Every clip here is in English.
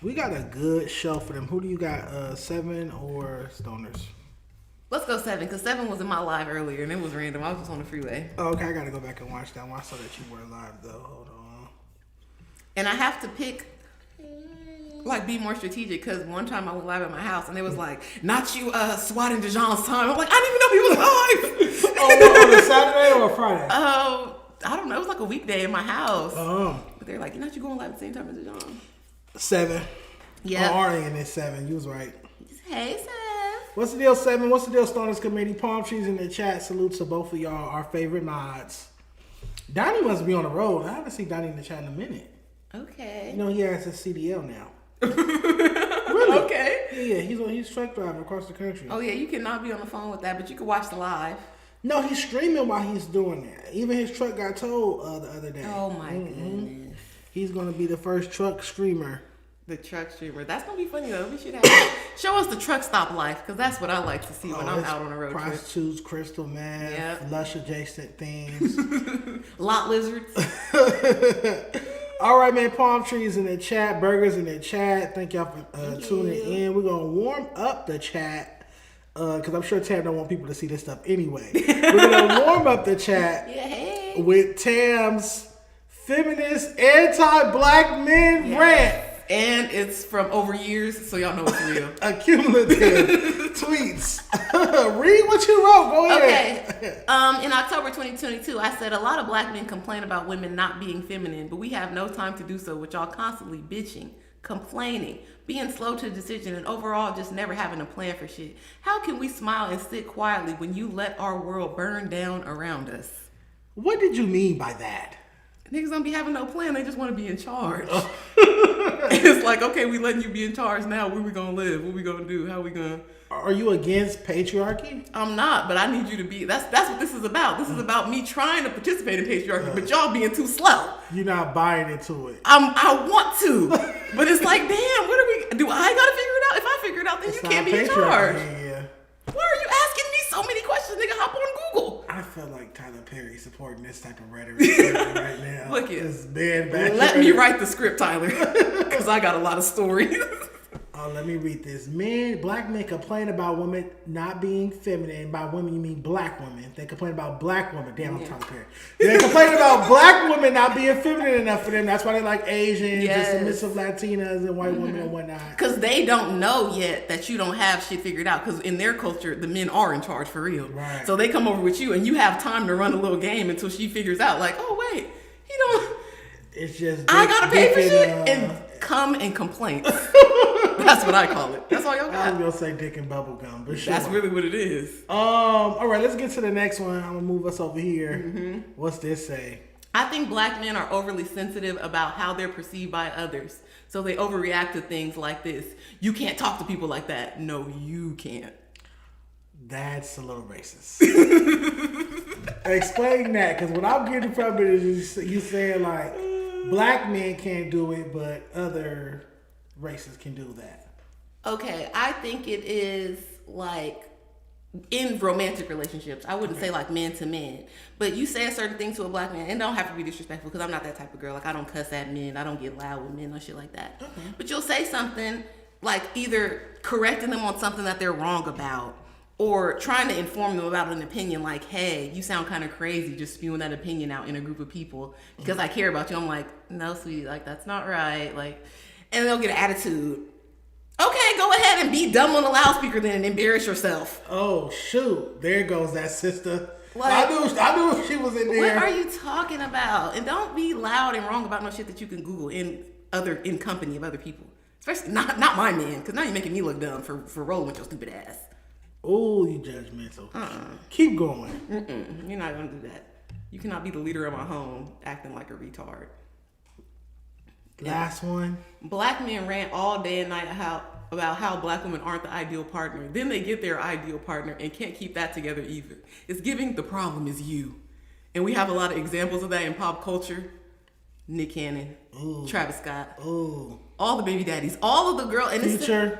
We got a good show for them. Who do you got, Sevyn or Stoners? Let's go Sevyn, because Sevyn was in my live earlier, and it was random. I was just on the freeway. Oh, okay, I got to go back and watch that one. I saw that you were live, though. Hold on. And I have to pick, like, be more strategic, because one time I went live at my house, and it was like, not you swatting Dejon's time. I'm like, I didn't even know he was live. Oh, on a Saturday or a Friday? I don't know. It was like a weekday in my house. Oh. But they're like, not you going live at the same time as Dejon. Sevyn. Yeah. Oh, Arnie and it's Sevyn. You was right. Hey, Sev. What's the deal, Sevyn? What's the deal, Stoners Committee? Palm trees in the chat. Salute to both of y'all, our favorite mods. Donnie must be on the road. I haven't seen Donnie in the chat in a minute. Okay. You know, he has a CDL now. Really? Okay. Yeah, he's truck driving across the country. Oh, yeah, you cannot be on the phone with that, but you can watch the live. No, he's streaming while he's doing that. Even his truck got towed the other day. Oh, my goodness. He's going to be the first truck streamer. The truck streamer. That's going to be funny, though. We should have show us the truck stop life, because that's what I like to see when I'm out on a road trip. Prostitutes, crystal meth, lush adjacent things. Lot lizards. All right, man. Palm trees in the chat. Burgers in the chat. Thank y'all for tuning in. We're going to warm up the chat, because I'm sure Tam don't want people to see this stuff anyway. We're going to warm up the chat with Tam's feminist anti-black men rant. And it's from over years, so y'all know it's real. Accumulative tweets. Read what you wrote. Go ahead. Okay. In October 2022, I said, a lot of black men complain about women not being feminine, but we have no time to do so with y'all constantly bitching, complaining, being slow to decision, and overall just never having a plan for shit. How can we smile and sit quietly when you let our world burn down around us? What did you mean by that? Niggas don't be having no plan. They just want to be in charge. It's like, okay, we letting you be in charge now. Where we gonna live? What we gonna do? How we gonna? Are you against patriarchy? I'm not, but I need you to be. That's what this is about. This is about me trying to participate in patriarchy, but y'all being too slow. You're not buying into it. I want to, but it's like, damn, what are we? Do I gotta figure it out? If I figure it out, then you can't be in charge. Yeah. Why are you asking me so many questions, nigga? Hop on Google. I feel like Tyler Perry supporting this type of rhetoric right now. Look it. Let me write the script, Tyler, because I got a lot of stories. Let me read this. Black men complain about women not being feminine. By women, you mean black women. They complain about black women. Damn, I'm Tyler Perry. They complain about black women not being feminine enough for them. That's why they like Asians and submissive Latinas and white women and whatnot. Because they don't know yet that you don't have shit figured out. Because in their culture, the men are in charge for real. Right. So they come over with you and you have time to run a little game until she figures out, like, oh, wait, he don't. It's just. I got to pay for shit and come and complain. That's what I call it. That's all y'all got. I was gonna say dick and bubblegum, but sure. That's really what it is. All right, let's get to the next one. I'm gonna move us over here. Mm-hmm. What's this say? I think black men are overly sensitive about how they're perceived by others. So they overreact to things like this. You can't talk to people like that. No, you can't. That's a little racist. Explain that, because what I'm getting from it is you saying like black men can't do it, but other races can do that. Okay, I think it is like in romantic relationships. I wouldn't say like man to man, but you say a certain thing to a black man, and don't have to be disrespectful because I'm not that type of girl. Like I don't cuss at men, I don't get loud with men or shit like that. Okay. But you'll say something like either correcting them on something that they're wrong about, or trying to inform them about an opinion like, hey, you sound kind of crazy just spewing that opinion out in a group of people because I care about you. I'm like, no, sweetie, like that's not right. Like, and they'll get an attitude. Okay, go ahead and be dumb on the loudspeaker then and embarrass yourself. Oh, shoot. There goes that sister. Like, I knew she was in there. What are you talking about? And don't be loud and wrong about no shit that you can Google in company of other people. Especially not my man, because now you're making me look dumb for rolling with your stupid ass. Oh, you judgmental. Keep going. You're not going to do that. You cannot be the leader of my home acting like a retard. Last one. Black men rant all day and night about how black women aren't the ideal partner. Then they get their ideal partner and can't keep that together either. It's giving the problem is you. And we have a lot of examples of that in pop culture. Nick Cannon, Travis Scott, all the baby daddies, all of the girls, and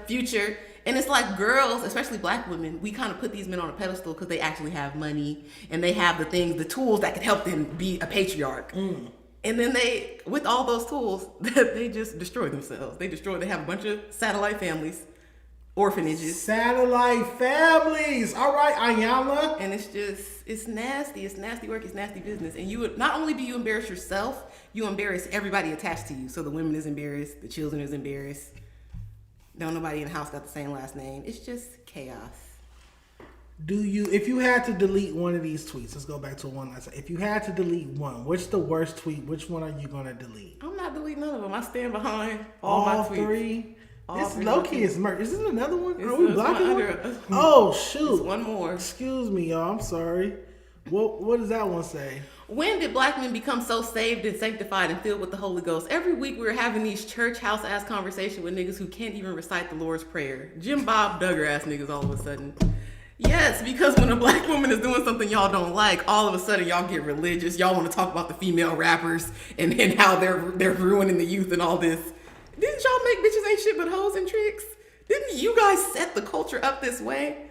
Future. And it's like girls, especially black women, we kind of put these men on a pedestal because they actually have money and they have the tools that can help them be a patriarch. And then they, with all those tools, they just destroy themselves. They have a bunch of satellite families, orphanages. Satellite families. All right, Ayala. And it's nasty. It's nasty work. It's nasty business. And you would, not only do you embarrass yourself, you embarrass everybody attached to you. So the women is embarrassed. The children is embarrassed. Don't nobody in the house got the same last name. It's just chaos. If you had to delete one of these tweets, let's go back to one last time. If you had to delete one, what's the worst tweet? Which one are you going to delete? I'm not deleting none of them. I stand behind all my tweets. Three? This low-key is merch. Is this another one? Are we blocking one? Oh, shoot. It's one more. Excuse me, y'all. I'm sorry. What does that one say? When did black men become so saved and sanctified and filled with the Holy Ghost? Every week we're having these church house ass conversations with niggas who can't even recite the Lord's Prayer. Jim Bob Duggar ass niggas all of a sudden. Yes, because when a black woman is doing something y'all don't like, all of a sudden y'all get religious. Y'all want to talk about the female rappers and how they're ruining the youth and all this. Didn't y'all make bitches ain't shit but hoes and tricks? Didn't you guys set the culture up this way?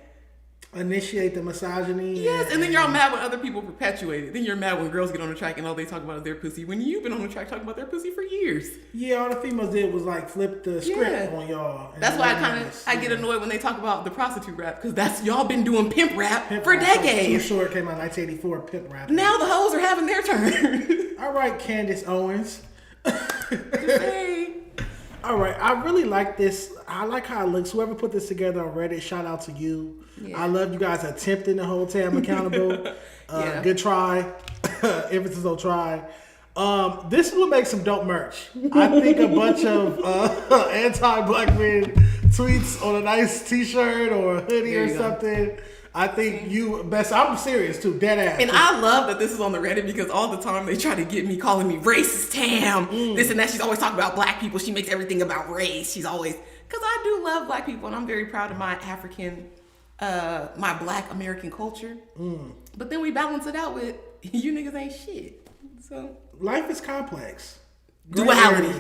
Initiate the misogyny. Yes, and then y'all mad when other people perpetuate it. Then you're mad when girls get on the track and all they talk about is their pussy. When you've been on the track talking about their pussy for years. Yeah, all the females did was like flip the script on y'all. That's why I get annoyed when they talk about the prostitute rap, because that's y'all been doing pimp rap for decades. Too Short came out in 1984, pimp rap. Now the hoes are having their turn. All right, Candace Owens. Hey. All right, I really like this. I like how it looks. Whoever put this together on Reddit, shout out to you. Yeah. I love you guys attempting the whole time accountable. Good try. Emphasis on try. This will make some dope merch. I think a bunch of anti-black men tweets on a nice t-shirt or a hoodie or something. I think I'm serious too, dead ass. And I love that this is on the Reddit because all the time they try to get me calling me racist Tam, this and that. She's always talking about black people. She makes everything about race. She's always, because I do love black people and I'm very proud of my African, my black American culture. But then we balance it out with, you niggas ain't shit. So life is complex. Duality.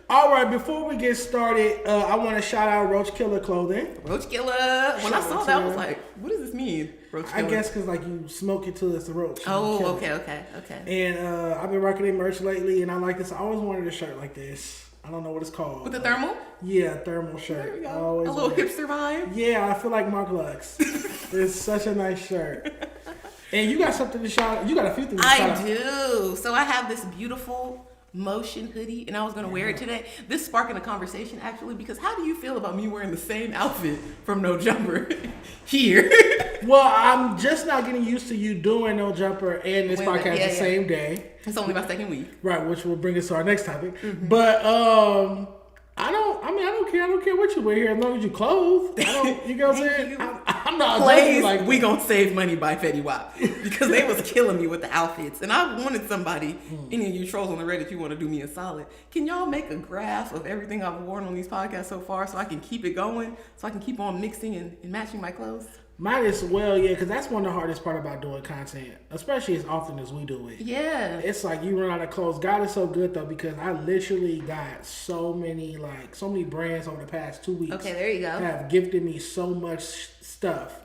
All right, before we get started, I want to shout out Roach Killer Clothing. Roach Killer. When I saw that, I was like, what does this mean, Roach Killer? I guess because like you smoke it till it's a roach. Oh, okay. And I've been rocking their merch lately, and I like this. I always wanted a shirt like this. I don't know what it's called. With the thermal? Yeah, thermal shirt. There we go. A little hipster vibe? Yeah, I feel like Mark Lux. It's such a nice shirt. And you got something to shout out. You got a few things to shout out. I do. So I have this beautiful motion hoodie and I was going to wear it today. This sparking a conversation actually, because how do you feel about me wearing the same outfit from No Jumper here? Well, I'm just not getting used to you doing No Jumper and this podcast the same day. It's only my second week. Right, which will bring us to our next topic. But I don't care. I don't care what you wear here as long as you clothed. You know what I'm saying? I'm not like we gonna save money by Fetty Wap because they was killing me with the outfits, and I wanted somebody. Any of you trolls on the Reddit, you want to do me a solid? Can y'all make a graph of everything I've worn on these podcasts so far, so I can keep it going, so I can keep on mixing and matching my clothes? Might as well, yeah, because that's one of the hardest part about doing content, especially as often as we do it. Yeah. It's like you run out of clothes. God is so good, though, because I literally got so many brands over the past 2 weeks. Okay, there you go. Have gifted me so much stuff,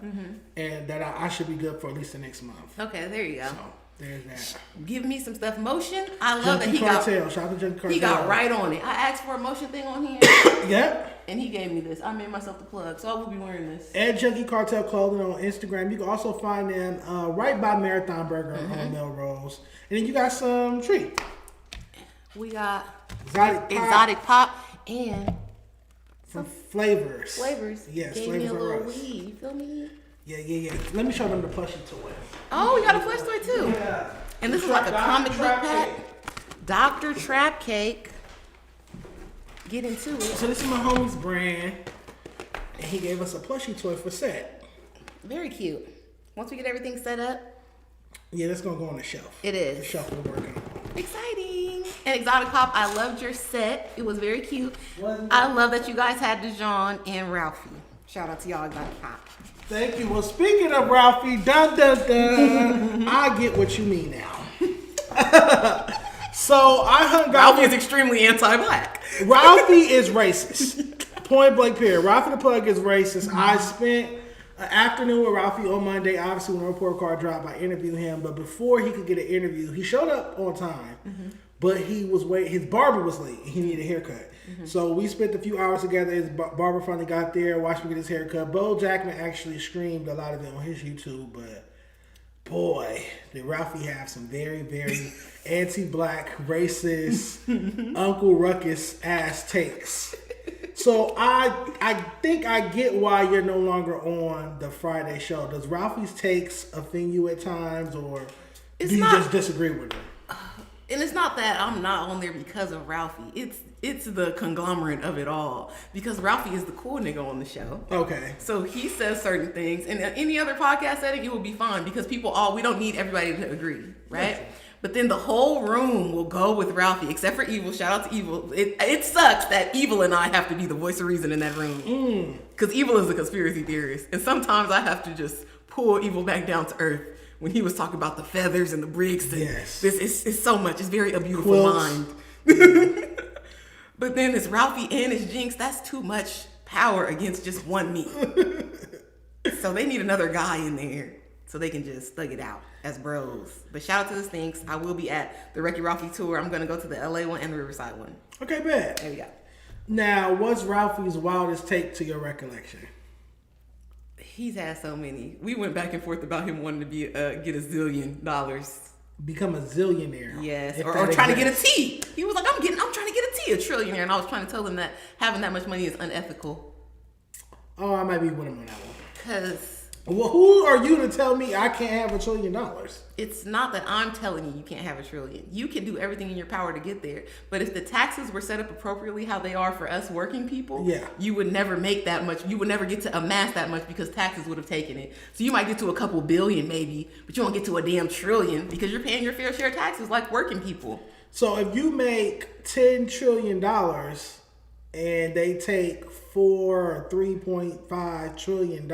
and that I should be good for at least the next month. Okay, there you go. So, there's that. Give me some stuff. Motion, I love Junkie that Cartel. Shout out to Junkie Cartel. He got right on it. I asked for a motion thing on here. Yep. And he gave me this. I made myself the plug, so I will be wearing this. At Junkie Cartel Clothing on Instagram. You can also find them right by Marathon Burger on Melrose. And then you got some treat. We got exotic pop and some flavors. Gave Yes, flavors me a little are us. weed. You feel me? Yeah. Let me show them the plushie toy. Oh, you got a plush toy too. Yeah. And this is like a comic book pack. Dr. Trap Cake. Get into it. So this is my homie's brand, and he gave us a plushie toy for set. Very cute. Once we get everything set up. Yeah, that's gonna go on the shelf. It is. The shelf we're working on. Exciting. And Exotic Pop, I loved your set. It was very cute. I love that you guys had Dejon and Ralphie. Shout out to y'all, Exotic Pop. Thank you. Well, speaking of Ralphie, I get what you mean now. So I hung out. Ralphie is extremely anti-black. Ralphie is racist. Point blank period. Ralfy the Plug is racist. I spent an afternoon with Ralfy on Monday. Obviously, when the report card dropped, I interviewed him. But before he could get an interview, he showed up on time. But he was waiting. His barber was late. He needed a haircut. So we spent a few hours together. His barber finally got there, watched me get his haircut. Bo Jackman actually streamed a lot of it on his YouTube. But boy, did Ralfy have some very, very anti-black, racist, Uncle Ruckus ass takes. So I think I get why you're no longer on the Friday show. Does Ralfy's takes offend you at times, or do you just disagree with them? And it's not that I'm not on there because of Ralfy. It's the conglomerate of it all. Because Ralfy is the cool nigga on the show. Okay. So he says certain things. And in any other podcast setting, it will be fine. Because we don't need everybody to agree. Right? Gotcha. But then the whole room will go with Ralfy, except for Evil. Shout out to Evil. It sucks that Evil and I have to be the voice of reason in that room. Because Evil is a conspiracy theorist. And sometimes I have to just pull Evil back down to earth. When he was talking about the feathers and the bricks, and this is so much. It's very a beautiful mind. But then it's Ralfy and it's Jinx. That's too much power against just one me. So they need another guy in there so they can just thug it out as bros. But shout out to the Stinks. I will be at the Wrecky Ralfy tour. I'm going to go to the LA one and the Riverside one. Okay, bet. There we go. Now, what's Ralfy's wildest take to your recollection? He's had so many. We went back and forth about him wanting to be get $1 zillion. Become a zillionaire. Yes, or trying to get a T. He was like, I'm trying to get a T, a trillionaire, and I was trying to tell him that having that much money is unethical. Oh, I might be with him on that one. Because well, who are you to tell me I can't have $1 trillion? It's not that I'm telling you can't have $1 trillion. You can do everything in your power to get there. But if the taxes were set up appropriately how they are for us working people, you would never make that much. You would never get to amass that much because taxes would have taken it. So you might get to a couple billion maybe, but you won't get to a damn trillion because you're paying your fair share of taxes like working people. So if you make $10 trillion and they take $3.5 trillion,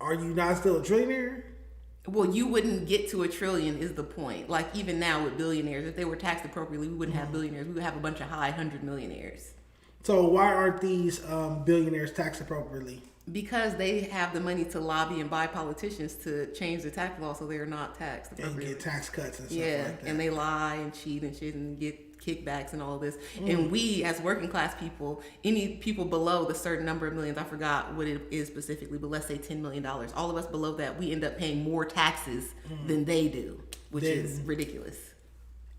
are you not still a trillionaire? Well, you wouldn't get to $1 trillion is the point. Like even now with billionaires, if they were taxed appropriately, we wouldn't have billionaires. We would have a bunch of high 100 millionaires. So why aren't these billionaires taxed appropriately? Because they have the money to lobby and buy politicians to change the tax law so they're not taxed appropriately. And get tax cuts and stuff like that. And they lie and cheat and shit and get kickbacks and all of this. And we, as working class people, any people below the certain number of millions, I forgot what it is specifically, but let's say $10 million. All of us below that, we end up paying more taxes than they do, which is ridiculous.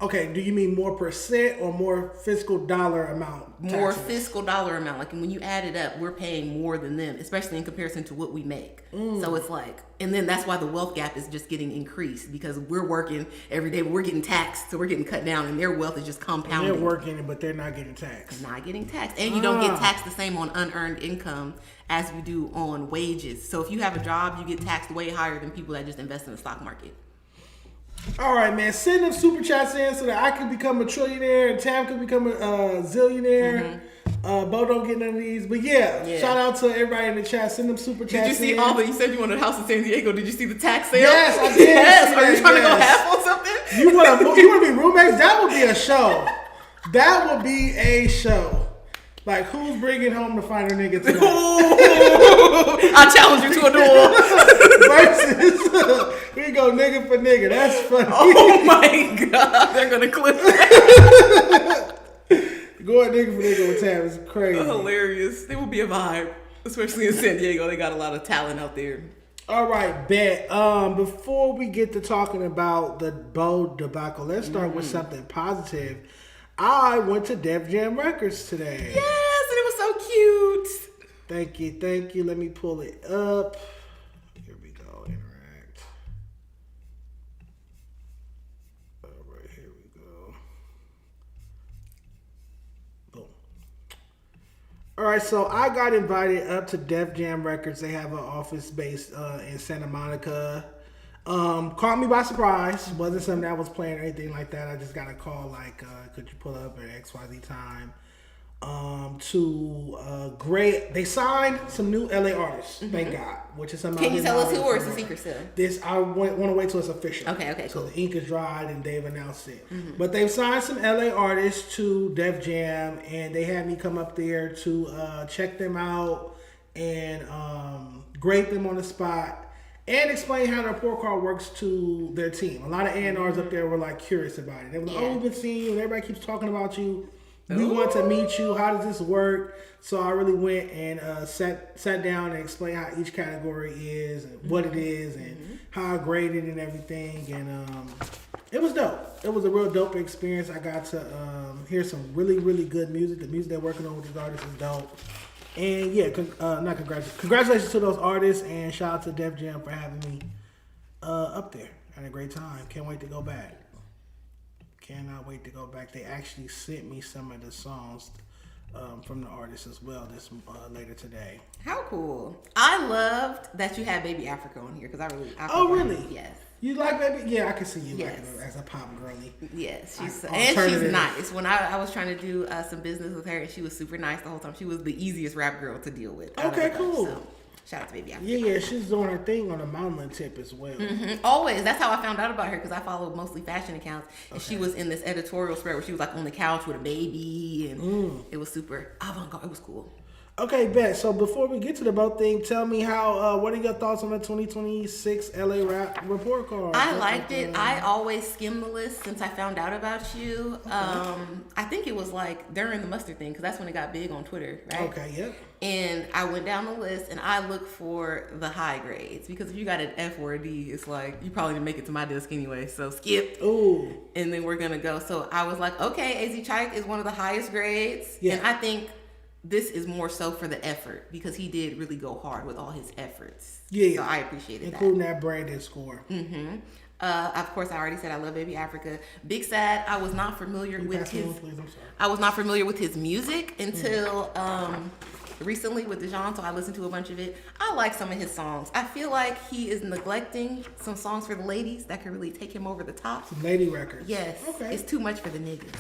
Okay, do you mean more percent or more fiscal dollar amount? More fiscal dollar amount. Like when you add it up, we're paying more than them, especially in comparison to what we make. So it's like, and then that's why the wealth gap is just getting increased because we're working every day, but we're getting taxed. So we're getting cut down and their wealth is just compounding. They're working, but they're not getting taxed. They're not getting taxed. And you don't get taxed the same on unearned income as you do on wages. So if you have a job, you get taxed way higher than people that just invest in the stock market. All right, man. Send them super chats in so that I can become a trillionaire and Tam can become a zillionaire. Bo don't get none of these, but shout out to everybody in the chat. Send them super chats. Did you see all the? You said you wanted a house in San Diego. Did you see the tax sale? Yes, I did. Yes. Are you trying to go half on something? You want to be roommates? That would be a show. That would be a show. Like, who's bringing home the finer nigga tonight? I challenge you to a duel. Versus, here you go, nigga for nigga. That's funny. Oh my God, they're gonna clip that. Going nigga for nigga with Tam is crazy. Hilarious. It will be a vibe, especially in San Diego. They got a lot of talent out there. All right, bet. Before we get to talking about the Bo debacle, let's start with something positive. I went to Def Jam Records today. Yes, and it was so cute. Thank you. Let me pull it up. Here we go. Interact. All right, here we go. Boom. All right, so I got invited up to Def Jam Records. They have an office based in Santa Monica. Caught me by surprise. Wasn't something I was playing or anything like that. I just got a call like, could you pull up at XYZ time? to great. They signed some new LA artists. Thank God, which is something. Can you tell us who, or is it a secret still? This I want to wait till it's official. Okay, so cool. the ink is dried and they've announced it. But they've signed some LA artists to Def Jam, and they had me come up there to check them out and grade them on the spot. And explain how the report card works to their team. A lot of A&Rs up there were like curious about it. They were like, "Oh, we've been seeing you, and everybody keeps talking about you. We want to meet you. How does this work?" So I really went and sat down and explained how each category is and what it is and how I graded and everything. And it was dope. It was a real dope experience. I got to hear some really, really good music. The music they're working on with these artists is dope. And yeah, congratulations to those artists, and shout out to Def Jam for having me up there. Had a great time. Can't wait to go back. Cannot wait to go back. They actually sent me some of the songs from the artists as well this later today. How cool! I loved that you had Baby Africa on here because I really? Yes. You like Baby? Yeah, I can see you like her as a pop girly. Yes, she's nice. When I was trying to do some business with her, and she was super nice the whole time. She was the easiest rap girl to deal with. Okay, cool. So, shout out to Baby Africa. Yeah, she's doing her thing on the modeling tip as well. Always. That's how I found out about her, because I follow mostly fashion accounts, and she was in this editorial spread where she was like on the couch with a baby, and it was super avant-garde. It was cool. Okay, bet. So before we get to the boat thing, tell me what are your thoughts on the 2026 LA Rap Report Card? I liked it. I always skim the list since I found out about you. Okay. I think it was like during the mustard thing, because that's when it got big on Twitter, right? Okay, yep. And I went down the list and I looked for the high grades, because if you got an F or a D, it's like you probably didn't make it to my desk anyway. So skip. Ooh. And then we're gonna go. So I was like, okay, AZ Chike is one of the highest grades, and I think this is more so for the effort, because he did really go hard with all his efforts. Yeah. So I appreciated including that branded score. Of course, I already said I love Baby Africa. Big Sad, I was not familiar with his. I was not familiar with his music until recently with Dejon, so I listened to a bunch of it. I like some of his songs. I feel like he is neglecting some songs for the ladies that could really take him over the top. Some lady records. Yes. Okay. It's too much for the niggas.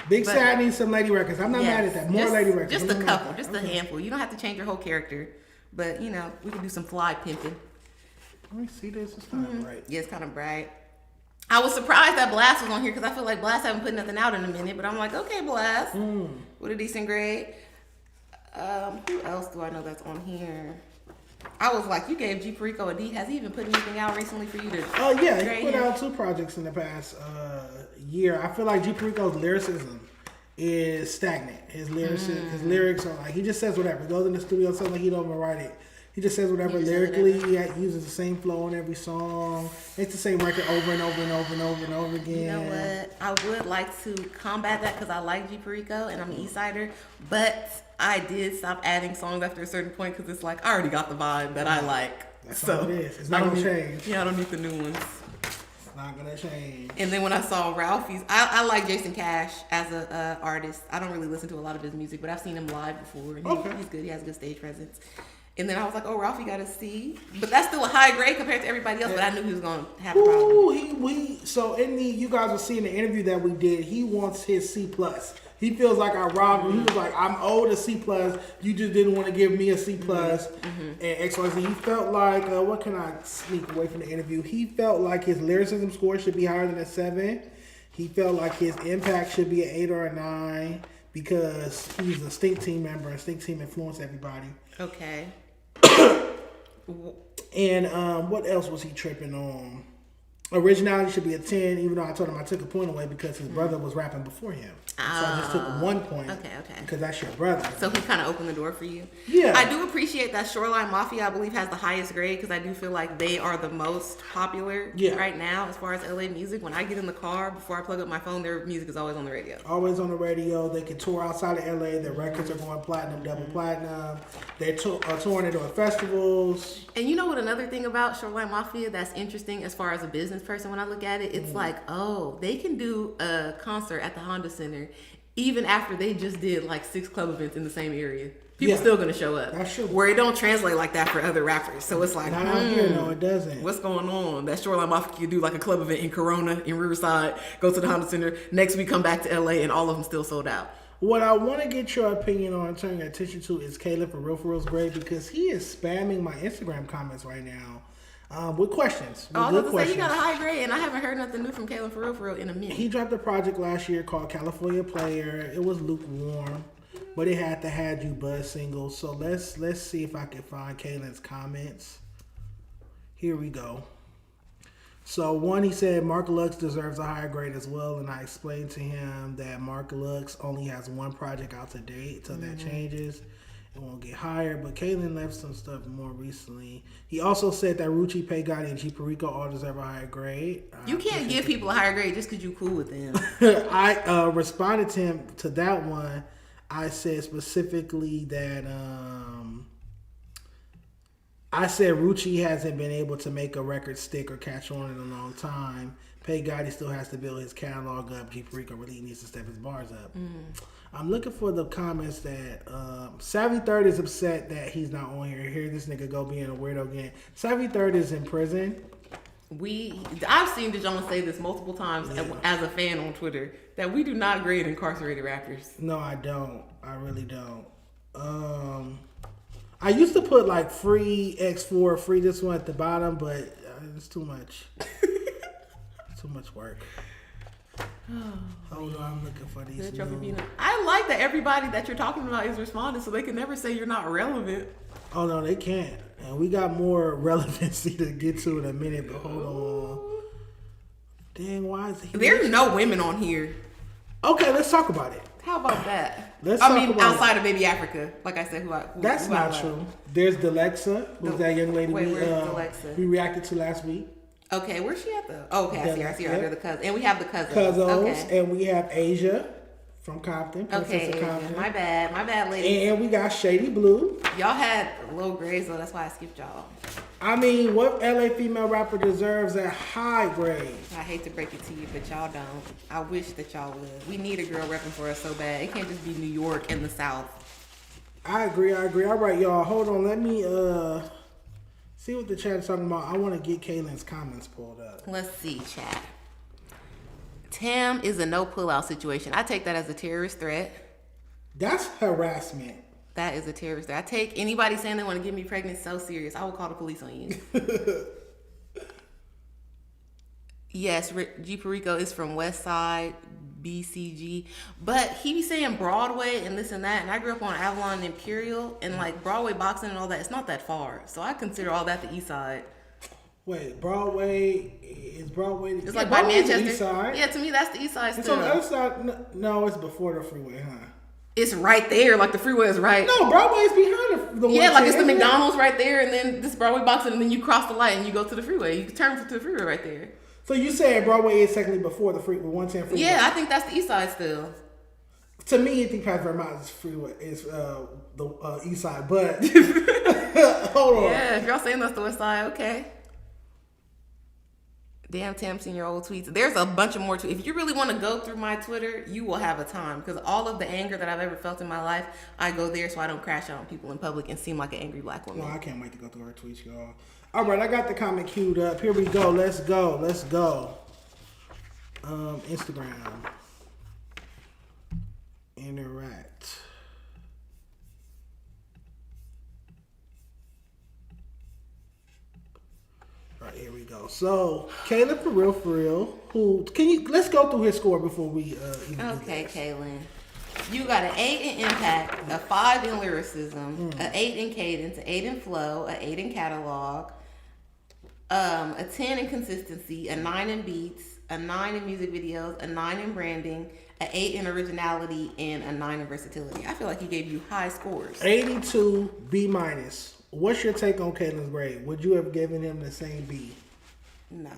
Big Sad needs some lady records. I'm not mad at that. More lady records. Just a couple, just a handful. You don't have to change your whole character, but you know, we can do some fly pimping. Let me see this. It's kind of bright. Yeah, it's kind of bright. I was surprised that Blast was on here, because I feel like Blast haven't put nothing out in a minute, but I'm like, okay, Blast, with a decent grade. Who else do I know that's on here? I was like, you gave G Perico a D. Has he even put anything out recently for you to? Oh yeah, he put out 2 projects in the past year. I feel like G Perico's lyricism is stagnant. His lyrics are like, he just says whatever. He goes in the studio, sounds like he don't even write it. He just says whatever lyrically. He uses the same flow on every song. It's the same record over and over and over and over and over again. You know what? I would like to combat that, because I like G Perico and I'm an East Sider, but I did stop adding songs after a certain point, because it's like I already got the vibe that I like. That's all it is. It's not gonna change. Yeah, I don't need the new ones. It's not gonna change. And then when I saw Ralphie's, I like Jason Cash as a artist. I don't really listen to a lot of his music, but I've seen him live before, and he's good. He has a good stage presence. And then I was like, oh, Ralphie got a C. But that's still a high grade compared to everybody else, but I knew he was going to have a problem. So you guys will see in the interview that we did, he wants his C+. He feels like I robbed him. He was like, I'm owed a C+. You just didn't want to give me a C+. And XYZ. He felt like, what can I sneak away from the interview? He felt like his lyricism score should be higher than a 7. He felt like his impact should be an 8 or a 9, because he's a Stink Team member, and Stink Team influenced everybody. Okay. And what else was he tripping on? Originality should be a 10, even though I told him I took a point away because his brother was rapping before him. So I just took 1 point. Okay. Because that's your brother. So he kind of opened the door for you. Yeah. I do appreciate that Shoreline Mafia, I believe, has the highest grade, because I do feel like they are the most popular right now as far as LA music. When I get in the car, before I plug up my phone, their music is always on the radio. Always on the radio. They can tour outside of LA. Their records are going platinum, double platinum. They're touring at festivals. And you know what, another thing about Shoreline Mafia that's interesting as far as a business person, when I look at it, it's like, oh, they can do a concert at the Honda Center even after they just did like 6 club events in the same area. People still gonna show up. That's true. Where it don't translate like that for other rappers. So it's like, not out here, no, it doesn't. What's going on? That Shoreline Mafia can do like a club event in Corona, in Riverside, go to the Honda Center. Next week, come back to LA, and all of them still sold out. What I want to get your opinion on, turning your attention to, is Kalan.FrFr's grade, because he is spamming my Instagram comments right now with questions. I was going to say, he got a high grade, and I haven't heard nothing new from Kalan.FrFr in a minute. He dropped a project last year called California Player. It was lukewarm, but it had the Had You Buzz single. So let's see if I can find Kalan's comments. Here we go. So one, he said Mark Lux deserves a higher grade as well, and I explained to him that Mark Lux only has one project out to date. Until that changes, it won't get higher. But Kalan left some stuff more recently. He also said that Rucci, Pay Gotti, and G Perico all deserve a higher grade. You can't give people a higher grade just because you cool with them. I responded to him to that one. I said specifically that I said Rucci hasn't been able to make a record stick or catch on in a long time. Pay Gotti still has to build his catalog up. G Perico really needs to step his bars up. I'm looking for the comments that Savii Third is upset that he's not on here. Hear this nigga go being a weirdo again. Savii Third is in prison. I've seen Dejon say this multiple times as a fan on Twitter, that we do not grade incarcerated rappers. No, I don't. I really don't. I used to put like free X4, free this one at the bottom, but it's too much. Too much work. Hold on, I'm looking for these. I like that everybody that you're talking about is responding, so they can never say you're not relevant. Oh no, they can't. And we got more relevancy to get to in a minute, but hold on. Dang, why is he? There's no women on here. Okay, let's talk about it. How about that? Outside of Baby Africa, like I said, that's not true. There's Delexa, who's that young lady we reacted to last week. Okay, where's she at though? Oh, okay, I see her. They're the cousins, and we have the cousins. Okay. And we have Asia from Compton. Okay, Compton. My bad, ladies. And we got Shady Blue. Y'all had low grades though, that's why I skipped y'all. I mean, what LA female rapper deserves a high grade? I hate to break it to you, but y'all don't. I wish that y'all would. We need a girl repping for us so bad. It can't just be New York and the South. I agree. All right, y'all. Hold on. Let me see what the chat is talking about. I want to get Kalan's comments pulled up. Let's see, chat. Tam is a no pullout situation. I take that as a terrorist threat. That's harassment. That is a terrorist threat. I take anybody saying they want to get me pregnant so serious. I will call the police on you. Yes, G Perico is from West Side, BCG. But he be saying Broadway and this and that. And I grew up on Avalon and Imperial. And like Broadway boxing and all that, it's not that far. So I consider all that the East Side. Wait, Broadway is Broadway? It's like by Manchester. East side? Yeah, to me that's the East Side. It's on the other side. No, it's before the freeway, huh? It's right there, like the freeway is right. No, Broadway is behind the yeah, like it's the McDonald's right there, and then this Broadway boxing, and then you cross the light and you go to the freeway. You turn to the freeway right there. So you saying Broadway is technically before the freeway, 110 freeway? Yeah, I think that's the East Side still. To me, I think Pat Vermont's freeway is the East Side, but hold on. Yeah, if y'all saying that's the West Side, okay. Damn, Tam, seen your old tweets. There's a bunch of more tweets. If you really want to go through my Twitter, you will have a time. Because all of the anger that I've ever felt in my life, I go there so I don't crash out on people in public and seem like an angry black woman. No, I can't wait to go through her tweets, y'all. All right, I got the comment queued up. Here we go. Let's go. Instagram. Interact. All right, here we go. So, Kalan.FrFr, let's go through his score before we okay, Kalan. You got an 8 in impact, a 5 in lyricism, an 8 in cadence, an 8 in flow, an 8 in catalog, a 10 in consistency, a 9 in beats, a 9 in music videos, a 9 in branding, an 8 in originality, and a 9 in versatility. I feel like he gave you high scores. 82 B-. What's your take on Kalan's grade? Would you have given him the same B? No.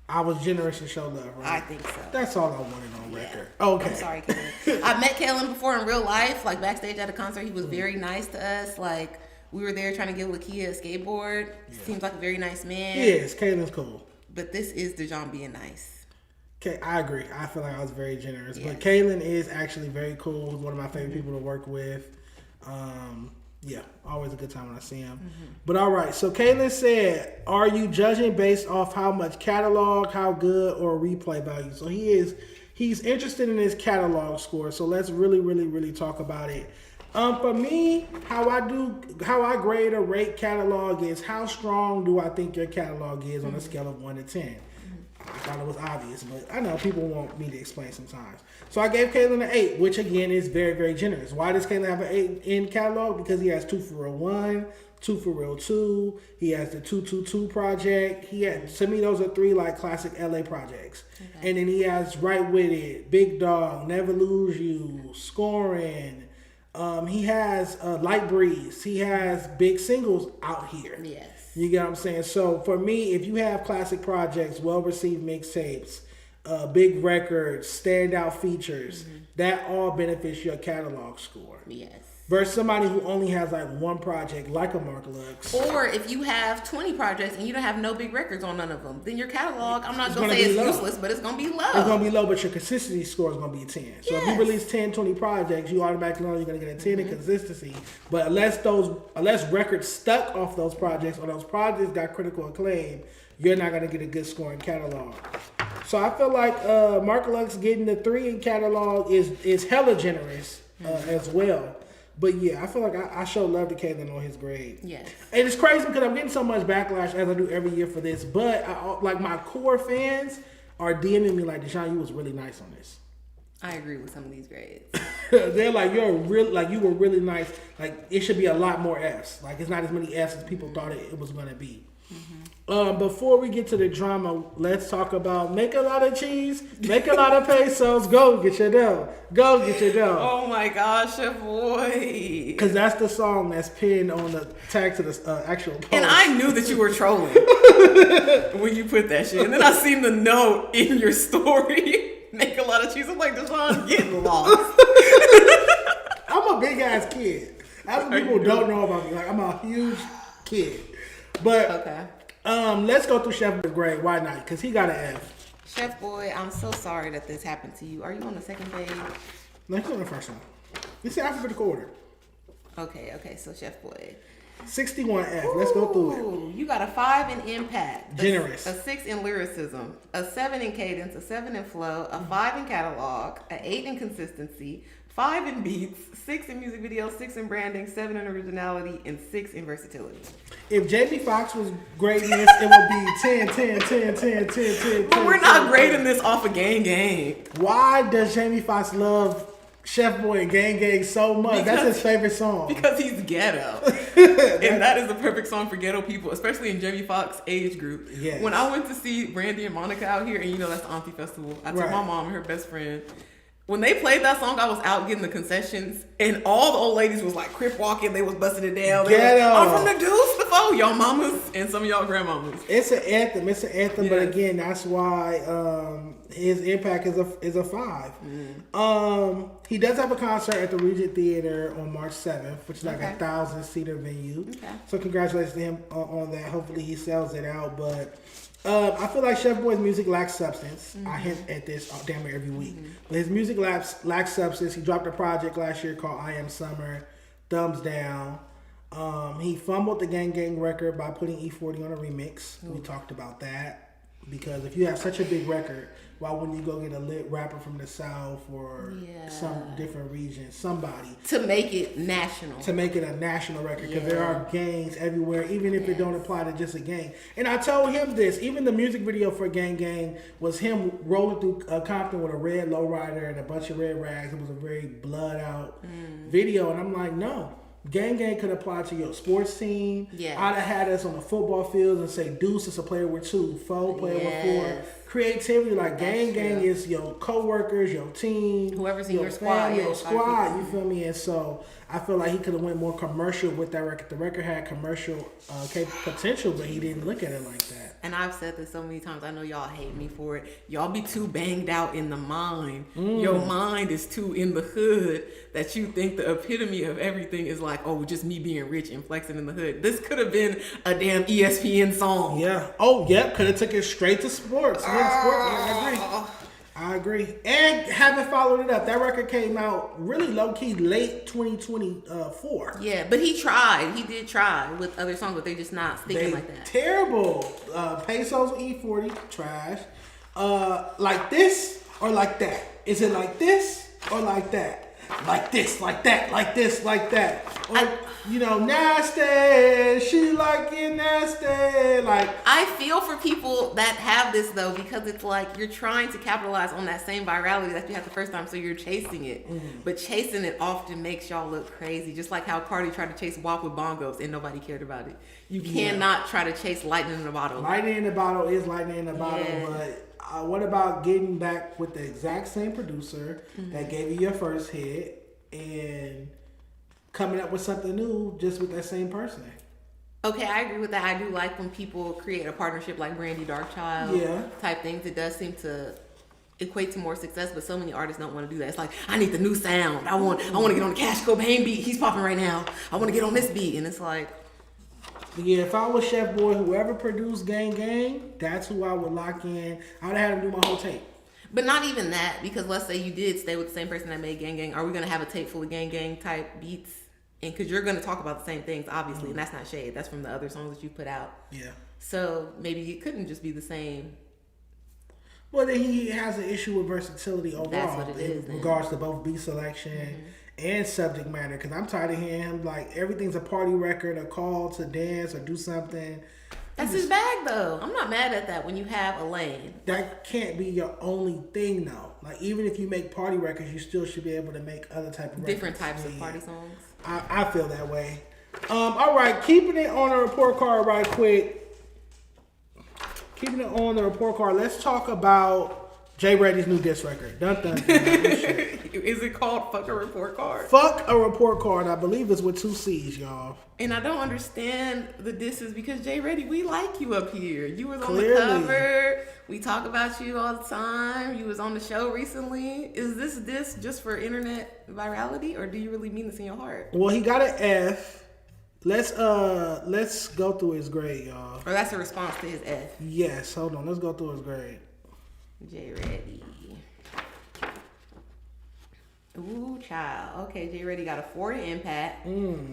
I was generous and show love, right? I think so. That's all I wanted on record. Okay. I'm sorry, Kalan. I met Kalan before in real life, like backstage at a concert. He was very nice to us. Like, we were there trying to give Lakia a skateboard. Yeah. Seems like a very nice man. Yes, Kalan's cool. But this is Dejon being nice. Okay, I agree. I feel like I was very generous. Yes. But Kalan is actually very cool. He's one of my favorite people to work with. Yeah, always a good time when I see him. But all right, so Kalan said, are you judging based off how much catalog, how good, or replay value? So he is he's interested in his catalog score. So let's really talk about it. For me, how I grade or rate catalog is how strong do I think your catalog is on a scale of 1 to 10. I thought it was obvious, but I know people want me to explain sometimes. So I gave Kalan an 8, which again is very generous. Why does Kalan have an 8 in catalog? Because he has 2 For Real 1, 2 For Real 2. He has the 222 project. To me, those are 3 like classic LA projects. Okay. And then he has Right With It, Big Dog, Never Lose You, Scoring. He has Light Breeze. He has big singles out here. Yes. You get what I'm saying? So for me, if you have classic projects, well-received mixtapes, big records, standout features, that all benefits your catalog score. Yes. Versus somebody who only has like 1 project, like a Mark Lux. Or if you have 20 projects and you don't have no big records on none of them, then your catalog, I'm not going to say it's useless, but it's going to be low. It's going to be low, but your consistency score is going to be a 10. So if you release 10, 20 projects, you automatically know you're going to get a 10 in consistency. But unless records stuck off those projects or those projects got critical acclaim, you're not going to get a good scoring catalog. So I feel like Mark Lux getting the 3 in catalog is hella generous as well. But yeah, I feel like I show love to Kalan on his grade. Yes. And it's crazy because I'm getting so much backlash as I do every year for this. But like my core fans are DMing me like, Dejon, you was really nice on this. I agree with some of these grades. They're like, you were really nice. Like it should be a lot more Fs. Like it's not as many Fs as people thought it was gonna be. Before we get to the drama, let's talk about make a lot of cheese, make a lot of pesos, go get your dough. Go get your dough. Oh my gosh, Chef Boy. Because that's the song that's pinned on the tag to the actual post. And I knew that you were trolling when you put that shit. And then I seen the note in your story, make a lot of cheese. I'm like, Dejon, get lost. I'm a big ass kid. That's what people don't know about me. Like I'm a huge kid. But okay. Let's go through Chef Boy's grade. Why not? Because he got an F. Chef Boy, I'm so sorry that this happened to you. Are you on the second page? No, he's on the first one. This is alphabetical order. Okay. So Chef Boy. 61 F. Let's go through it. You got a 5 in impact. Generous. A 6 in lyricism. A 7 in cadence. A 7 in flow. A 5 in catalog. A 8 in consistency. 5 in beats, 6 in music videos, 6 in branding, 7 in originality, and 6 in versatility. If Jamie Foxx was grading this, it would be 10. But we're not grading this off of Gang Gang. Why does Jamie Foxx love Chef Boy and Gang Gang so much? That's his favorite song. Because he's ghetto. And that is the perfect song for ghetto people, especially in Jamie Foxx's age group. Yes. When I went to see Brandy and Monica out here, and you know that's the Auntie Festival, I took my mom and her best friend. When they played that song, I was out getting the concessions, and all the old ladies was like crip walking. They was busting it down. I'm from the deuce, the foe, y'all mamas, and some of y'all grandmamas. It's an anthem. Yes. But again, that's why his impact is a 5. He does have a concert at the Regent Theater on March 7th, which is like a 1,000-seater venue. Okay. So congratulations to him on that. Hopefully he sells it out, but. I feel like Chef Boy's music lacks substance. I hint at this damn near every week. But his music lacks substance. He dropped a project last year called I Am Summer. Thumbs down. He fumbled the Gang Gang record by putting E40 on a remix. We talked about that. Because if you have such a big record, why wouldn't you go get a lit rapper from the South or some different region, somebody. To make it national. To make it a national record. Because there are gangs everywhere, even if it don't apply to just a gang. And I told him this, even the music video for Gang Gang was him rolling through Compton with a red lowrider and a bunch of red rags. It was a very blood out video. And I'm like, no. Gang Gang could apply to your sports team. Yeah. I'd have had us on the football field and say Deuce is a player with 2, Foe player with 4. Creativity, like Gang Gang is your co-workers, your team. Whoever's in your squad. Your squad, you feel me? And so I feel like he could have went more commercial with that record. The record had commercial potential, but he didn't look at it like that. And I've said this so many times. I know y'all hate me for it. Y'all be too banged out in the mind. Your mind is too in the hood that you think the epitome of everything is like, oh, just me being rich and flexing in the hood. This could have been a damn ESPN song. Yeah. Oh, yep. Could have took it straight to sports. I agree. And haven't followed it up. That record came out really low-key late 2024. Yeah, but he tried. He did try with other songs, but they just not sticking like that. Terrible. Pesos E40, trash. Like this or like that? Is it like this or like that? Like this, like that, like this, like that. Or, nasty. She like it nasty. Like, I feel for people that have this though, because it's like you're trying to capitalize on that same virality that you had the first time, so you're chasing it. But chasing it often makes y'all look crazy. Just like how Cardi tried to chase WAP with bongos and nobody cared about it. You cannot try to chase lightning in a bottle. Lightning in a bottle is lightning in a bottle, but what about getting back with the exact same producer that gave you your first hit and coming up with something new just with that same person? Okay, I agree with that. I do like when people create a partnership like Brandy Darkchild type things. It does seem to equate to more success, but so many artists don't want to do that. It's like, I need the new sound. I want to get on the Cash Cobain beat. He's popping right now. I want to get on this beat. And it's like, yeah, if I was Chef Boy, whoever produced Gang Gang, that's who I would lock in. I would have had him do my whole tape. But not even that, because let's say you did stay with the same person that made Gang Gang. Are we going to have a tape full of Gang Gang type beats? And because you're going to talk about the same things, obviously, and that's not shade. That's from the other songs that you put out. Yeah. So maybe it couldn't just be the same. Well, then he has an issue with versatility overall. That's what it is. In regards to both beat selection and subject matter. Because I'm tired of hearing him like everything's a party record, a call to dance or do something. That's his bag, though. I'm not mad at that when you have a lane. That can't be your only thing, though. Like, even if you make party records, you still should be able to make other type of different types of party songs. I feel that way. All right, keeping it on the report card right quick. Keeping it on the report card, let's talk about J.Redie's new diss record. Dun dun dun. Is it called Fuck a Report Card? Fuck a Report Card. I believe it's with 2 C's, y'all. And I don't understand the disses because J.Redie, we like you up here. You was on the cover. We talk about you all the time. You was on the show recently. Is this diss just for internet virality, or do you really mean this in your heart? Well, he got an F. Let's go through his grade, y'all. Or that's a response to his F. Yes, hold on. Let's go through his grade. J.Redie. Ooh, child. Okay, J.Redie got a 4 in impact,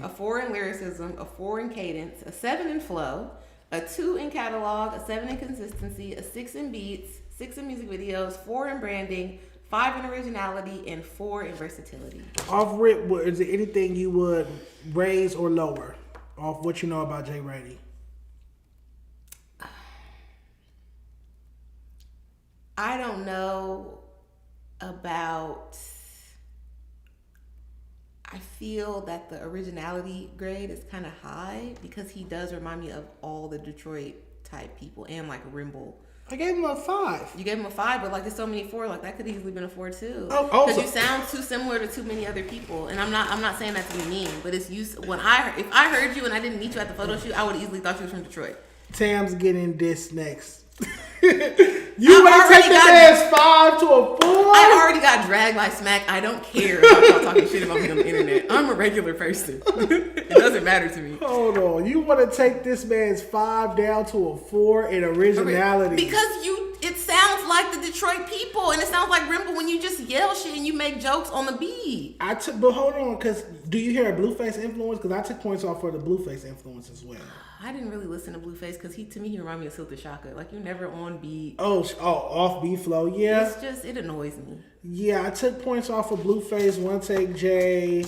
a 4 in lyricism, a 4 in cadence, a 7 in flow, a 2 in catalog, a 7 in consistency, a 6 in beats, 6 in music videos, 4 in branding, 5 in originality, and 4 in versatility. Off rip, is there anything you would raise or lower off what you know about J.Redie? I don't know about... I feel that the originality grade is kind of high because he does remind me of all the Detroit type people and like Rimble. I gave him a 5. You gave him a 5, but like there's so many 4, like that could easily been a 4 too. Oh, because you sound too similar to too many other people, and I'm not saying that to be mean, but it's you. If I heard you and I didn't meet you at the photo shoot, I would have easily thought you was from Detroit. Tam's getting this next. You want to take the man's 5 to a 4? I already got dragged like smack. I don't care about y'all talking shit about me on the internet. I'm a regular person. It doesn't matter to me. Hold on. You want to take this man's 5 down to a 4 in originality? Because it sounds like the Detroit people, and it sounds like Rimble when you just yell shit and you make jokes on the beat. But hold on, because do you hear a Blueface influence? Because I took points off for the Blueface influence as well. I didn't really listen to Blueface because to me he reminded me of Silk the Shocker. Like you're never on beat. Oh, off beat flow, yeah. It annoys me. Yeah, I took points off of Blueface, One Take J,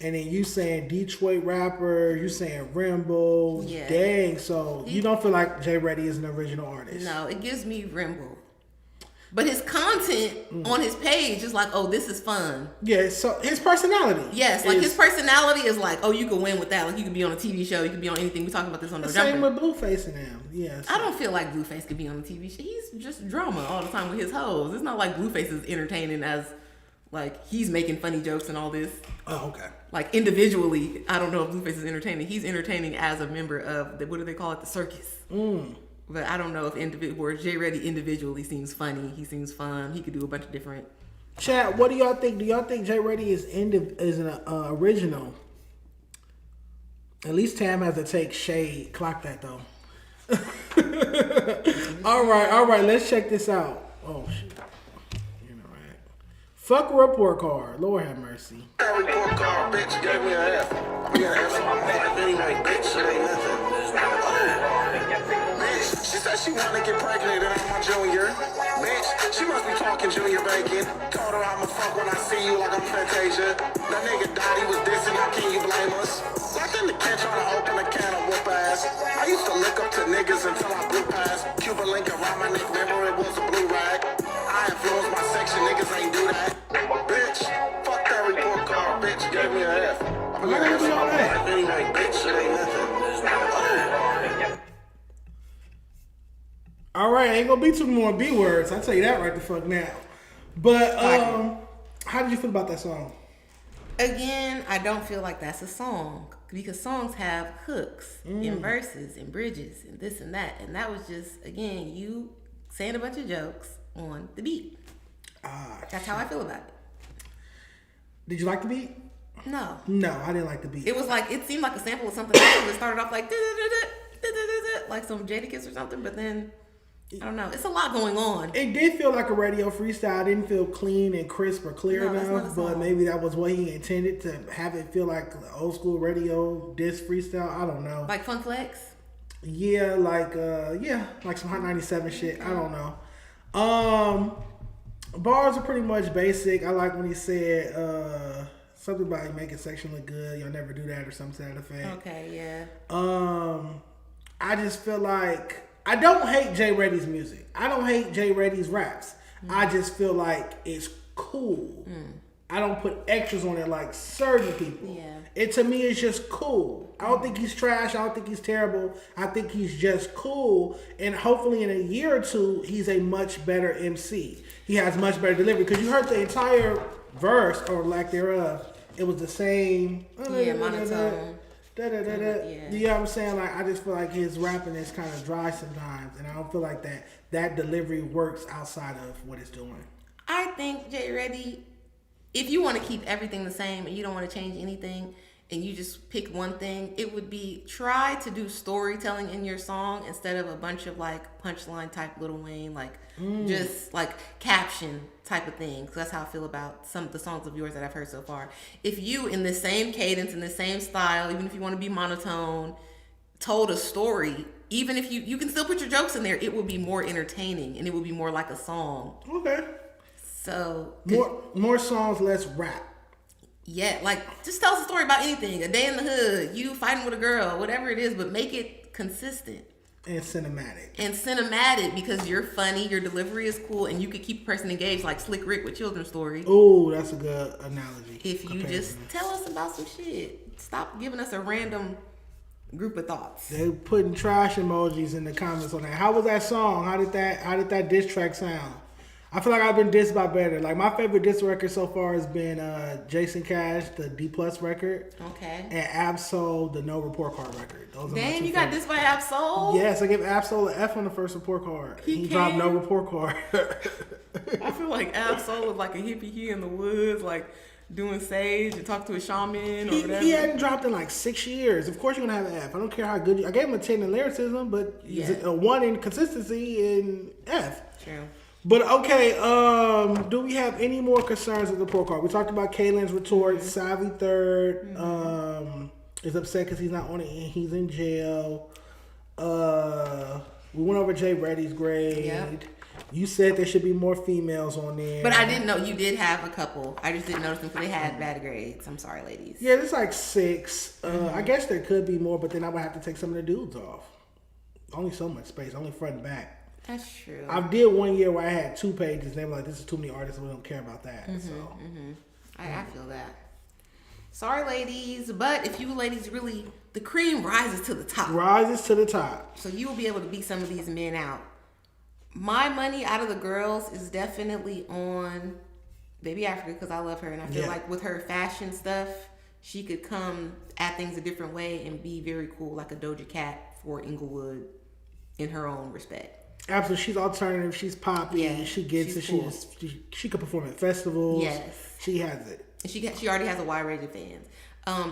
and then you saying Detroit rapper, you saying Rimble. Yeah. Dang, so you don't feel like J.Redie is an original artist? No, it gives me Rimble. But his content on his page is like, oh, this is fun. Yeah, so his personality. Yes, like his personality is like, oh, you could win with that. Like you could be on a TV show, you could be on anything. We talking about this on the Same with Blueface and them. Yeah. So. I don't feel like Blueface could be on a TV show. He's just drama all the time with his hoes. It's not like Blueface is entertaining as like he's making funny jokes and all this. Oh, okay. Like individually, I don't know if Blueface is entertaining. He's entertaining as a member of what do they call it? The circus. But I don't know if J.Redie individually seems funny. He seems fun. He could do a bunch of different. Chat, what do y'all think? Do y'all think J.Redie is an original? At least Tam has to take shade. Clock that though. All right. Let's check this out. Oh shit. You know, right. Fuck a report card. Lord have mercy. That report card, bitch, gave me an F. I'm gonna have some negative anyway, bitch. So ain't nothing. Bitch, She said she wanna get pregnant and I'm my junior. Bitch, she must be talking junior bacon. Told her I'ma fuck when I see you like I'm Fantasia. That nigga died, he was dissing, how can you blame us? Locked in the can trying to open a can of whoop ass. I used to look up to niggas until I blew past. Cuban link around my neck, remember it was a blue rag. I influenced my section, niggas ain't do that. Bitch, fuck that report card, bitch gave me an F. I'm gonna have some life anyway, bitch, it ain't nothing. All right, ain't gonna be too more B words. I'll tell you that right the fuck now. But how did you feel about that song? Again, I don't feel like that's a song because songs have hooks and verses and bridges and this and that. And that was just, again, you saying a bunch of jokes on the beat. That's how I feel about it. Did you like the beat? No. No, I didn't like the beat. It was like, it seemed like a sample of something else that started off like, like some Jadakiss or something, but then, I don't know. It's a lot going on. It did feel like a radio freestyle. It didn't feel clean and crisp or clear enough, but maybe that was what he intended, to have it feel like old school radio disc freestyle. I don't know. Like Fun Flex? Yeah, like some Hot 97 shit. I don't know. Bars are pretty much basic. I like when he said something about making section look good. Y'all never do that or something to that effect. Okay, yeah. I just feel like I don't hate J.Redie's music. I don't hate J.Redie's raps. I just feel like it's cool. I don't put extras on it like certain people. Yeah. It to me is just cool. I don't think he's trash. I don't think he's terrible. I think he's just cool. And hopefully in a year or two, he's a much better MC. He has much better delivery. Because you heard the entire verse, or lack thereof, it was the same. Yeah, monotone. You know what I'm saying? Like, I just feel like his rapping is kind of dry sometimes. And I don't feel like that delivery works outside of what it's doing. I think J.Redie, if you want to keep everything the same and you don't want to change anything and you just pick one thing, it would be try to do storytelling in your song instead of a bunch of like punchline type Lil Wayne, like just like caption type of thing. Because that's how I feel about some of the songs of yours that I've heard so far. If you, in the same cadence, in the same style, even if you want to be monotone, told a story, even if you can still put your jokes in there, it would be more entertaining and it would be more like a song. Okay. So more songs, less rap. Yeah, like just tell us a story about anything. A day in the hood, you fighting with a girl, whatever it is, but make it consistent. And cinematic. And cinematic because you're funny, your delivery is cool, and you could keep a person engaged like Slick Rick with Children's Story. Oh, that's a good analogy. If you just tell us about some shit. Stop giving us a random group of thoughts. They putting trash emojis in the comments on that. How was that song? How did that diss track sound? I feel like I've been dissed by better. Like, my favorite diss record so far has been Jason Cash, the D Plus record. Okay. And Absol, the No Report Card record. Those Damn, you got dissed by Absol? Yes, I gave Absol an F on the first report card. He dropped No Report Card. I feel like Absol was like a hippie. He in the woods, like doing sage and talk to a shaman or whatever. He hadn't dropped in like 6 years. Of course you're going to have an F. I don't care how good I gave him a 10 in lyricism, but a 1 in consistency in F. True. But okay, do we have any more concerns with the report card? We talked about Kalen's retort. Savii third is upset because he's not on it and he's in jail. We went over J.Redie's grade. Yep. You said there should be more females on there. But I didn't know you did have a couple. I just didn't notice them because they had bad grades. I'm sorry, ladies. Yeah, there's like 6. I guess there could be more, but then I would have to take some of the dudes off. Only so much space, only front and back. That's true. I did one year where I had 2 pages. And they were like, this is too many artists. We don't care about that. I feel that. Sorry, ladies. But if you ladies really, the cream rises to the top. Rises to the top. So you will be able to beat some of these men out. My money out of the girls is definitely on Baby Africa because I love her. And I feel like with her fashion stuff, she could come at things a different way and be very cool, like a Doja Cat for Inglewood in her own respect. Absolutely, she's alternative. She's poppy. Yeah, she gets it. Cool. She could perform at festivals. Yes, she has it. And she already has a wide range of fans.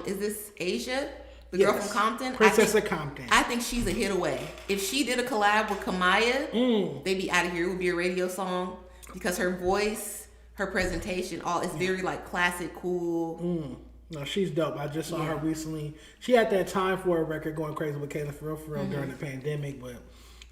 Is this Asia, the girl from Compton? Princess of Compton. I think she's a hit away. If she did a collab with Kamaya, they'd be out of here. It would be a radio song because her voice, her presentation, all is very like classic, cool. No, she's dope. I just saw her recently. She had that Time for a record going crazy with Kalan.FrFr during the pandemic, but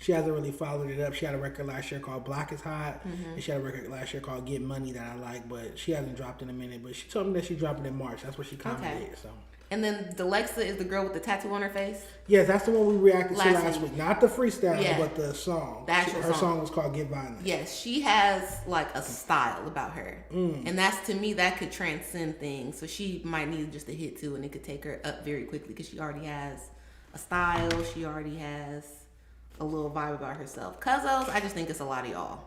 She hasn't really followed it up. She had a record last year called Block is Hot, and she had a record last year called Get Money that I like, but she hasn't dropped in a minute. But she told me that she's dropping in March. That's what she commented. So. And then Delexa is the girl with the tattoo on her face? Yes, that's the one we reacted to last week. Not the freestyle, but the song. The actual her song was called Get Violent. Yes, she has like a style about her. And that's, to me, that could transcend things. So she might need just a hit too, and it could take her up very quickly because she already has a style. She already has a little vibe about herself. Cuzzos, I just think it's a lot of y'all.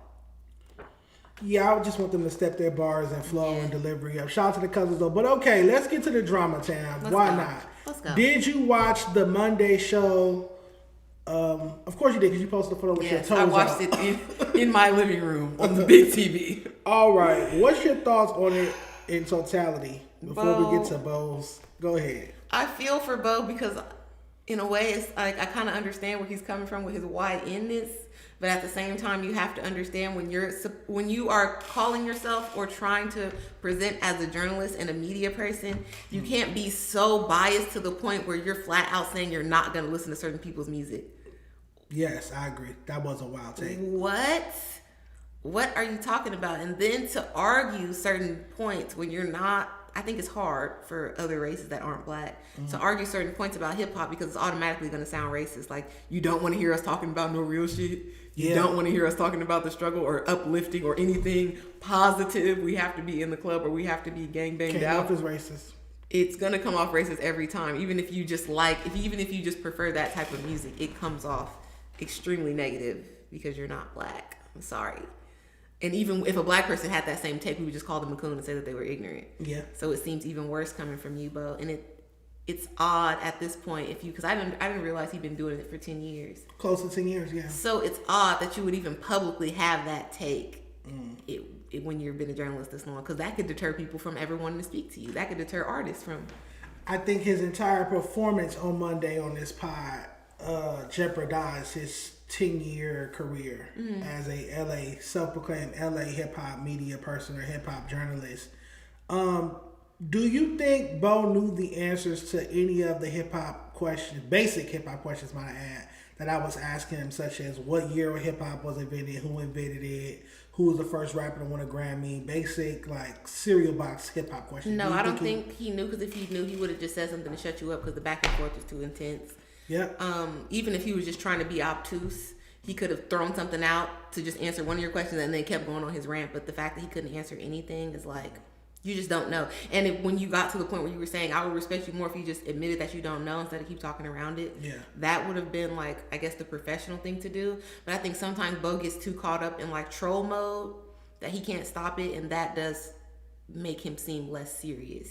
Yeah, I would just want them to step their bars and flow and delivery up. Shout out to the cousins though. But okay, let's get to the drama, Tam. Why not? Let's go. Did you watch the Monday show? Of course you did, because you posted a photo with your toes out. I watched it in my living room on the big TV. All right. What's your thoughts on it in totality before we get to Bo's? Go ahead. I feel for Bo because in a way it's like I kind of understand where he's coming from with his wide-endedness. But at the same time, you have to understand when you are calling yourself or trying to present as a journalist and a media person, you can't be so biased to the point where you're flat out saying you're not going to listen to certain people's music. Yes, I agree. That was a wild take. What are you talking about? And then to argue certain points when you're not, I think it's hard for other races that aren't black to argue certain points about hip hop because it's automatically going to sound racist. Like, you don't want to hear us talking about no real shit. You don't want to hear us talking about the struggle or uplifting or anything positive. We have to be in the club or we have to be gangbanged out. Came off as racist. It's going to come off racist every time. Even if you just prefer that type of music, it comes off extremely negative because you're not black. I'm sorry. And even if a black person had that same take, we would just call them a coon and say that they were ignorant. Yeah. So it seems even worse coming from you, Bo. And it's odd at this point because I didn't realize he'd been doing it for 10 years. Close to 10 years, yeah. So it's odd that you would even publicly have that take when you've been a journalist this long, because that could deter people from ever wanting to speak to you. That could deter artists from. I think his entire performance on Monday on this pod jeopardized his 10-year career as a self-proclaimed LA hip-hop media person or hip-hop journalist. Do you think Bo knew the answers to any of the hip-hop questions, basic hip-hop questions, might I add, that I was asking him, such as what year of hip-hop was invented, who invented it, who was the first rapper to win a Grammy, basic, like, cereal box hip-hop questions? No, I don't think he knew, because if he knew, he would have just said something to shut you up because the back and forth was too intense. Yeah. Even if he was just trying to be obtuse, he could have thrown something out to just answer one of your questions and then kept going on his rant. But the fact that he couldn't answer anything is like, you just don't know. And when you got to the point where you were saying, I would respect you more if you just admitted that you don't know instead of keep talking around it. Yeah. That would have been like, I guess, the professional thing to do. But I think sometimes Bo gets too caught up in like troll mode that he can't stop it. And that does make him seem less serious.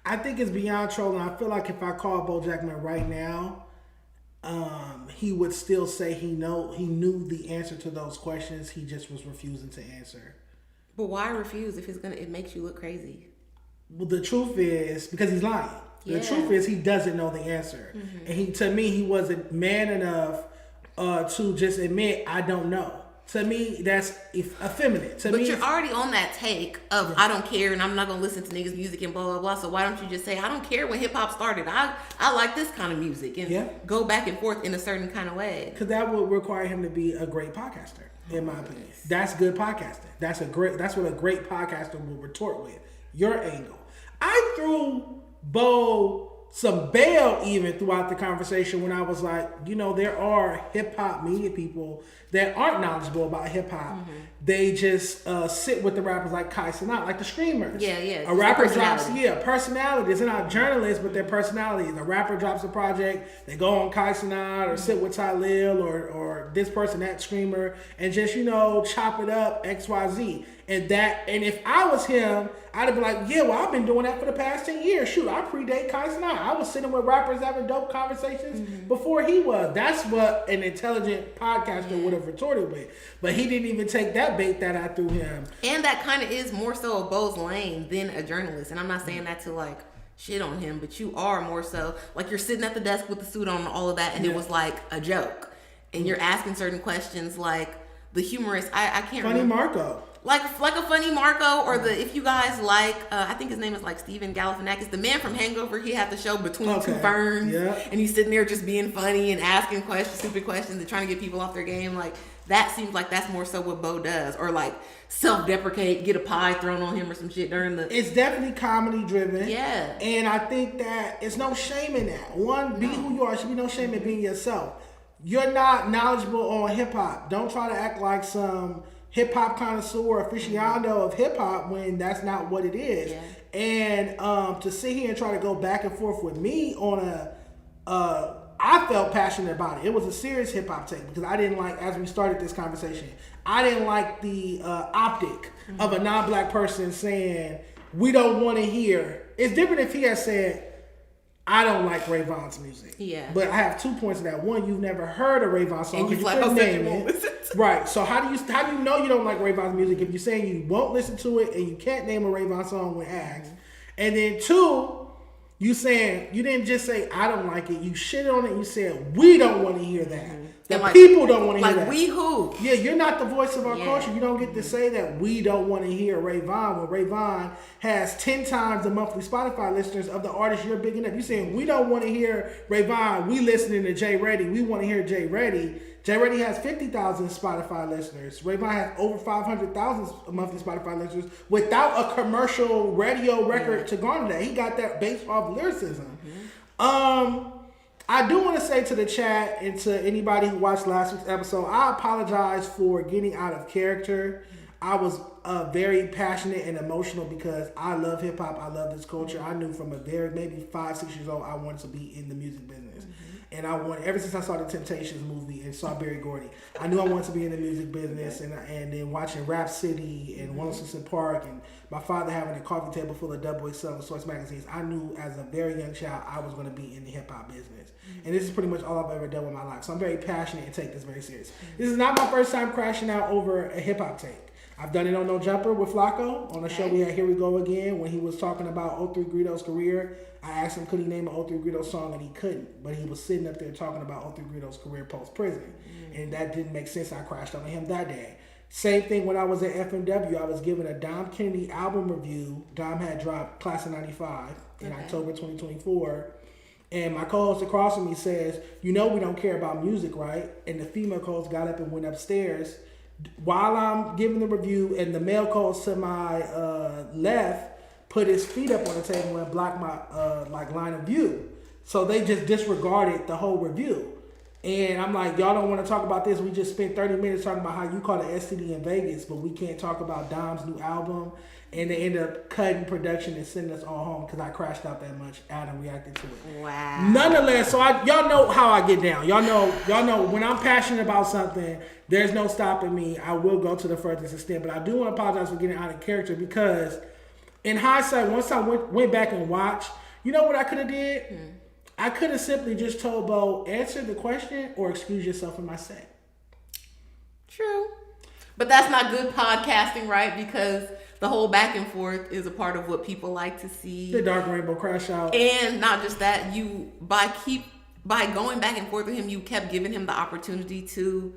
I think it's beyond trolling. I feel like if I call Bo Jackman right now, he would still say he knew the answer to those questions. He just was refusing to answer. But why refuse if it makes you look crazy? Well, the truth is, because he's lying. Yeah. The truth is he doesn't know the answer. And to me, he wasn't man enough to just admit, I don't know. To me, that's effeminate. But you're already on that take of, I don't care and I'm not going to listen to niggas' music and blah, blah, blah. So why don't you just say, I don't care when hip-hop started. I like this kind of music. And go back and forth in a certain kind of way. Because that would require him to be a great podcaster, in my opinion. That's good podcasting. That's what a great podcaster will retort with. Your angle. I threw Bo some bail even throughout the conversation when I was like, there are hip-hop media people that aren't knowledgeable about hip-hop. They just sit with the rappers like Kai Cenat, like the streamers. Yeah. A rapper drops, personalities. They're not journalists, but they're personalities. A rapper drops a project, they go on Kai Cenat or sit with Tylil or this person, that streamer, and just, chop it up, XYZ. And if I was him, I'd have been like, I've been doing that for the past 10 years. Shoot, I predate Kai Cenat. I was sitting with rappers having dope conversations before he was. That's what an intelligent podcaster would have retorted with. But he didn't even take that bait that I threw him. And that kind of is more so a Bo's lane than a journalist. And I'm not saying that to like shit on him, but you are more so like you're sitting at the desk with the suit on and all of that, and it was like a joke. And you're asking certain questions like, the humorous. I can't Funny remember. Marco. Like a funny Marco, or if you guys like, I think his name is like Stephen Galifianakis, the man from Hangover. He had the show Between Two Ferns, and he's sitting there just being funny and asking stupid questions, and trying to get people off their game. Like that seems like that's more so what Bo does, or like self-deprecate, get a pie thrown on him or some shit during the. It's definitely comedy driven. Yeah, and I think that it's no shame in that. One, be who you are. Should be no shame in being yourself. You're not knowledgeable on hip hop. Don't try to act like some hip hop connoisseur or aficionado of hip hop when that's not what it is. Yeah. And to sit here and try to go back and forth with me on I felt passionate about it. It was a serious hip hop take because I didn't like, as we started this conversation, I didn't like the optic of a non-black person saying we don't want to hear. It's different if he had said, I don't like Ray Vaughn's music. Yeah. But I have 2 points to that. One, you've never heard a Ray Vaughn song. And you like, couldn't name it. Right. So how do you know you don't like Ray Vaughn's music if you're saying you won't listen to it and you can't name a Ray Vaughn song when asked? And then two, you saying you didn't just say I don't like it. You shit on it. You said we don't want to hear that. The people don't want to hear that. Like we who? Yeah, you're not the voice of our culture. You don't get to say that we don't want to hear Ray Vaughn when Ray Vaughn has 10 times the monthly Spotify listeners of the artists you're bigging up. You're saying we don't want to hear Ray Vaughn. We listening to J.Redie. We want to hear J.Redie. J.Redie has 50,000 Spotify listeners. Ray Vaughn has over 500,000 monthly Spotify listeners without a commercial radio record to garner that. He got that based off lyricism. I do want to say to the chat and to anybody who watched last week's episode, I apologize for getting out of character. I was very passionate and emotional because I love hip hop. I love this culture. I knew from a very, maybe 5-6 years old, I wanted to be in the music business. And I wanted, ever since I saw the Temptations movie and saw Berry Gordy, I knew I wanted to be in the music business. And then watching Rap City and 106 Park and my father having a coffee table full of Double XL and Source magazines, I knew as a very young child I was going to be in the hip hop business. And this is pretty much all I've ever done with my life. So I'm very passionate and take this very serious. This is not my first time crashing out over a hip hop take. I've done it on No Jumper with Flacco on a show we had Here We Go Again when he was talking about 03 Greedo's career. I asked him could he name an 03 Greedo song and he couldn't, but he was sitting up there talking about 03 Greedo's career post prison, and that didn't make sense. I crashed on him that day. Same thing when I was at FMW. I was given a Dom Kennedy album review. Dom had dropped Class of 95 in October 2024. And my co-host across from me says, you know we don't care about music, right? And the female co-host got up and went upstairs while I'm giving the review, and the male co-host to my left put his feet up on the table and blocked my line of view. So they just disregarded the whole review. And I'm like, y'all don't want to talk about this. We just spent 30 minutes talking about how you call it STD in Vegas, but we can't talk about Dom's new album. And they ended up cutting production and sending us all home because I crashed out that much. Adam reacted to it. Wow. Nonetheless, so y'all know how I get down. Y'all know when I'm passionate about something, there's no stopping me. I will go to the furthest extent. But I do want to apologize for getting out of character because in hindsight, once I went back and watched, you know what I could have did? I could have simply just told Bo, answer the question or excuse yourself from my set. True. But that's not good podcasting, right? Because the whole back and forth is a part of what people like to see. The Dark Rainbow crash out. And not just that, you by going back and forth with him, you kept giving him the opportunity to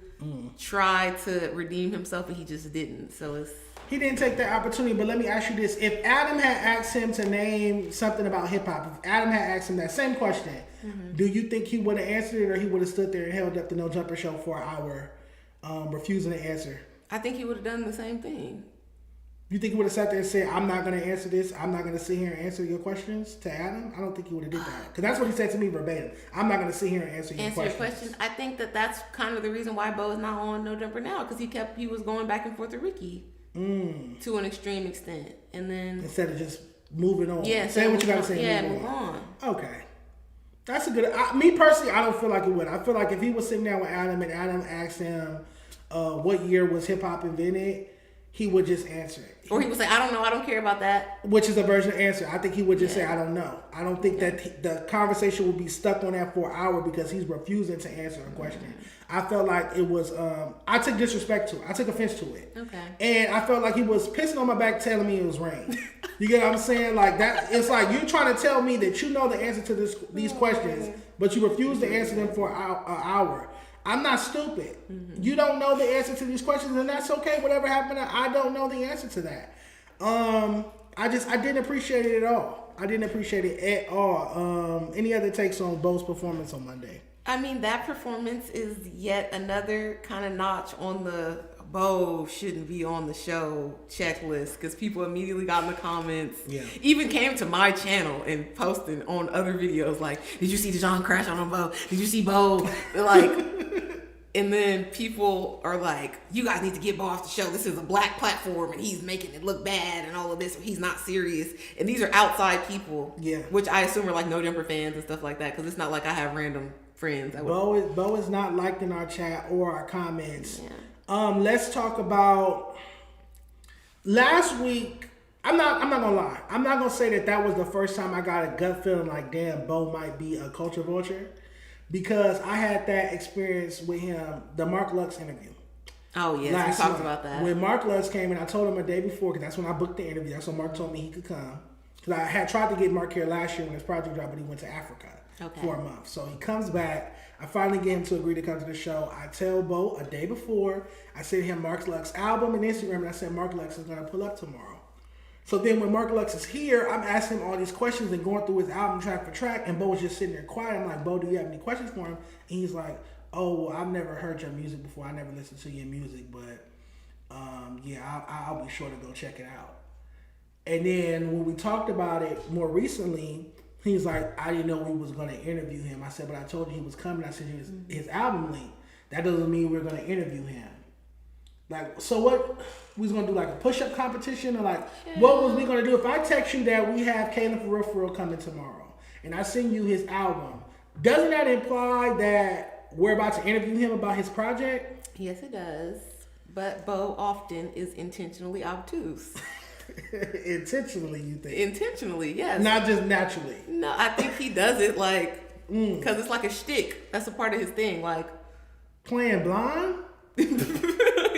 try to redeem himself, and he just didn't. So he didn't take that opportunity. But let me ask you this: if Adam had asked him to name something about hip hop, if Adam had asked him that same question, do you think he would have answered it, or he would have stood there and held up the No Jumper show for an hour, refusing to answer? I think he would have done the same thing. You think he would have sat there and said, I'm not going to answer this. I'm not going to sit here and answer your questions to Adam? I don't think he would have did that. Because that's what he said to me verbatim. I'm not going to sit here and answer your questions. I think that's kind of the reason why Bo is not on No Jumper now. Because he was going back and forth with Ricky to an extreme extent. And then instead of just moving on. Yeah. Say what you got to say. Yeah, move on. Okay. That's a good... me personally, I don't feel like it would. I feel like if he was sitting down with Adam and Adam asked him what year was hip-hop invented, he would just answer it. Or he would say, I don't know, I don't care about that. Which is a version of answer. I think he would just say, I don't know. I don't think that the conversation would be stuck on that for an hour because he's refusing to answer a question. I felt like it was, I took disrespect to it. I took offense to it. Okay. And I felt like he was pissing on my back telling me it was rain. You get what I'm saying? Like that. It's like you trying to tell me that you know the answer to these questions, but you refuse to answer them for an hour. I'm not stupid. You don't know the answer to these questions, and that's okay. Whatever happened, I don't know the answer to that. I didn't appreciate it at all. I didn't appreciate it at all. Any other takes on Bo's performance on Monday? I mean, that performance is yet another kind of notch on the Bo shouldn't be on the show checklist, because people immediately got in the comments. Yeah. Even came to my channel and posted on other videos like, did you see Dejon crash on Bo? Did you see Bo? Like, and then people are like, you guys need to get Bo off the show. This is a black platform and he's making it look bad and all of this. He's not serious. And these are outside people. Yeah. Which I assume are like No Jumper fans and stuff like that, because it's not like I have random friends. Bo is not liked in our chat or our comments. Yeah. Let's talk about last week. I'm not gonna lie. I'm not gonna say that was the first time I got a gut feeling like, damn, Bo might be a culture vulture, because I had that experience with him, the Mark Lux interview. Oh yes, we talked about that. When Mark Lux came in, I told him a day before, because that's when I booked the interview. That's when Mark told me he could come. Because I had tried to get Mark here last year when his project dropped, but he went to Africa for a month. So he comes back. I finally get him to agree to come to the show. I tell Bo a day before, I sent him Mark Lux's album and Instagram, and I said Mark Lux is going to pull up tomorrow. So then when Mark Lux is here, I'm asking him all these questions and going through his album track for track, and Bo was just sitting there quiet. I'm like, Bo, do you have any questions for him? And he's like, oh, well, I've never heard your music before. I never listened to your music, but yeah, I'll be sure to go check it out. And then when we talked about it more recently, he's like, I didn't know we was going to interview him. I said, but I told you he was coming. I sent you his album link. That doesn't mean we're going to interview him. Like, so what? We was going to do like a push-up competition? Or like, what was we going to do? If I text you that we have Kalan.FrFr coming tomorrow, and I send you his album, doesn't that imply that we're about to interview him about his project? Yes, it does. But Bo often is intentionally obtuse. Intentionally, you think? Intentionally, yes. Not just naturally. No, I think he does it like, because it's like a shtick. That's a part of his thing, like playing blind.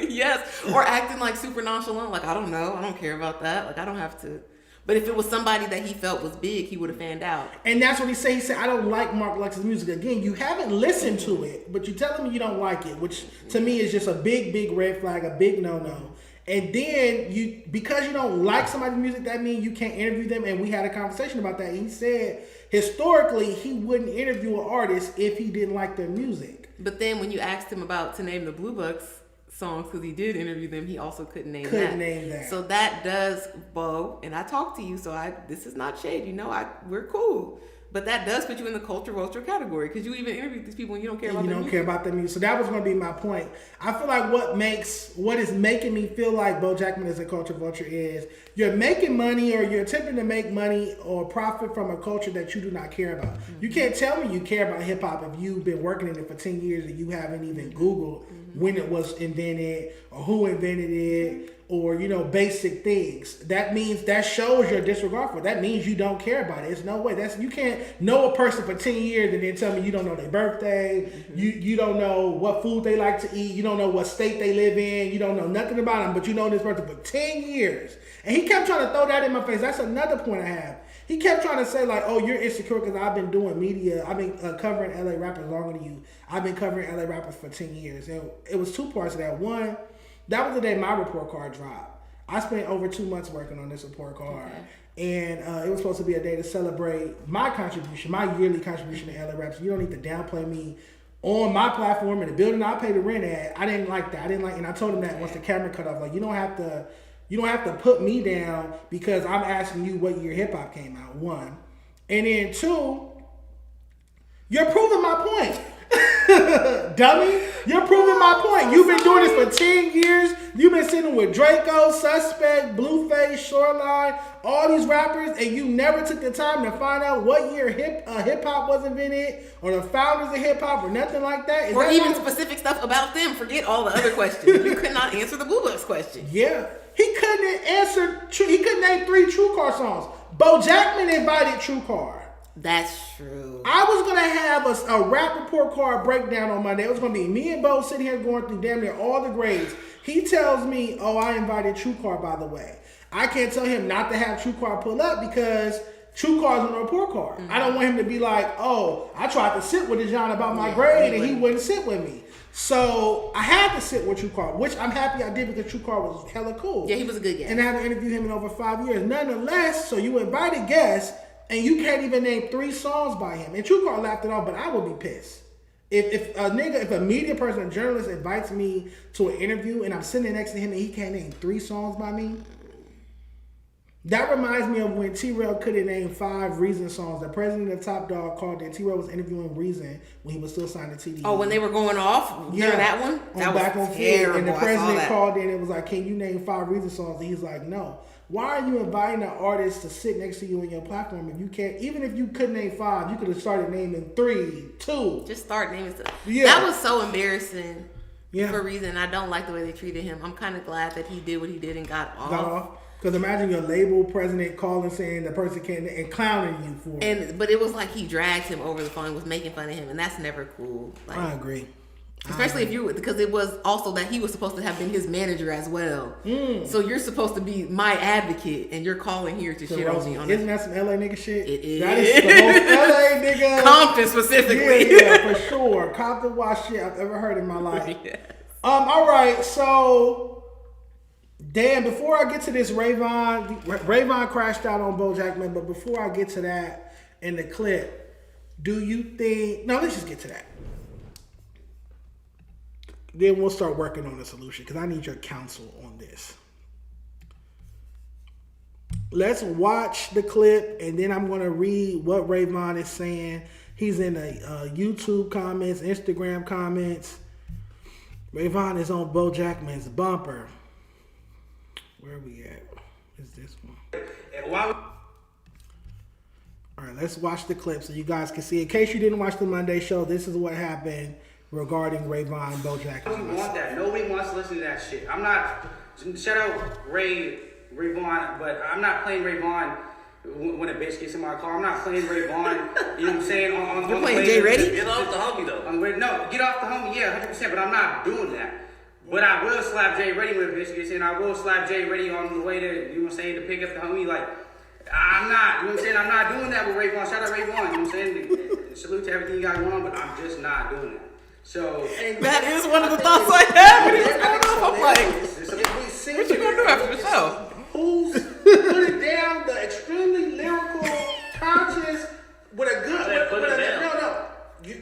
Yes, or acting like super nonchalant. Like, I don't know, I don't care about that. Like, I don't have to. But if it was somebody that he felt was big, he would have fanned out. And that's what he said. He said, I don't like Mark Lux's music. Again, you haven't listened to it, but you're telling me you don't like it, which to me is just a big, big red flag, a big no-no. And then because you don't like somebody's music, that means you can't interview them. And we had a conversation about that. He said historically he wouldn't interview an artist if he didn't like their music. But then when you asked him to name the Blue Bucks songs, because he did interview them, he also couldn't name that. So that does, Bo, and I talked to you, so this is not shade. You know, we're cool. But that does put you in the culture vulture category, because you even interviewed these people and you don't care about their music. You don't care about their music. So that was going to be my point. I feel like what is making me feel like Bo Jackman is a culture vulture is you're making money, or you're attempting to make money or profit from a culture that you do not care about. Mm-hmm. You can't tell me you care about hip hop if you've been working in it for 10 years and you haven't even Googled when it was invented or who invented it, or, basic things. That means, that shows your disregard for it. That means you don't care about it. It's no way. You can't know a person for 10 years and then tell me you don't know their birthday. Mm-hmm. You don't know what food they like to eat. You don't know what state they live in. You don't know nothing about them, but you know this person for 10 years. And he kept trying to throw that in my face. That's another point I have. He kept trying to say like, oh, you're insecure because I've been doing media. I've been covering LA rappers longer than you. I've been covering LA rappers for 10 years. And it was two parts of that. One, that was the day my report card dropped. I spent over 2 months working on this report card. Okay. And it was supposed to be a day to celebrate my contribution, my yearly contribution to LA Raps. You don't need to downplay me on my platform in the building I pay the rent at. I didn't like that. And I told him that once the camera cut off, like, you don't have to put me down because I'm asking you what year hip hop came out. One. And then two, you're proving my point. Dummy, you're proving my point. You've been doing this for 10 years. You've been sitting with Draco, Suspect, Blueface, Shoreline, all these rappers, and you never took the time to find out what year hip hop was invented, or the founders of hip hop, or nothing like that. Or even specific stuff about them. Forget all the other questions. You could not answer the Blue Bucks question. Yeah, he couldn't answer. He couldn't name 3 True Car songs. Bo Jackman invited True Car. That's true. I was going to have a rap report card breakdown on Monday. It was going to be me and Bo sitting here going through damn near all the grades. He tells me, oh, I invited True Car, by the way. I can't tell him not to have True Car pull up because True Car's on the report card. Mm-hmm. I don't want him to be like, oh, I tried to sit with Dejon about my grade and he wouldn't sit with me. So I had to sit with True Car, which I'm happy I did because True Car was hella cool. Yeah, he was a good guest. And I haven't interviewed him in over 5 years. Nonetheless, so you invited guests and you can't even name 3 songs by him. And True Car laughed it off, but I would be pissed. If a media person, a journalist invites me to an interview and I'm sitting next to him and he can't name 3 songs by me, that reminds me of when T-Rail couldn't name 5 Reason songs. The president of Top Dog called in. T-Rail was interviewing Reason when he was still signed to TDE. Oh, when they were going off? Yeah. That one? That back was on terrible. And the president called in and was like, can you name 5 Reason songs? And he's like, no. Why are you inviting an artist to sit next to you on your platform if you can't? Even if you couldn't name 5, you could have started naming 3, 2. Just start naming stuff. Yeah. That was so embarrassing for a reason. I don't like the way they treated him. I'm kind of glad that he did what he did and got off. Because imagine your label president calling saying the person can't and clowning you for it. But it was like he dragged him over the phone, was making fun of him, and that's never cool. Like, I agree. Especially because it was also that he was supposed to have been his manager as well. So you're supposed to be my advocate, and you're calling here to shit on me. Isn't that some LA nigga shit? It is. That is the most LA nigga. Compton specifically. Yeah, for sure. Compton wash shit I've ever heard in my life. Yes. All right, so damn. Before I get to this, Rayvon crashed out on Bo Jackman. But before I get to that in the clip, do you think? No, let's just get to that. Then we'll start working on a solution because I need your counsel on this. Let's watch the clip and then I'm going to read what Rayvon is saying. He's in the YouTube comments, Instagram comments. Rayvon is on Bo Jackman's bumper. Where are we at? Is this one? All right, let's watch the clip so you guys can see. In case you didn't watch the Monday show, this is what happened regarding Rayvon and Bo Jackman. Nobody want that. Nobody wants to listen to that shit. I'm not. Shout out Rayvon, but I'm not playing Rayvon when a bitch gets in my car. I'm not playing Rayvon. You know what I'm saying? You're playing J.Redie? Get off the homie though. No, get off the homie. Yeah, 100%. But I'm not doing that. But I will slap J.Redie when a bitch gets in. I will slap J.Redie on the way to, you know what I'm saying, to pick up the homie. Like, I'm not. You know what I'm saying? I'm not doing that with Rayvon. Shout out Rayvon. You know what I'm saying? Salute to everything you got going on, but I'm just not doing that. So that is one of the thoughts I had when he was going off. I'm like, what you gonna do after the show? Who's putting down the extremely lyrical, conscious, with a good?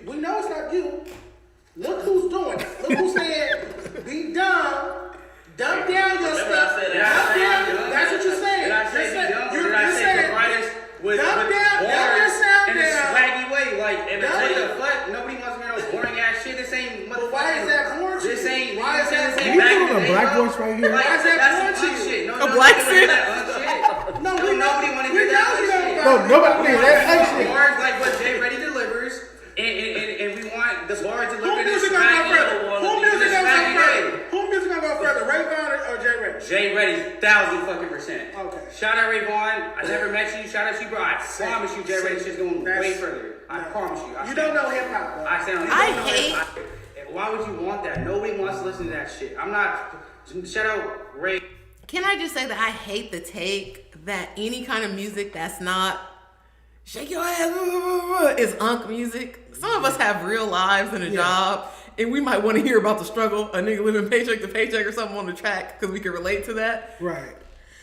We know it's not you. Look who's doing it. Look who's saying, be dumb, dumb down your stuff. That's what you're saying. Did I say be dumb? Did I say the brightest with bars in a swaggy way? Like, and I tell you what, nobody wants to hear no boring ass shit. This ain't. But why is that boring? This ain't. Why is that? Can You doing a black voice right here? Like, Why is that boring to you? shit. A black shit? No, nobody want to hear that shit. No, nobody want to hear that shit. Bars like what J.Redie delivers, and we want the bars delivered. Who music gonna go further? Who music gonna go further? Rayvon or J.Redie? J.Redie, 1,000%. Okay. Shout out Rayvon. I never met you. Shout out you, bro. I promise you, J.Redie shit's going way further. I promise you. You don't know hip hop, bro. I hate. Why would you want that? Nobody wants to listen to that shit. I'm not. Shout out Ray. Can I just say that I hate the take that any kind of music that's not shake your ass is unk music. Some of us have real lives and a job, and we might want to hear about the struggle, a nigga living paycheck to paycheck or something on the track because we can relate to that. Right.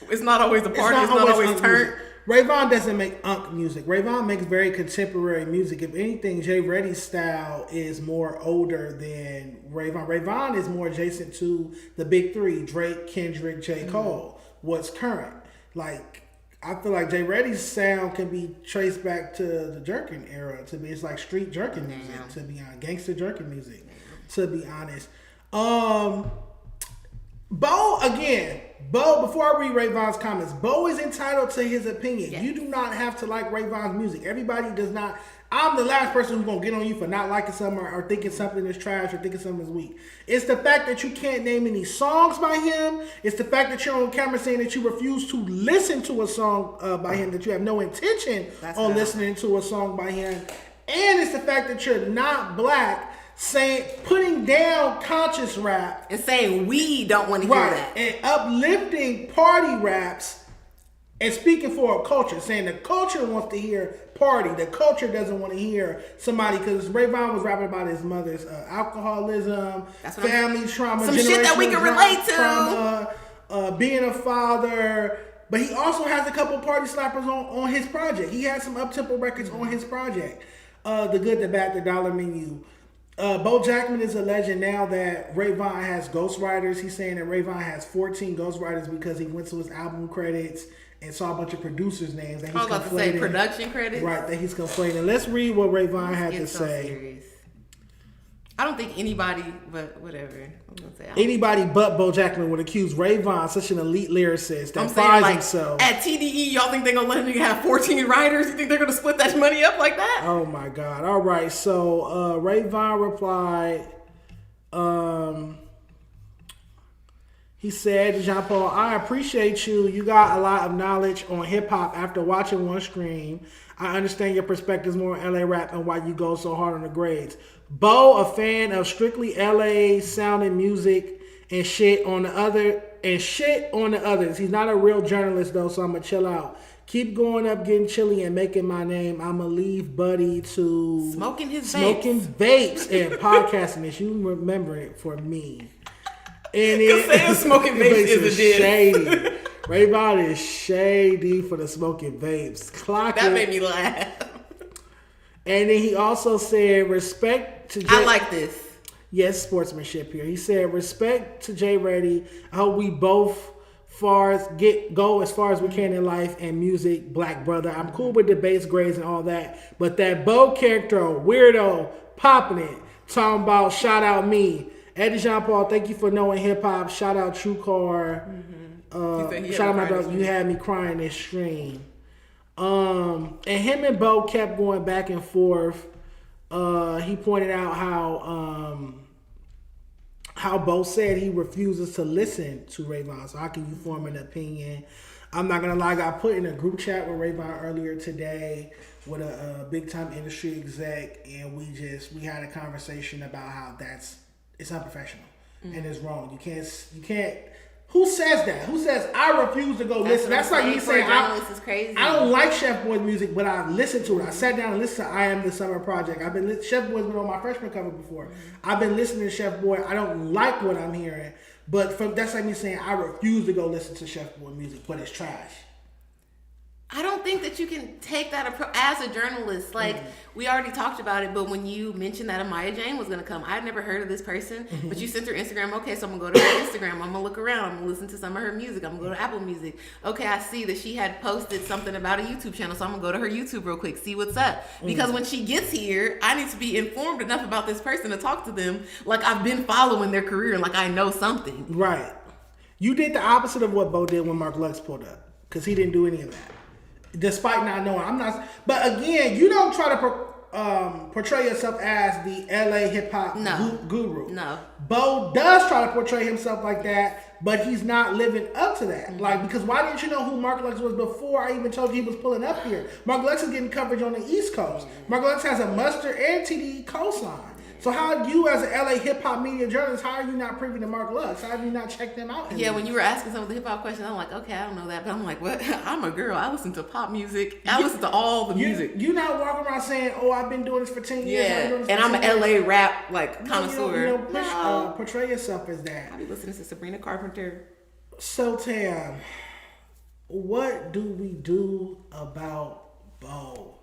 It's not always the party. It's not always turn. Rayvon doesn't make unk music. Rayvon makes very contemporary music. If anything, J.Redie's style is more older than Rayvon. Rayvon is more adjacent to the big three: Drake, Kendrick, J. Cole. What's current? Like, I feel like J.Redie's sound can be traced back to the jerking era. To me, it's like street jerking music. To be honest, gangster jerking music. To be honest, Bo, before I read Rayvon's comments, Bo is entitled to his opinion. Yes. You do not have to like Rayvon's music. Everybody does not. I'm the last person who's going to get on you for not liking something or thinking something is trash or thinking something is weak. It's the fact that you can't name any songs by him. It's the fact that you're on camera saying that you refuse to listen to a song by him, that you have no intention on listening to a song by him. And it's the fact that you're not black, putting down conscious rap and saying we don't want to hear that, and uplifting party raps And speaking for a culture, saying the culture wants to hear party. The culture doesn't want to hear somebody, because Ray Vaughn was rapping about his mother's alcoholism, family trauma, some shit that we can relate to. Trauma, being a father. But he also has a couple party slappers on his project. He has some up-tempo records on his project. The Good, the Bad, the Dollar Menu. Bo Jackman is a legend now that Ray Vaughn has ghostwriters. He's saying that Ray Vaughn has 14 ghostwriters because he went to his album credits and saw a bunch of producers' names. That he's I was about to say production credits. Right, that he's complaining. Let's read what Ray Vaughn had to say. Serious. I don't think anybody, but whatever. I'm gonna say anybody but Bo Jackman would accuse Ray Vaughn, such an elite lyricist, that finds himself. At TDE, y'all think they're gonna let him have 14 writers? You think they're gonna split that money up like that? Oh my God! All right, so Ray Vaughn replied. He said, Jean Paul, I appreciate you. You got a lot of knowledge on hip hop after watching one stream. I understand your perspectives more on LA rap and why you go so hard on the grades. Bo, a fan of strictly LA sounding music and shit on the others. He's not a real journalist though, so I'm gonna chill out. Keep going up, getting chilly and making my name. I'ma leave Buddy to smoking vapes and podcasting this. You remember it for me. And saying smoking vapes is shady. Ray Vaughn is shady for the smoking vapes. That made me laugh. And then he also said, respect to I like this. Yes, sportsmanship here. He said, respect to J.Redie. I hope we both go as far as we can in life and music, black brother. I'm cool with debates, grades, and all that. But that Bo character, weirdo, popping it, talking about shout out me. Eddie Jean Paul, thank you for knowing hip hop. Shout out True Car. Shout out my brother. You had me crying this stream. And him and Bo kept going back and forth. He pointed out how Bo said he refuses to listen to Ray Vaughn. So how can you form an opinion? I'm not gonna lie, I got put in a group chat with Ray Vaughn earlier today with a big time industry exec, and we had a conversation about how it's unprofessional and it's wrong. You can't. Who says that? Who says I refuse to go listen? That's like me saying is crazy. I don't like Chef Boy's music, but I listened to it. I sat down and listened to I Am the Summer Project. Chef Boy's been on my freshman cover before. I've been listening to Chef Boy. I don't like what I'm hearing, but that's like me saying I refuse to go listen to Chef Boy music, but it's trash. I don't think that you can take that approach as a journalist. Like, we already talked about it, but when you mentioned that Amaya Jane was going to come, I'd never heard of this person, but you sent her Instagram. Okay, so I'm going to go to her Instagram. I'm going to look around. I'm going to listen to some of her music. I'm going to go to Apple Music. Okay, I see that she had posted something about a YouTube channel, so I'm going to go to her YouTube real quick, see what's up. Because when she gets here, I need to be informed enough about this person to talk to them like I've been following their career and like I know something. Right. You did the opposite of what Bo did when Mark Lux pulled up, because he didn't do any of that. Despite not knowing, but again, you don't try to portray yourself as the LA hip hop guru. No, Bo does try to portray himself like that, but he's not living up to that. Like, because why didn't you know who Mark Lux was before I even told you he was pulling up here? Mark Lux is getting coverage on the East Coast. Mark Lux has a Mustard and TDE cosign. So how you, as an LA hip hop media journalist, how are you not privy to Mark Lux? How have you not checked them out? Yeah, when you were asking some of the hip hop questions, I'm like, okay, I don't know that, but I'm like, what? I'm a girl. I listen to pop music. I listen to all the music. You not walking around saying, "Oh, I've been doing this for 10 years." Yeah, and I'm an LA rap connoisseur. Portray yourself as that. I be listening to Sabrina Carpenter. So Tam, what do we do about Bo?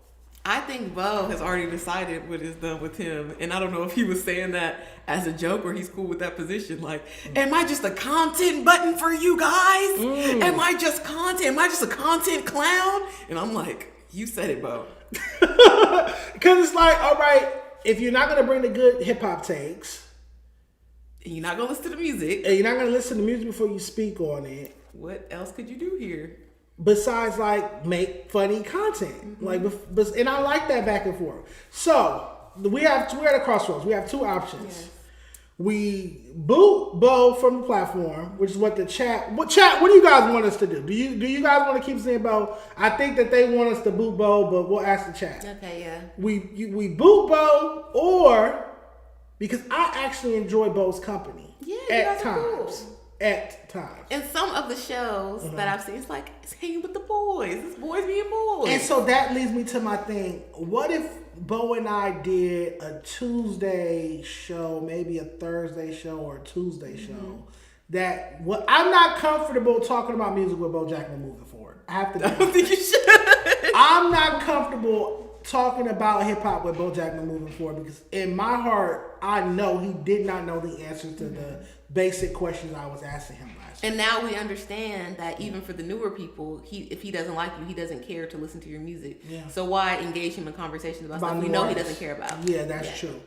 I think Bo has already decided what is done with him. And I don't know if he was saying that as a joke or he's cool with that position. Like, am I just a content button for you guys? Am I just content? Am I just a content clown? And I'm like, you said it, Bo. Because it's like, all right, if you're not going to bring the good hip hop takes, and you're not going to listen to the music, and you're not going to listen to the music before you speak on it, what else could you do here? Besides, like, make funny content, and I like that back and forth. So we're at a crossroads. We have two options. Yes. We boot Bo from the platform, which is what the chat. What do you guys want us to do? Do you guys want to keep saying Bo? I think that they want us to boot Bo, but we'll ask the chat. Okay, yeah. We boot Bo, or because I actually enjoy Bo's company. Yeah, at times. Cool. at times. And some of the shows that I've seen, it's like, it's hanging with the boys. It's boys being boys. And so that leads me to my thing. What if Bo and I did a Tuesday show, maybe a Thursday show or a Tuesday show? I'm not comfortable talking about music with Bo Jackman moving forward. I have to. I don't think you should. I'm not comfortable talking about hip hop with Bo Jackman moving forward because in my heart, I know he did not know the answers to the basic questions I was asking him last week. And now we understand that even for the newer people, if he doesn't like you, he doesn't care to listen to your music. Yeah. So why engage him in conversations about stuff we know he doesn't care about? Yeah, that's true.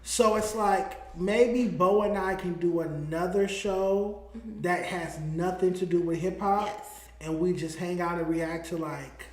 So it's like maybe Bo and I can do another show that has nothing to do with hip hop, and we just hang out and react to like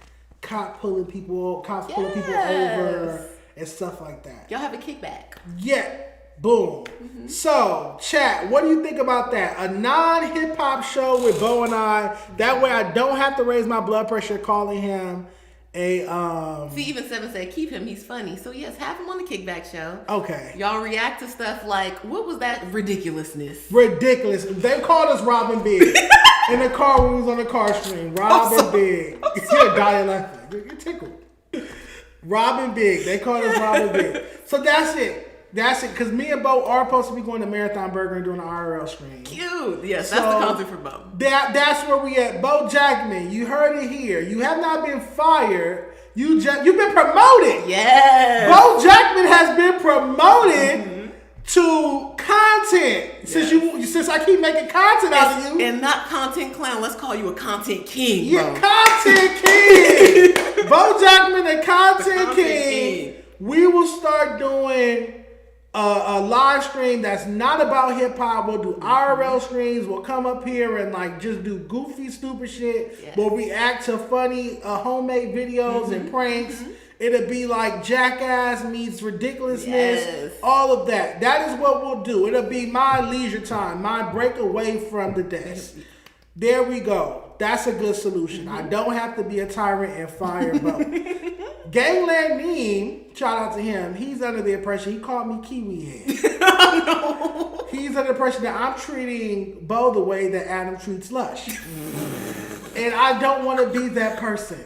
cops pulling people over and stuff like that. Y'all have a kickback. Yeah. Boom. So, chat, what do you think about that? A non-hip hop show with Bo and I. That way I don't have to raise my blood pressure calling him a See, even Sevyn said keep him, he's funny. So yes, have him on the kickback show. Okay. Y'all react to stuff like, what was that ridiculousness? Ridiculous. They called us Robin Big in the car when we was on the car stream. Robin Big. You're dying laughing. You're tickled. Robin Big. They called us Robin Big. So that's it. That's it, because me and Bo are supposed to be going to Marathon Burger and doing an IRL stream. Cute. Yes, so that's the concept for Bo. That's where we at. Bo Jackman, you heard it here. You have not been fired. You've been promoted. Yes. Bo Jackman has been promoted to content. Since I keep making content out of you. And not content clown. Let's call you a content king. Yeah, content king. Bo Jackman, the content king. We will start doing a live stream that's not about hip hop. We'll do IRL streams. We'll come up here and like just do goofy, stupid shit. Yes. We'll react to funny homemade videos and pranks. It'll be like Jackass meets ridiculousness. All of that. That is what we'll do. It'll be my leisure time, my break away from the desk. There we go. That's a good solution. I don't have to be a tyrant and fire Bo. Gangland Neem, shout out to him. He's under the impression, he called me Kiwi Head. No. He's under the impression that I'm treating Bo the way that Adam treats Lush. And I don't want to be that person.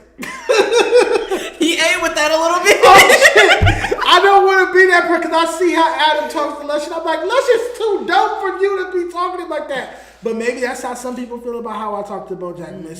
He ate with that a little bit. Oh, shit. I don't want to be that person because I see how Adam talks to Lush and I'm like, Lush is too dope for you to be talking to him like that. But maybe that's how some people feel about how I talk to Bo Jackman.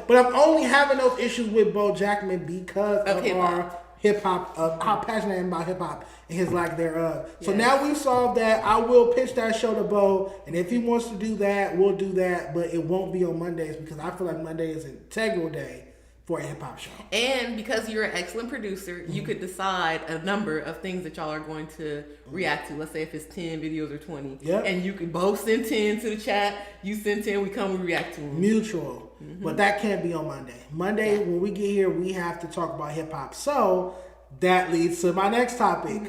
But I'm only having those issues with Bo Jackman because of our hip hop, how passionate I am about hip hop and his lack thereof. So now we've solved that. I will pitch that show to Bo, and if he wants to do that, we'll do that. But it won't be on Mondays because I feel like Monday is an integral day for a hip hop show. And because you're an excellent producer, you could decide a number of things that y'all are going to react to. Let's say if it's 10 videos or 20. Yep. And you can both send 10 to the chat. You send 10, we come, we react to them. Mutual. But that can't be on Monday. Monday, when we get here, we have to talk about hip hop. So that leads to my next topic.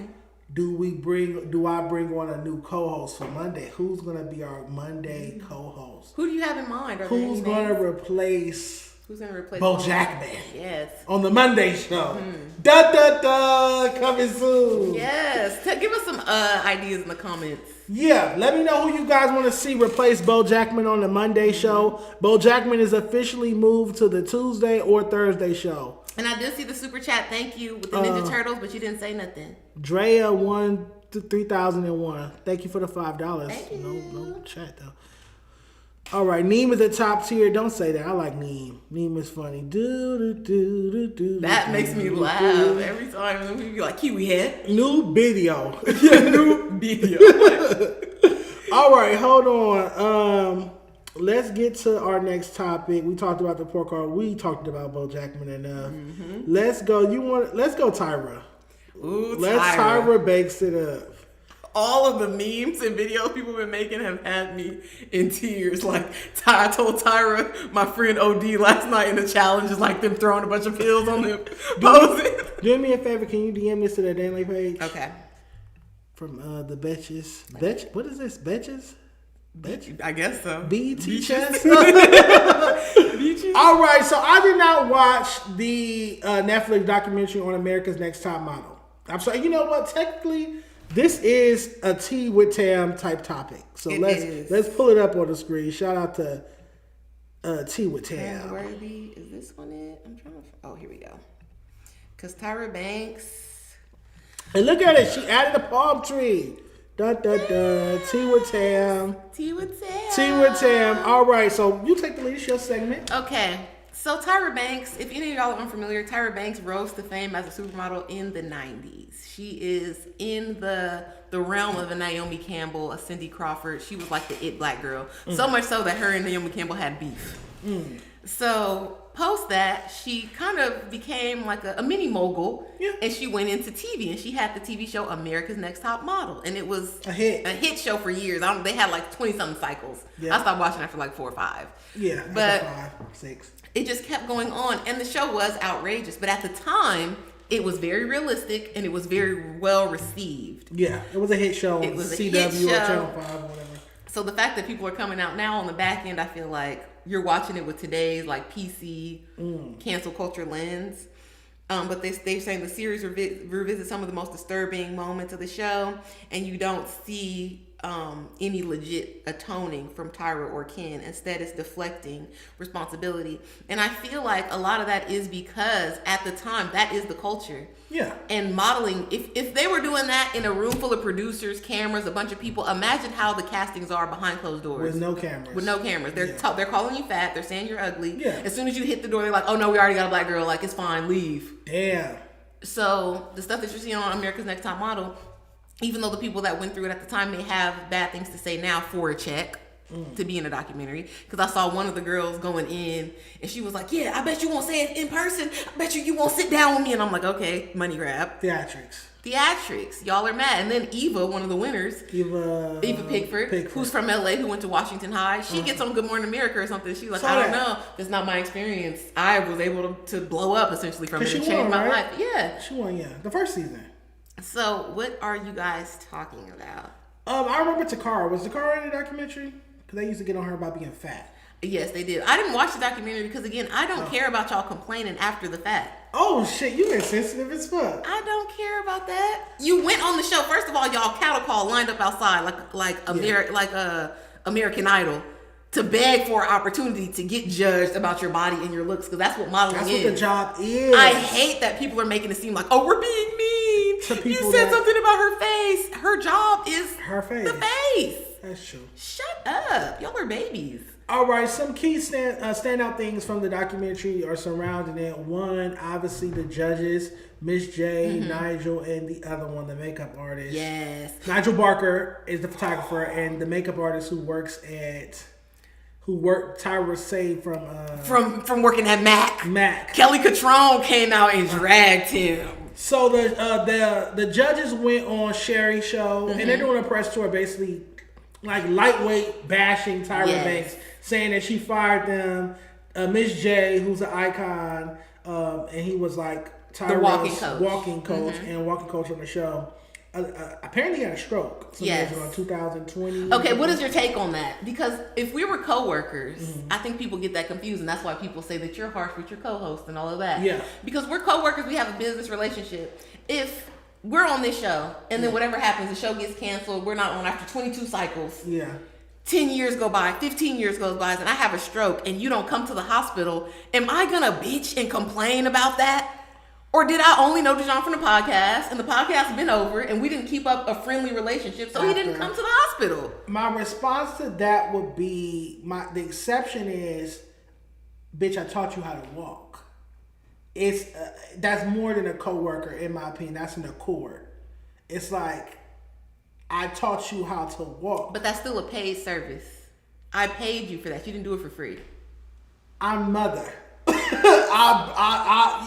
Do I bring on a new co-host for Monday? Who's gonna be our Monday co-host? Who do you have in mind? Who's gonna replace Bo Jackman? Yes. On the Monday show. Coming soon. Yes. Give us some ideas in the comments. Yeah, let me know who you guys want to see replace Bo Jackman on the Monday show. Bo Jackman is officially moved to the Tuesday or Thursday show. And I did see the super chat. Thank you with the Ninja Turtles, but you didn't say nothing. Drea 3001. Thank you for the $5. Thank you. No chat though. All right, Neem is a top tier. Don't say that. I like Neem. Neem is funny. That makes me laugh every time. We be like, Kiwi Head. New video. New video. All right, hold on. Let's get to our next topic. We talked about the pork card. We talked about Bo Jackman enough. Let's go. Let's go, Tyra. Ooh, Let's Tyra Banks it up. All of the memes and videos people have been making have had me in tears. Like, I told Tyra, my friend OD last night in the challenge is like them throwing a bunch of pills on them. Do me a favor. Can you DM this to the Daily page? Okay. From the Betches. What is this? Betches? I guess so. BET Chess? All right. So I did not watch the Netflix documentary on America's Next Top Model. I'm sorry. You know what? Technically, This is a Tea with Tam type topic. So let's pull it up on the screen. Shout out to Tea with Tam. Worthy. Is this one it? I'm trying to. Oh, here we go. Because Tyra Banks. And look at it. She added a palm tree. Dun, dun, dun. Tea with Tam. Tea with Tam. Tea with Tam. All right. So you take the lead. It's your segment. Okay. So Tyra Banks, if any of y'all are unfamiliar, Tyra Banks rose to fame as a supermodel in the 90s. She is in the realm of a Naomi Campbell, a Cindy Crawford. She was like the it black girl. So much so that her and Naomi Campbell had beef. So post that, she kind of became like a mini mogul, and she went into TV, and she had the TV show America's Next Top Model, and it was a hit show for years. They had like 20-something cycles. I stopped watching after like 4 or 5. Yeah, but 5, 6. It just kept going on, and the show was outrageous. But at the time, it was very realistic, and it was very well received. Yeah, it was a hit show. It was a CW hit show. Or Channel 5 or whatever. So the fact that people are coming out now on the back end, I feel like you're watching it with today's like PC cancel culture lens. But they're saying the series revisits some of the most disturbing moments of the show, and you don't see any legit atoning from Tyra or Ken. Instead, it's deflecting responsibility. And I feel like a lot of that is because at the time, that is the culture. Yeah. And modeling, if they were doing that in a room full of producers, cameras, a bunch of people, imagine how the castings are behind closed doors. With no cameras. With no cameras. They're calling you fat. They're saying you're ugly. Yeah. As soon as you hit the door, they're like, oh no, we already got a black girl. Like, it's fine. Leave. Damn. So the stuff that you're seeing on America's Next Top Model, even though the people that went through it at the time may have bad things to say now for a check to be in a documentary, because I saw one of the girls going in and she was like, yeah, I bet you won't say it in person. I bet you won't sit down with me. And I'm like, okay, money grab. Theatrics. Y'all are mad. And then Eva, one of the winners, Eva Pickford, who's from LA, who went to Washington High, she gets on Good Morning America or something. She's like, I don't know. That's not my experience. I was able to blow up essentially from it and change my life. Yeah. She won, the first season. So, what are you guys talking about? I remember Takara. Was Takara in the documentary? Because they used to get on her about being fat. Yes, they did. I didn't watch the documentary because, again, I don't care about y'all complaining after the fact. Oh, shit. You insensitive as fuck. I don't care about that. You went on the show. First of all, y'all cattle call lined up outside like American Idol to beg for an opportunity to get judged about your body and your looks, because that's what modeling is. That's what the job is. I hate that people are making it seem like, oh, we're being mean. You said something about her face. Her job is her face. The face. That's true. Shut up. Y'all are babies. All right, some key standout things from the documentary are surrounding it. One, obviously the judges, Miss J, Nigel, and the other one, the makeup artist. Yes. Nigel Barker is the photographer, and the makeup artist who worked Tyra saved from working at Mac. Kelly Catrone came out and dragged him. So the judges went on Sherry's show, and they're doing a press tour, basically like lightweight bashing Tyra Banks, saying that she fired them. Miss J, who's an icon, and he was like Tyra's walking coach and walking coach on the show. Apparently he had a stroke. Yes. In 2020. Okay, what is your take on that? Because if we were co-workers, I think people get that confused, and that's why people say that you're harsh with your co-host and all of that. Yeah. Because we're co-workers, we have a business relationship. If we're on this show, and then whatever happens, the show gets canceled, we're not on after 22 cycles. Yeah. 10 years go by, 15 years goes by, and I have a stroke, and you don't come to the hospital, am I gonna bitch and complain about that? Or did I only know Dejon from the podcast, and the podcast has been over, and we didn't keep up a friendly relationship, so he didn't come to the hospital? My response to that would be, the exception is, bitch, I taught you how to walk. It's that's more than a coworker, in my opinion. That's an accord. It's like, I taught you how to walk. But that's still a paid service. I paid you for that. You didn't do it for free. I'm mother.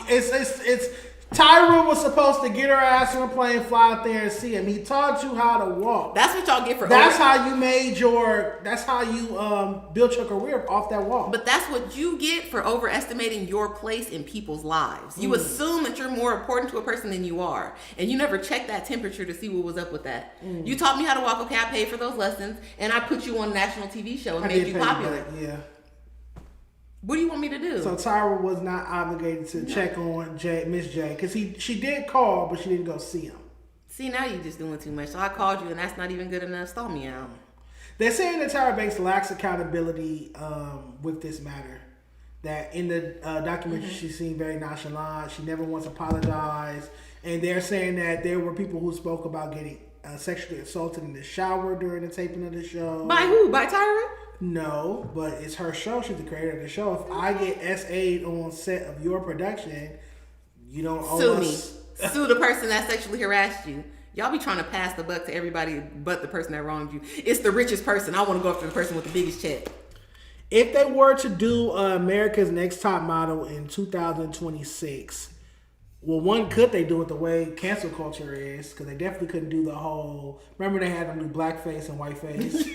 It's Tyra was supposed to get her ass on a plane, fly out there and see him. He taught you how to walk. That's what y'all get for. That's how you built your career off that walk. But that's what you get for overestimating your place in people's lives. You assume that you're more important to a person than you are, and you never check that temperature to see what was up with that. You taught me how to walk. Okay, I paid for those lessons, and I put you on a national TV show and made you popular. Yeah. What do you want me to do? So Tyra was not obligated to check on Miss J, because she did call, but she didn't go see him. See, now you're just doing too much. So I called you, and that's not even good enough. Stall me out. They're saying that Tyra Banks lacks accountability with this matter. That in the documentary, she seemed very nonchalant. She never once apologized. And they're saying that there were people who spoke about getting sexually assaulted in the shower during the taping of the show. By who? By Tyra? No, but it's her show. She's the creator of the show. If I get SA'd on set of your production, you don't owe Sue us. me. Sue the person that sexually harassed you. Y'all be trying to pass the buck to everybody but the person that wronged you. It's the richest person. I want to go after the person with the biggest check. If they were to do America's Next Top Model in 2026, well, one, could they do it the way cancel culture is? Because they definitely couldn't do the whole... Remember they had them do blackface and whiteface?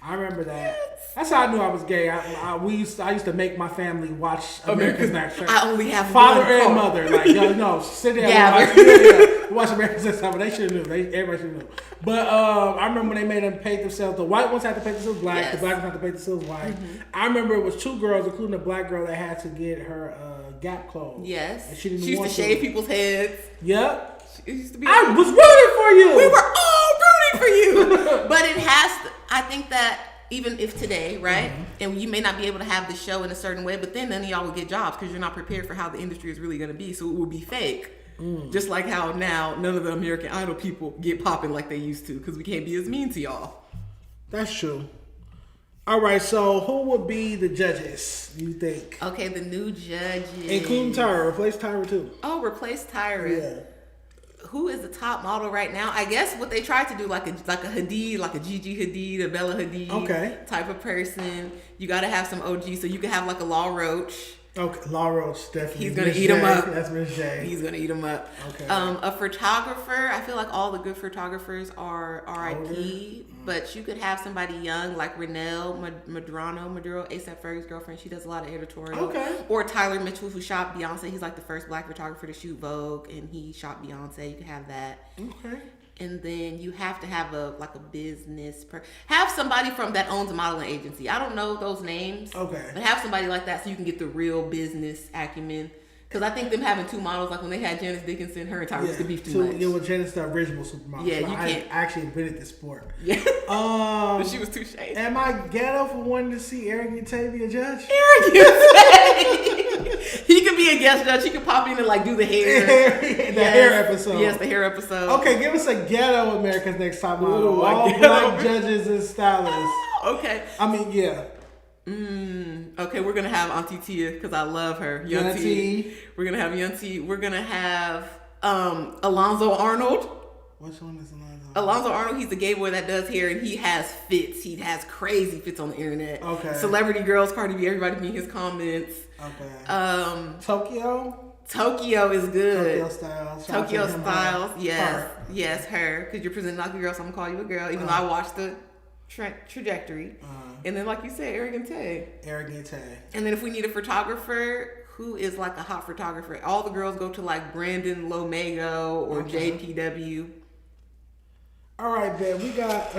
I remember that. That's how I knew I was gay. I used to make my family watch America's Next Top. I only have father one and car. mother. Like, yo, no, sit there Yeah, and watch America's Next Top. They should have knew. Everybody should have knew. But I remember when they made them paint themselves. The white ones had to paint themselves black. Yes. The black ones had to paint themselves white. I remember it was two girls, including a black girl, that had to get her Gap clothes. Yes. And she didn't used to want shave people's heads. Yep. It used to be I was rooting for you. We were all rooting for you. But it has to, I think that even if today, right, and you may not be able to have the show in a certain way, but then none of y'all will get jobs because you're not prepared for how the industry is really going to be. So it will be fake. Just like how now none of the American Idol people get popping like they used to because we can't be as mean to y'all. That's true. All right, so who would be the judges, you think? Okay, the new judges. Including Tyra. Replace Tyra, too. Oh, replace Tyra. Yeah. Who is the top model right now? I guess what they tried to do, like a Hadid, like a Gigi Hadid, a Bella Hadid type of person. You got to have some OG, so you could have like a Law Roach. Okay, Law Roach, definitely. He's gonna eat him up. That's Miss J. He's gonna eat him up. Okay. A photographer. I feel like all the good photographers are RIP, but you could have somebody young like Renelle Maduro, A$AP Ferg's girlfriend. She does a lot of editorial. Okay. Or Tyler Mitchell, who shot Beyonce. He's like the first black photographer to shoot Vogue, and he shot Beyonce. You could have that. Okay. And then you have to have a business have somebody from that owns a modeling agency. I don't know those names. Okay. But have somebody like that so you can get the real business acumen. Because I think them having two models, like when they had Janice Dickinson, her and Tyra used to beef too much. Yeah, well, Janice the original supermodel. Yeah, so you can't. I actually invented this sport. Yeah. But she was too shady. Am I ghetto for wanting to see Arrogant Tay be a judge? Arrogant Tay! He could be a guest judge. He could pop in and like do the hair. Hair episode. Yes, the hair episode. Okay, give us a ghetto America's Next Top Model. All black judges and stylists. Okay. I mean, yeah. Okay, we're gonna have Auntie Tia because I love her. Young T. We're gonna have Young T. We're gonna have Alonzo Arnold. Which one is Alonzo? Alonzo Arnold, he's the gay boy that does hair, and he has fits. He has crazy fits on the internet. Okay. Celebrity girls, Cardi B, everybody be in his comments. Okay. Tokyo is good. Tokyo Styles. Yes. Yes, her. Because you're presenting like a girl, so I'm gonna call you a girl. Even though I watched the trajectory. And then, like you said, Arrogant Tay. And then if we need a photographer who is like a hot photographer, all the girls go to like Brandon Lomego or JPW. All right, Ben. We got.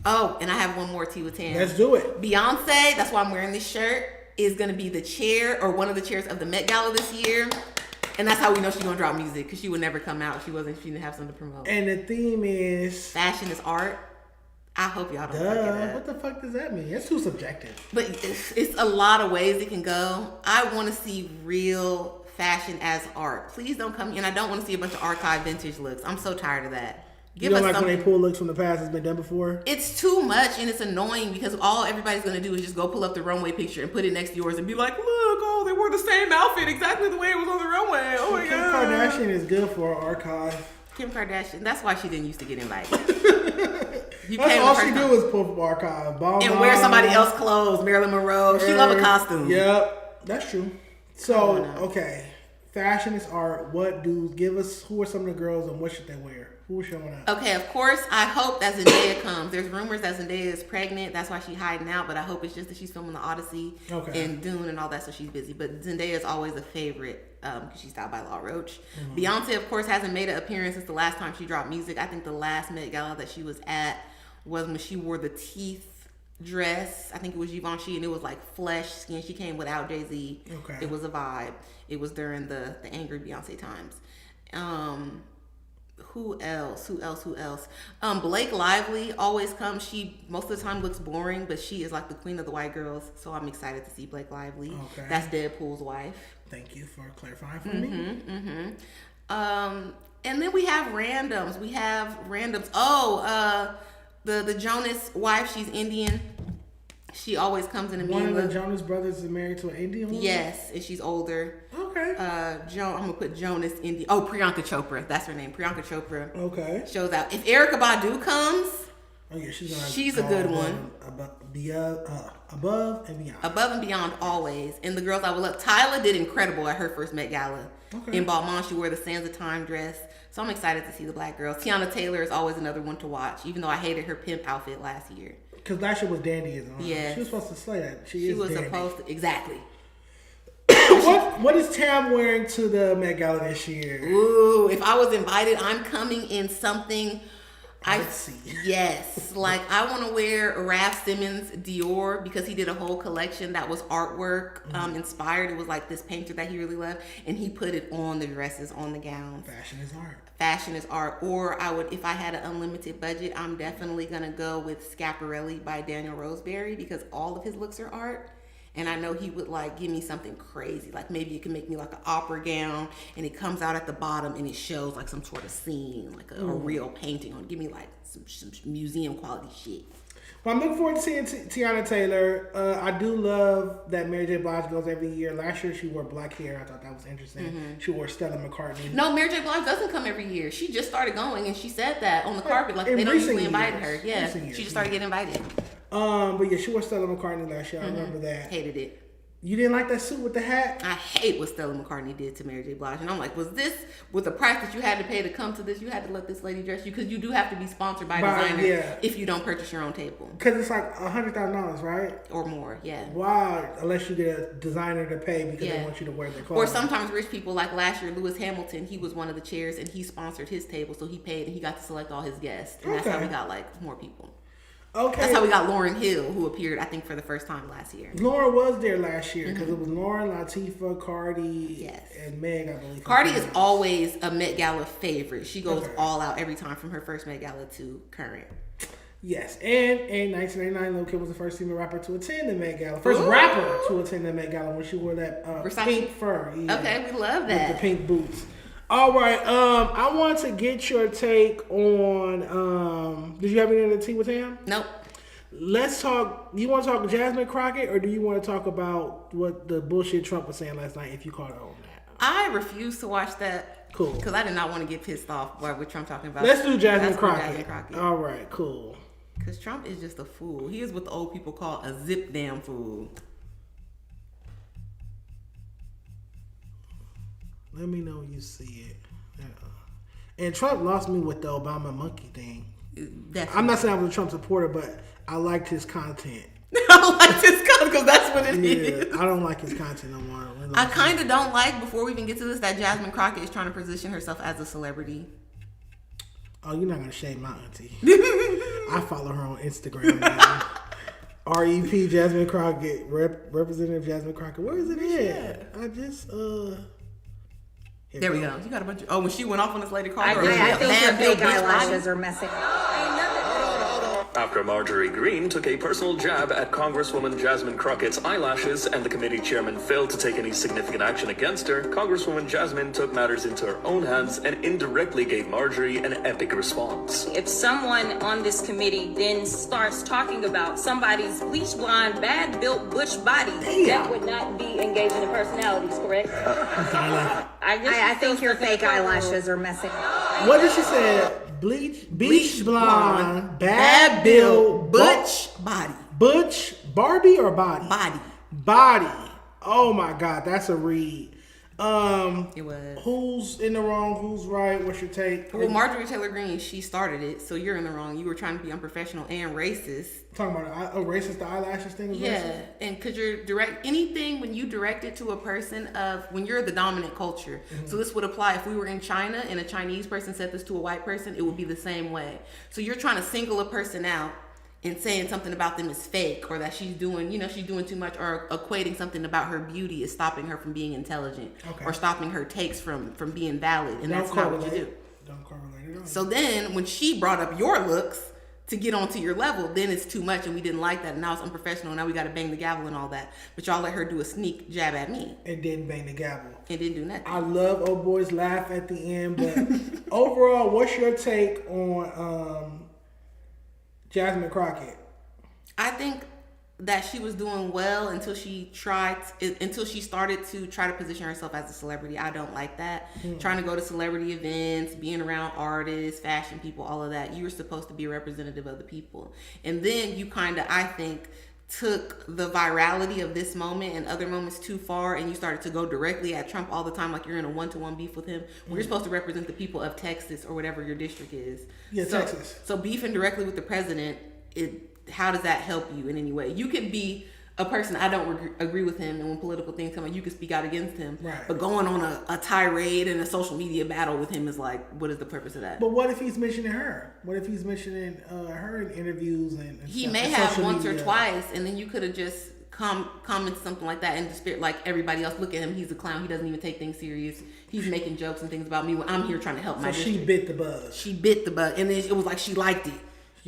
Oh, and I have one more tea with Tam. Let's do it. Beyonce. That's why I'm wearing this shirt. Is going to be the chair or one of the chairs of the Met Gala this year. And that's how we know she's going to drop music because she would never come out. She didn't have something to promote. And the theme is... Fashion is art. I hope y'all don't fuck it up. What the fuck does that mean? It's too subjective. But it's a lot of ways it can go. I want to see real fashion as art. Please don't come in. I don't want to see a bunch of archive vintage looks. I'm so tired of that. Give us like something. When they pull looks from the past that's been done before? It's too much and it's annoying because all everybody's going to do is just go pull up the runway picture and put it next to yours and be like, look, oh, they wore the same outfit exactly the way it was on the runway. Oh my God. Kim Kardashian is good for our archive. Kim Kardashian, that's why she didn't used to get invited. That's all she do is pull from archive. And wear somebody else's clothes. Marilyn Monroe. She love a costume. Yep, that's true. So, okay. Fashion is art. What dudes? Give us who are some of the girls and what should they wear? Who's showing up? Okay, of course, I hope that Zendaya comes. There's rumors that Zendaya is pregnant. That's why she's hiding out. But I hope it's just that she's filming the Odyssey and Dune and all that, so she's busy. But Zendaya is always a favorite because she's styled by Law Roach. Beyonce, of course, hasn't made an appearance since the last time she dropped music. I think the last Met Gala that she was at was when she wore the teeth dress. I think it was Givenchy, and it was like flesh skin. She came without Jay-Z. Okay. It was a vibe. It was during the angry Beyonce times. Who else? Blake Lively always comes. She most of the time looks boring, but she is like the queen of the white girls. So I'm excited to see Blake Lively. Okay. That's Deadpool's wife. Thank you for clarifying for me. And then we have randoms. Oh, the Jonas wife. She's Indian. She always comes in a One of the Jonas brothers is married to an Indian woman? Yes, and she's older. Okay. I'm gonna put Jonas Indian. Oh, Priyanka Chopra. That's her name. Priyanka Chopra. Okay. Shows out. If Erykah Badu comes, she's a good one. Above and beyond. Above and beyond always. And the girls I would love. Tyla did incredible at her first Met Gala. Okay. In Balmain, she wore the Sands of Time dress. So I'm excited to see the black girls. Tiana Taylor is always another one to watch, even though I hated her pimp outfit last year. Because last year was dandyism. Yeah. She was supposed to slay that. She was supposed to. Exactly. What is Tam wearing to the Met Gala this year? Ooh, if I was invited, I'm coming in something. Let's see. Yes. Like, I want to wear Raf Simons Dior because he did a whole collection that was artwork inspired. It was like this painter that he really loved, and he put it on the dresses, on the gowns. Fashion is art. Fashion is art. Or I would, if I had an unlimited budget, I'm definitely going to go with Schiaparelli by Daniel Roseberry because all of his looks are art. And I know he would like give me something crazy. Like maybe you can make me like an opera gown and it comes out at the bottom and it shows like some sort of scene, like a real painting on. Give me like some museum quality shit. Well, I'm looking forward to seeing Tiana Taylor. I do love that Mary J. Blige goes every year. Last year she wore black hair. I thought that was interesting. Mm-hmm. She wore Stella McCartney. No, Mary J. Blige doesn't come every year. She just started going and she said that on the carpet. Like they don't usually invite her. Yeah, she just started getting invited. But yeah, she wore Stella McCartney last year. I remember that. Hated it. You didn't like that suit with the hat? I hate what Stella McCartney did to Mary J. Blige. And I'm like, was this, with the price that you had to pay to come to this, you had to let this lady dress you? Because you do have to be sponsored by a designer if you don't purchase your own table. Because it's like $100,000, right? Or more, yeah. Wow, unless you get a designer to pay because they want you to wear their clothes. Or sometimes rich people, like last year, Lewis Hamilton, he was one of the chairs and he sponsored his table, so he paid and he got to select all his guests. And that's how we got like more people. Okay. That's how we got Lauryn Hill, who appeared, I think, for the first time last year. Lauren was there last year because it was Lauren, Latifah, Cardi, and Meg, I believe. Cardi is always a Met Gala favorite. She goes all out every time from her first Met Gala to current. Yes, and in 1989, Lil' Kim was the first female rapper to attend the Met Gala. First rapper to attend the Met Gala when she wore that pink fur. Yeah, okay, we love that. With the pink boots. All right, I want to get your take on, did you have any other tea with Tam? Nope. Let's talk, you want to talk Jasmine Crockett or do you want to talk about what the bullshit Trump was saying last night if you caught it on that? I refuse to watch that. Cool. Because I did not want to get pissed off by what Trump talking about. Let's do Jasmine Crockett. All right, cool. Because Trump is just a fool. He is what the old people call a zip damn fool. Let me know you see it. And Trump lost me with the Obama monkey thing. Definitely. I'm not saying I was a Trump supporter, but I liked his content. I liked his content because that's what it is. I don't like his content no more. I kind of don't like, before we even get to this, that Jasmine Crockett is trying to position herself as a celebrity. Oh, you're not going to shame my auntie. I follow her on Instagram now. REP Jasmine Crockett, Representative Jasmine Crockett. Where is it at? I just, there we go. You got a bunch of... Oh, when she went off on this lady called her... I think your fake eyelashes are messing. After Marjorie Greene took a personal jab at Congresswoman Jasmine Crockett's eyelashes and the committee chairman failed to take any significant action against her, Congresswoman Jasmine took matters into her own hands and indirectly gave Marjorie an epic response. If someone on this committee then starts talking about somebody's bleach blonde, bad-built butch body, that would not be engaging in personalities, correct? I think your fake eyelashes are messing. What did she say? Bleach blonde, bad build, butch body. Butch, Barbie or body? Body. Oh my God, that's a read. It was. Who's in the wrong? Who's right? What's your take? Well, Marjorie Taylor Greene, she started it, so you're in the wrong. You were trying to be unprofessional and racist. Talking about racist, the eyelashes thing? Racist? And because you're anything when you direct it to a person when you're the dominant culture. Mm-hmm. So this would apply if we were in China and a Chinese person said this to a white person, it would be the same way. So you're trying to single a person out and saying something about them is fake, or that she's doing too much, or equating something about her beauty is stopping her from being intelligent, or stopping her takes from being valid, and that's not what you do. don't correlate at all. So then when she brought up your looks to get onto your level, then it's too much and we didn't like that. And now it's unprofessional. Now we got to bang the gavel and all that. But y'all let her do a sneak jab at me. And didn't bang the gavel. And didn't do nothing. I love old boys laugh at the end, but overall, what's your take on Jasmine Crockett? I think that she was doing well until she started to try to position herself as a celebrity. I don't like that. Trying to go to celebrity events, being around artists, fashion people, all of that. You were supposed to be a representative of the people. And then you kind of, I think, took the virality of this moment and other moments too far, and you started to go directly at Trump all the time, like you're in a one-to-one beef with him. You're supposed to represent the people of Texas or whatever your district is. Yeah, Texas. So beefing directly with the president, how does that help you in any way? You can be a person, I don't agree with him, and when political things come up, you can speak out against him. Right. But going on a tirade and a social media battle with him is like, what is the purpose of that? But what if he's mentioning her? What if he's mentioning her in interviews and he stuff, may and have social once media? or twice, and then you could have just commented something like that and just like everybody else, look at him, he's a clown, he doesn't even take things serious, he's making jokes and things about me when I'm here trying to help my district. She bit the buzz. She bit the bug, and then it was like she liked it.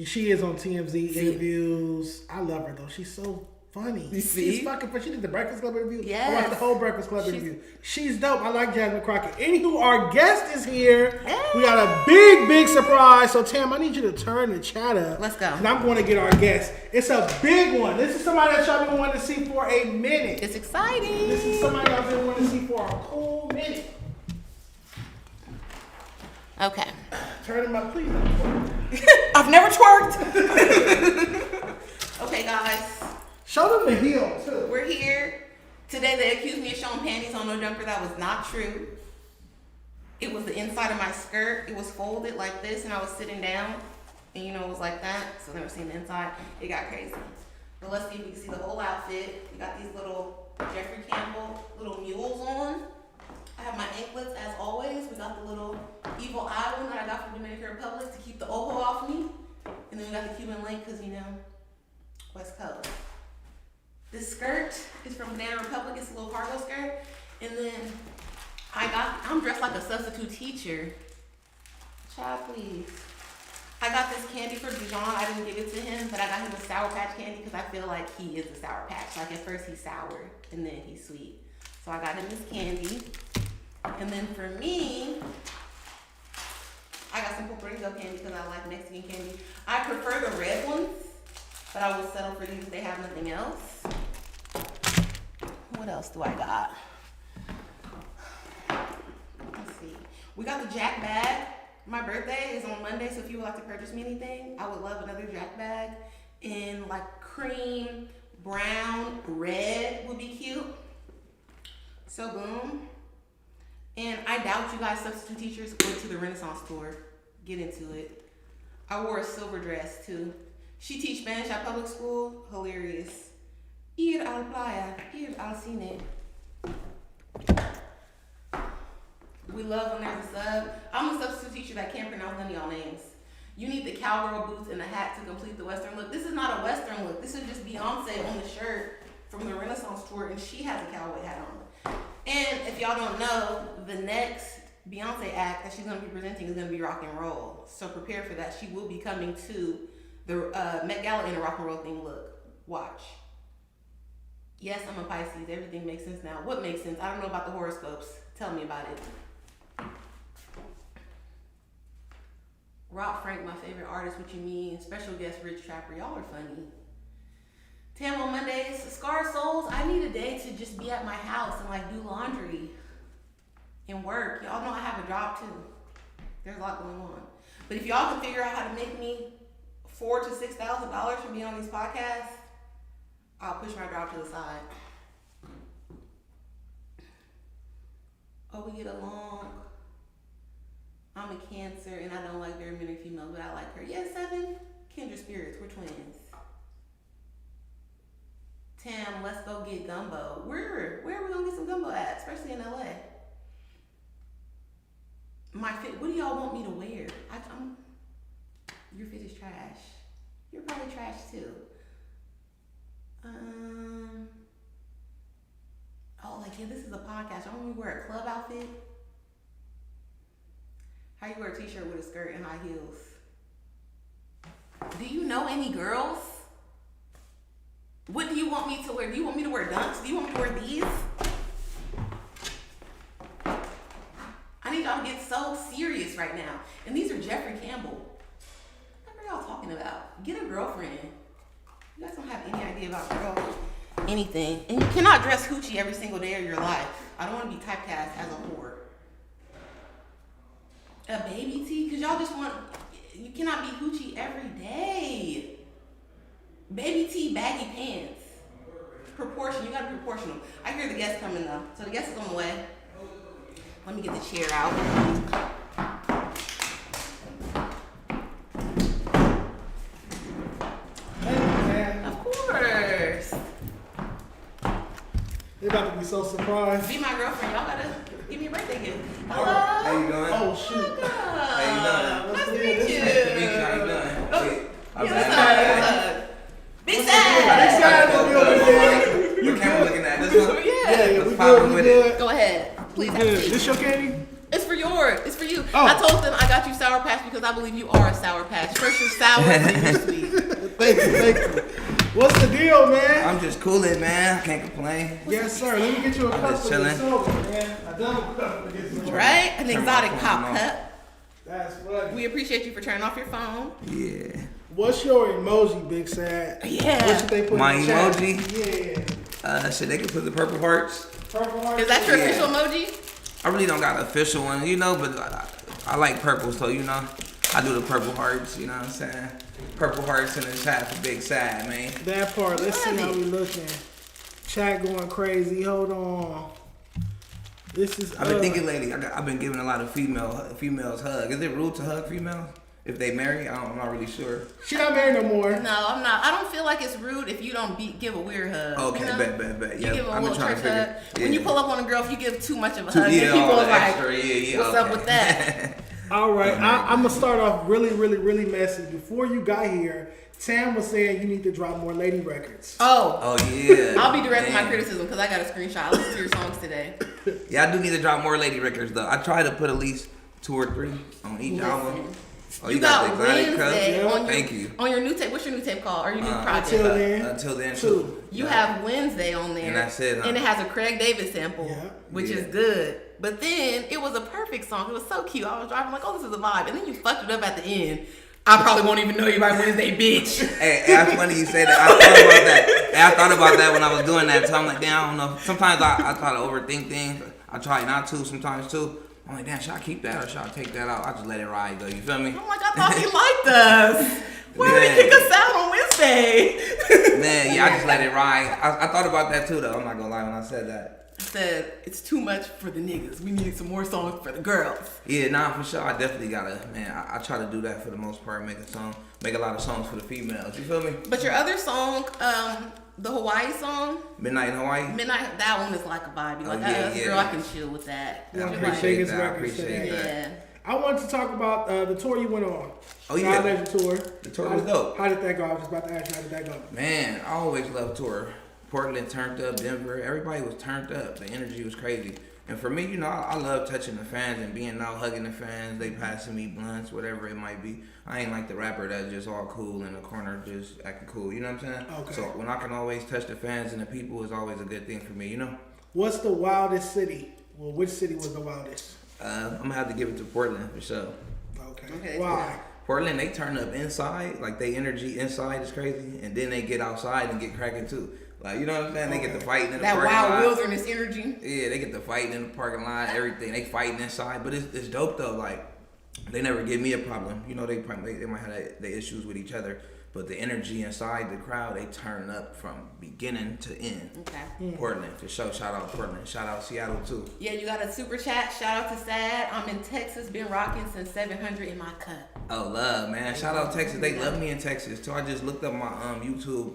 She is on TMZ interviews. I love her though. She's so funny. You see? She's fucking funny. She did the Breakfast Club interview. Yes. I watched the whole Breakfast Club interview. She's dope. I like Jasmine Crockett. Anywho, our guest is here. Hey. We got a big surprise. So Tam, I need you to turn the chat up. Let's go. And I'm going to get our guest. It's a big one. This is somebody that y'all been wanting to see for a minute. It's exciting. This is somebody y'all been wanting to see for a cool minute. Okay. Turn him up, please. Don't twerk. I've never twerked. Okay, guys. Show them the heel too. We're here. Today they accused me of showing panties on no jumper. That was not true. It was the inside of my skirt. It was folded like this and I was sitting down. And it was like that. So never seen the inside. It got crazy. But let's see if we can see the whole outfit. We got these little Jeffrey Campbell little mules on. I have my anklets as always. We got the little evil eye one that I got from Dominican Republic to keep the ojo off me. And then we got the Cuban link because, West Coast. This skirt is from Banana Republic. It's a little cargo skirt. And then I'm dressed like a substitute teacher. Child, please. I got this candy for Dejon. I didn't give it to him, but I got him a Sour Patch candy because I feel like he is a Sour Patch. Like at first he's sour and then he's sweet. So I got him this candy. And then for me, I got some Puerto candy because I like Mexican candy. I prefer the red ones, but I will settle for these if they have nothing else. What else do I got? Let's see. We got the Jack bag. My birthday is on Monday, so if you would like to purchase me anything, I would love another Jack bag in like cream, brown, red would be cute. So boom. And I doubt you guys substitute teachers went to the Renaissance tour. Get into it. I wore a silver dress too. She teach Spanish at public school. Hilarious. Ir al playa, ir al cine. We love when there's a sub. I'm a substitute teacher that can't pronounce none of y'all names. You need the cowgirl boots and the hat to complete the Western look. This is not a Western look. This is just Beyonce on the shirt from the Renaissance tour, and she has a cowboy hat on. And if y'all don't know, the next Beyonce act that she's going to be presenting is going to be rock and roll. So prepare for that. She will be coming to the Met Gala in a rock and roll themed look. Watch. Yes, I'm a Pisces. Everything makes sense now. What makes sense? I don't know about the horoscopes. Tell me about it. Rob Frank, my favorite artist. What you mean? Special guest Rich Trapper. Y'all are funny. Tam on Mondays, Scar Souls, I need a day to just be at my house and do laundry and work. Y'all know I have a job too. There's a lot going on. But if y'all can figure out how to make me $4,000 to $6,000 from being on these podcasts, I'll push my job to the side. Oh, we get along. I'm a Cancer and I don't like very many females, but I like her. Yes, Sevyn. Kindred spirits, we're twins. Tam, let's go get gumbo. Where are we gonna get some gumbo at? Especially in LA. My fit. What do y'all want me to wear? Your fit is trash. You're probably trash too. Oh, this is a podcast. I want me to wear a club outfit. How you wear a t-shirt with a skirt and high heels? Do you know any girls? What do you want me to wear? Do you want me to wear dunks? Do you want me to wear these? I need y'all to get so serious right now. And these are Jeffrey Campbell. What are y'all talking about? Get a girlfriend. You guys don't have any idea about anything. And you cannot dress hoochie every single day of your life. I don't want to be typecast as a whore. A baby tee? Because y'all just want... You cannot be hoochie every day. Baby tee, baggy pants. Proportion. You got to be proportional. I hear the guest coming though. So the guest is on the way. Let me get the chair out. Of course. They're about to be so surprised. Be my girlfriend. Y'all gotta give me a birthday gift. Hello. How you doing? Oh, shoot. How you doing? Nice to meet you. Nice to meet you. How you doing? Big Sad. Big Sad in the building, man. You can't looking at this one? Yeah, we Let's pop good, we with good. it. Go ahead. Please have a Good. seat. This your candy? It's for yours. It's for you. Oh. I told them I got you Sour Patch because I believe you are a Sour Patch. First you're sour, then you're sweet. Thank you. What's the deal, man? I'm just cooling, man. I can't complain. Yes, sir. Let me get you a cup just for your chilling. soda, man. A double cup for this one. Right? An Turn my exotic phone pop on. cup. That's funny. We appreciate you for turning off your phone. Yeah. What's your emoji, Big Sad? Yeah. What should they put My in the chat? emoji? Yeah. Shit, they can put the purple hearts. Purple heart? Is that your Yeah. official emoji? I really don't got an official one, you know, but I like purple, so, you know, I do the purple hearts, you know what I'm saying? Purple hearts in the chat for Big Sad, man. That part. Let's see how we looking. Chat going crazy. Hold on. This is. I've been thinking lately, I've been giving a lot of females hug. Is it rude to hug females if they marry? I'm not really sure. She not married no more. No, I'm not. I don't feel like it's rude if you don't give a weird hug. Okay, you know? bet. You Yeah, give a I've been little trying church to hug. figure. When you yeah. pull up on a girl, if you give too much of a Too- hug, yeah, then people all are the like, extra, yeah, what's up with that? All right, I'm gonna start off really messy. Before you got here, Tam was saying you need to drop more lady records. Oh, yeah. I'll be directing my Man. criticism because I got a screenshot. I listened to your songs today. Yeah, I do need to drop more lady records though. I try to put at least 2 or 3 on each album. Oh, You got the exotic Wednesday cup. on your, Thank you. on your new tape. What's your new tape called? Or your new project? Until then, too. You have Wednesday on there. And that's it, huh? And it has a Craig David sample, Yeah. which is good. But then it was a perfect song. It was so cute. I was driving like, oh, this is a vibe. And then you fucked it up at the end. I probably won't even know you by Wednesday, bitch. Hey, that's funny you say that. I thought about that when I was doing that. So I'm like, damn, I don't know. Sometimes I try to overthink things. I try not to sometimes too. I'm like, damn, should I keep that or should I take that out? I just let it ride though. You feel me? I'm like, I thought he liked us. Why did he kick us out on Wednesday? Man, yeah, I just let it ride. I thought about that too though. I'm not gonna lie when I said that. I said, it's too much for the niggas. We need some more songs for the girls. Yeah, nah, for sure. I definitely gotta, man. I try to do that for the most part. Make a lot of songs for the females. You feel me? But your other song, the Hawaii song, Midnight in Hawaii. Midnight, that one is like a vibe. You're like, girl, I can chill with that. Yeah, I You're appreciate like- that. I appreciate that. Yeah. I wanted to talk about the tour you went on. Oh, yeah. Sky Legend tour. The tour was dope. How did that go? I was just about to ask you, how did that go? Man, I always loved tour. Portland turned up, Denver, everybody was turned up. The energy was crazy. And for me, you know, I love touching the fans and being out hugging the fans. They passing me blunts, whatever it might be. I ain't like the rapper that's just all cool in the corner, just acting cool. You know what I'm saying? Okay. So when I can always touch the fans and the people, is always a good thing for me, you know? What's the wildest city? Well, which city was the wildest? I'm going to have to give it to Portland for sure. Okay. Why? Portland, they turn up inside. Like, they energy inside is crazy. And then they get outside and get cracking too. Like, you know what I'm saying? They get the fighting in the parking lot. That wild wilderness energy. Yeah, they get the fighting in the parking lot, everything. They fighting inside, but it's dope though. Like, they never give me a problem. You know, they might have the issues with each other, but the energy inside the crowd, they turn up from beginning to end. Okay. Portland for sure. Shout out Portland. Shout out Seattle too. Yeah, you got a super chat. Shout out to Sad. I'm in Texas. Been rocking since 700 in my cup. Oh, love, man. Shout out Texas. They love me in Texas too. I just looked up my YouTube.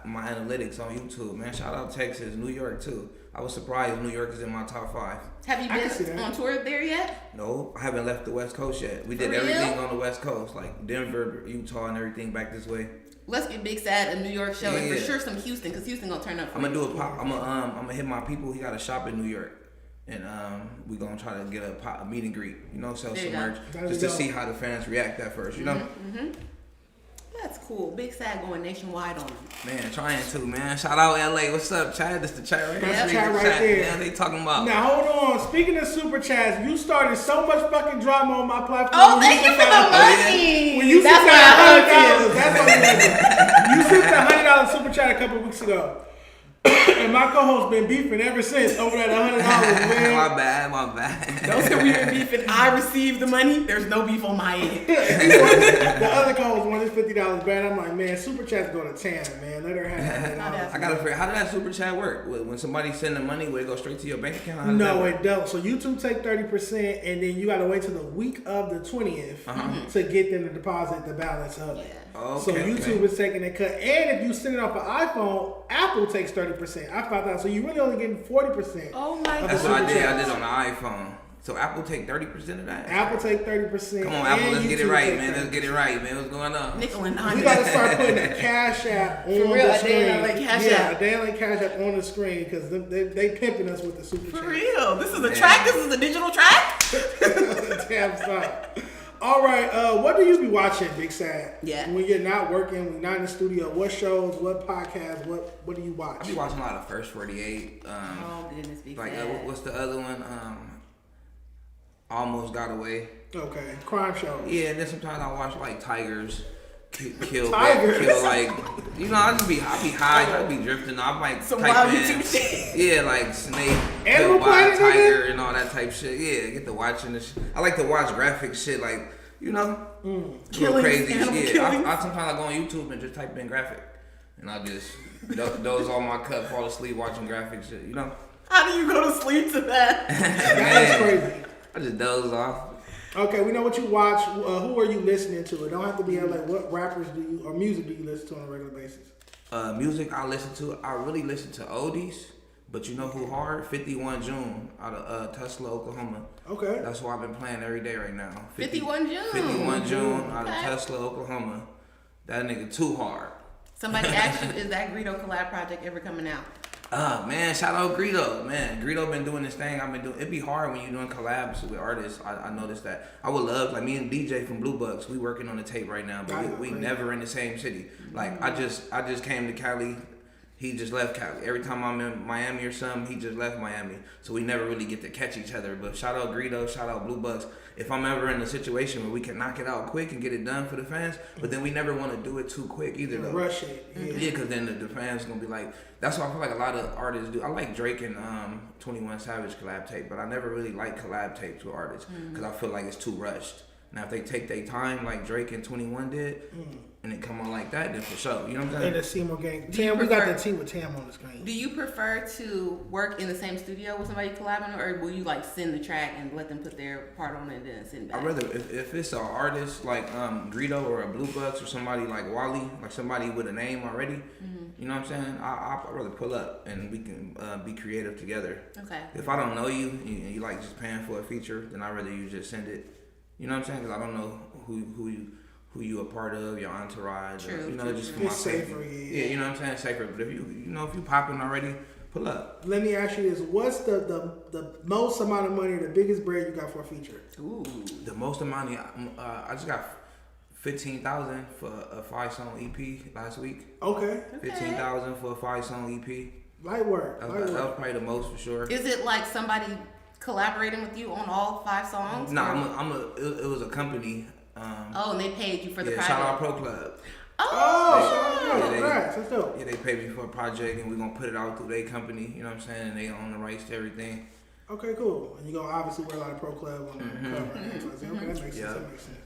My analytics on YouTube, man. Shout out Texas, New York too. I was surprised New York is in my top 5. Have you been on tour there yet? No, I haven't left the West Coast yet. We did everything on the West Coast, like Denver, Utah, and everything back this way. Let's get Big Sad a New York show, and for Yeah. sure some Houston, because Houston gonna turn up. I'm gonna do a pop. I'm gonna hit my people. He got a shop in New York, and we gonna try to get a meet and greet. You know, sell some There you merch just to see how the fans react at first. You know. That's cool. Big Sad going nationwide on them. Man, trying to, man. Shout out LA. What's up, Chad? This the chat right here. That's chat right there. Man, they talking about. Now hold on. Speaking of super chats, you started so much fucking drama on my platform. Oh, thank you for the money. When you That's sent why I $100, that's what you sent the $100 super chat a couple weeks ago. And my co-host been beefing ever since over that $100, man. My bad. Don't say we've been beefing. I received the money. There's no beef on my end. The other co-host wanted $50 back. I'm like, man, super chats go to Tam, man. Let her have $100. I gotta figure, how did that super chat work? When somebody send the money, would it go straight to your bank account? No, it don't. So YouTube take 30%, and then you gotta wait till the week of the 20th to get them to deposit the balance of it. Okay, So YouTube is taking a cut, and if you send it off an iPhone, Apple takes 30%. I found out, so you really only getting 40%. Oh my God. That's what I did. I did on the iPhone. So Apple take 30% of that. Apple take 30%. Come on, Apple, let's get it right, man. 30%. Let's get it right, man. What's going on? Nickel and You dime. gotta start putting the Cash App on real, the a screen. day like Cash App. A day like Cash App on the screen because they pimping us with the super For chat. real. This is a track. This is a digital track. Damn stop. All right, what do you be watching, Big Sad? Yeah. When you're not working, when you're not in the studio, what shows, what podcasts, what do you watch? I be watching a lot of First 48. Oh goodness, Big Like, Sad. what's the other one? Almost Got Away. Okay, crime shows. Yeah, and then sometimes I watch like Tigers. Kill Tigers? like, you know, I be high, I be drifting. I might Some type wild in, YouTube shit. yeah, like snake, Animal kill wild Planet, tiger, and all that type shit. Yeah, get to watching this. I like to watch graphic shit, like, you know, real Killings, crazy animal shit. killings. I sometimes I go on YouTube and just type in graphic, and I just doze on my cup, fall asleep watching graphic shit. You know, How do you go to sleep to that? That's crazy. I just doze off. Okay, we know what you watch. Who are you listening to? It don't have to be like what rappers do you or music do you listen to on a regular basis? Music I really listen to oldies, but you know who hard? 51 June out of Tulsa, Oklahoma. Okay. That's who I've been playing every day right now. 51 June. 51 June out of Okay. Tulsa, Oklahoma. That nigga too hard. Somebody asked you, is that Greedo collab project ever coming out? Man, shout out Greedo. Man, Greedo been doing this thing. I've been doing. It'd be hard when you're doing collabs with artists. I noticed that. I would love, like me and DJ from Blue Bucks. We working on the tape right now, but we never in the same city. Like I just came to Cali. He just left Cali. Every time I'm in Miami or something, he just left Miami. So we never really get to catch each other. But shout out Greedo, shout out Blue Bucks. If I'm ever in a situation where we can knock it out quick and get it done for the fans, but then we never want to do it too quick either though. Rush it. Yeah, because then the fans gonna be like, that's why I feel like a lot of artists do. I like Drake and 21 Savage collab tape, but I never really like collab tapes with artists because I feel like it's too rushed. Now if they take their time like Drake and 21 did, and it come on like that, then for sure. You know what I'm saying? And the Seymour gang. Tam, we got the T with Tam on the screen. Do you prefer to work in the same studio with somebody collabing, or will you like send the track and let them put their part on it and then send it back? I'd rather, if it's an artist like Greedo or a Blue Bucks or somebody like Wally, like somebody with a name already, you know what I'm saying? I'd rather pull up and we can be creative together. Okay. If I don't know you and you like just paying for a feature, then I'd rather you just send it. You know what I'm saying? Because I don't know who you a part of, your entourage, True, or, you know, true, just true. for my It's safety. safer, Yeah, you know what I'm saying? Safer. But if you popping already, pull up. Let me ask you this: what's the most amount of money, the biggest bread you got for a feature? Ooh. The most amount I just got $15,000 for a 5-song EP last week. Okay. $15,000 for a 5-song EP. Light work. That was probably the most for sure. Is it like somebody collaborating with you on all 5 songs? No, it was a company. Oh, and they paid you for the Yeah, project. shout out Pro Club. Congrats. That's dope. Yeah, they paid me for a project, and we're gonna put it out through their company. You know what I'm saying? And they own the rights to everything. Okay, cool. And you're gonna obviously wear a lot of Pro Club on the cover. Okay, that makes sense. That makes sense.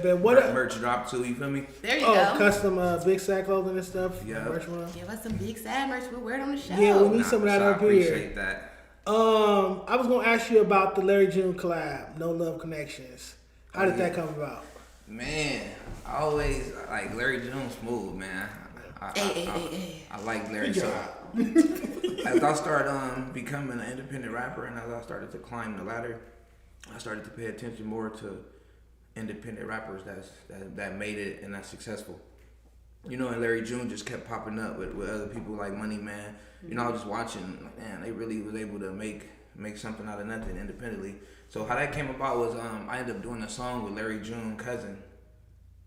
But what merch drop too? You feel me? There you go. Custom Big Sack clothing and stuff. Yeah. Merch run. Give us some big sad merch. We'll wear it on the show. Yeah, we need some of that up here. I appreciate that. I was gonna ask you about the Larry June collab, No Love Connections. How did that come about? Man, I always like Larry June smooth, man. I like Larry so. As I started becoming an independent rapper, and as I started to climb the ladder, I started to pay attention more to independent rappers that made it and that's successful. You know, and Larry June just kept popping up with other people like Money Man. You know, I was just watching, like, man, they really was able to make make something out of nothing independently. So how that came about was I ended up doing a song with Larry June cousin,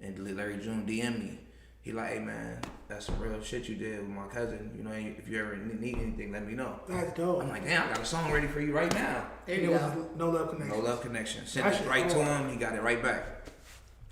and Larry June DM'd me. He like, hey man, that's some real shit you did with my cousin. You know, if you ever need anything, let me know. That's dope. I'm like, damn, I got a song ready for you right now. There you go. No Love Connection. No Love Connection. Sent it right to him. He got it right back.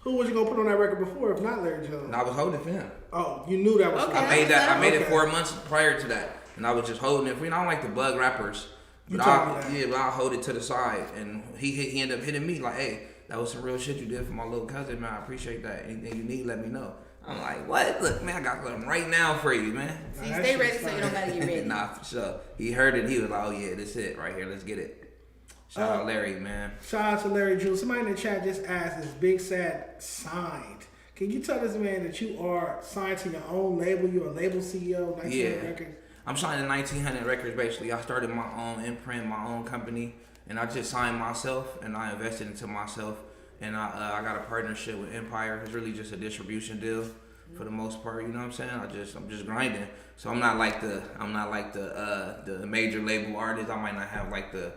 Who was you gonna put on that record before, if not Larry Jones? And I was holding it for him. Oh, you knew that was. Okay. I made it 4 months prior to that, and I was just holding it for. You know, I don't like to bug rappers, but I'll hold it to the side. And he ended up hitting me like, hey, that was some real shit you did for my little cousin, man. I appreciate that. Anything you need, let me know. I'm like, what? Look, man, I got something right now for you, man. See, stay ready so you don't gotta get ready. Nah, for sure. He heard it. He was like, oh yeah, this it right here. Let's get it. Shout out Larry, man. Shout out to Larry June. Somebody in the chat just asked, is Big Sad signed? Can you tell this man that you are signed to your own label? You're a label CEO, 1900 Records? I'm signed to 1900 Records, basically. I started my own imprint, my own company, and I just signed myself, and I invested into myself. And I got a partnership with Empire. It's really just a distribution deal for the most part. You know what I'm saying? I'm just grinding. So I'm not like the major label artist. I might not have like the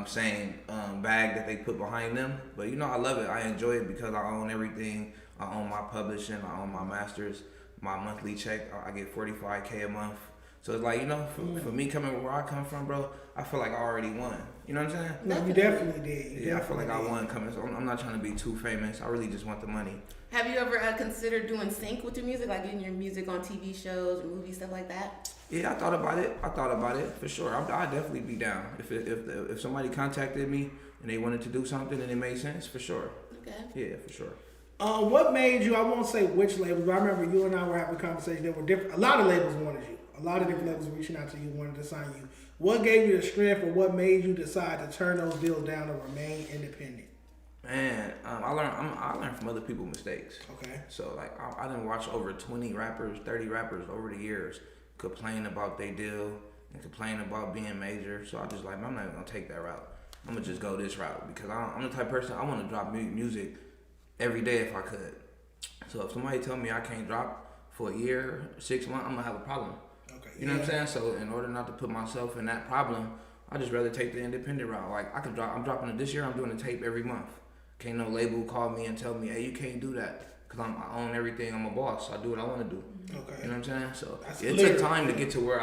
same bag that they put behind them. But you know, I love it. I enjoy it because I own everything. I own my publishing. I own my masters. My monthly check, I get $45K a month. So it's like, you know, for me coming where I come from, bro, I feel like I already won. You know what I'm saying? No, you definitely did. I feel like I won coming. So I'm not trying to be too famous. I really just want the money. Have you ever considered doing sync with your music, like getting your music on TV shows or movies, stuff like that? Yeah, I thought about it for sure. I'd definitely be down if somebody contacted me and they wanted to do something and it made sense, for sure. Okay. Yeah, for sure. What made you? I won't say which labels, but I remember you and I were having a conversation. There were different. A lot of labels wanted you. A lot of different labels were reaching out to you, wanted to sign you. What gave you the strength, or what made you decide to turn those deals down and remain independent? Man, I learned from other people's mistakes. Okay. So like I didn't watch over 20 rappers, 30 rappers over the years complain about their deal and complain about being major. So I just like, I'm not even gonna take that route. I'm gonna just go this route because I'm the type of person I want to drop music every day if I could. So if somebody tell me I can't drop for a year, 6 months, I'm gonna have a problem. Okay. You know what I'm saying? So in order not to put myself in that problem, I just rather take the independent route. Like I'm dropping it this year. I'm doing a tape every month. Can't no label call me and tell me, hey, you can't do that. Cause I own everything. I'm a boss. I do what I want to do. Okay. You know what I'm saying? So That's it took time to get to where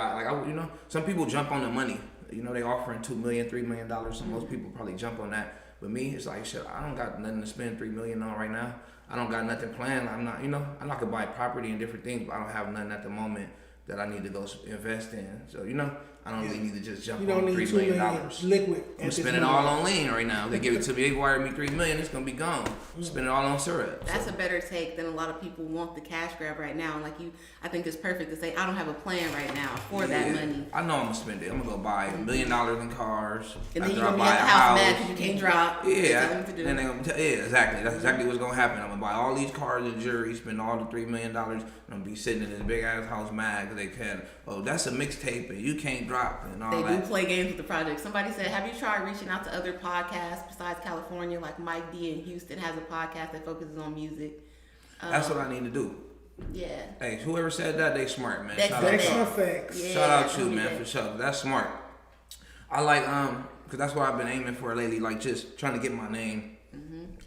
you know, some people jump on the money. You know, they offering $2 million, $3 million. So most people probably jump on that. But me, it's like, shit, I don't got nothing to spend $3 million on right now. I don't got nothing planned. I'm not, you know, I'm not gonna buy property and different things, but I don't have nothing at the moment that I need to go invest in. So, you know, I don't really need to just jump on $3 million. Liquid. I'm spending it all on lean right now. If they give it to me, they wired me $3 million, it's gonna be gone. I'm spending it all on syrup. That's a better take than a lot of people want the cash grab right now. Like I think it's perfect to say I don't have a plan right now for that money. I know I'm gonna spend it. I'm gonna go buy $1 million in cars. And then you're gonna be at the house mad because you can't drop. Yeah, and they gonna exactly. That's exactly what's gonna happen. I'm gonna buy all these cars and jewelry, spend all the $3 million. I'm gonna be sitting in this big ass house mad because they can. Oh, that's a mixtape and you can't drop and all that. They do play games with the project. Somebody said, have you tried reaching out to other podcasts besides California? Like Mike D in Houston has a podcast that focuses on music. That's what I need to do. Yeah. Hey, whoever said that, they smart, man. Shout out you, man, for sure. That's smart. I like because that's what I've been aiming for lately. Like just trying to get my name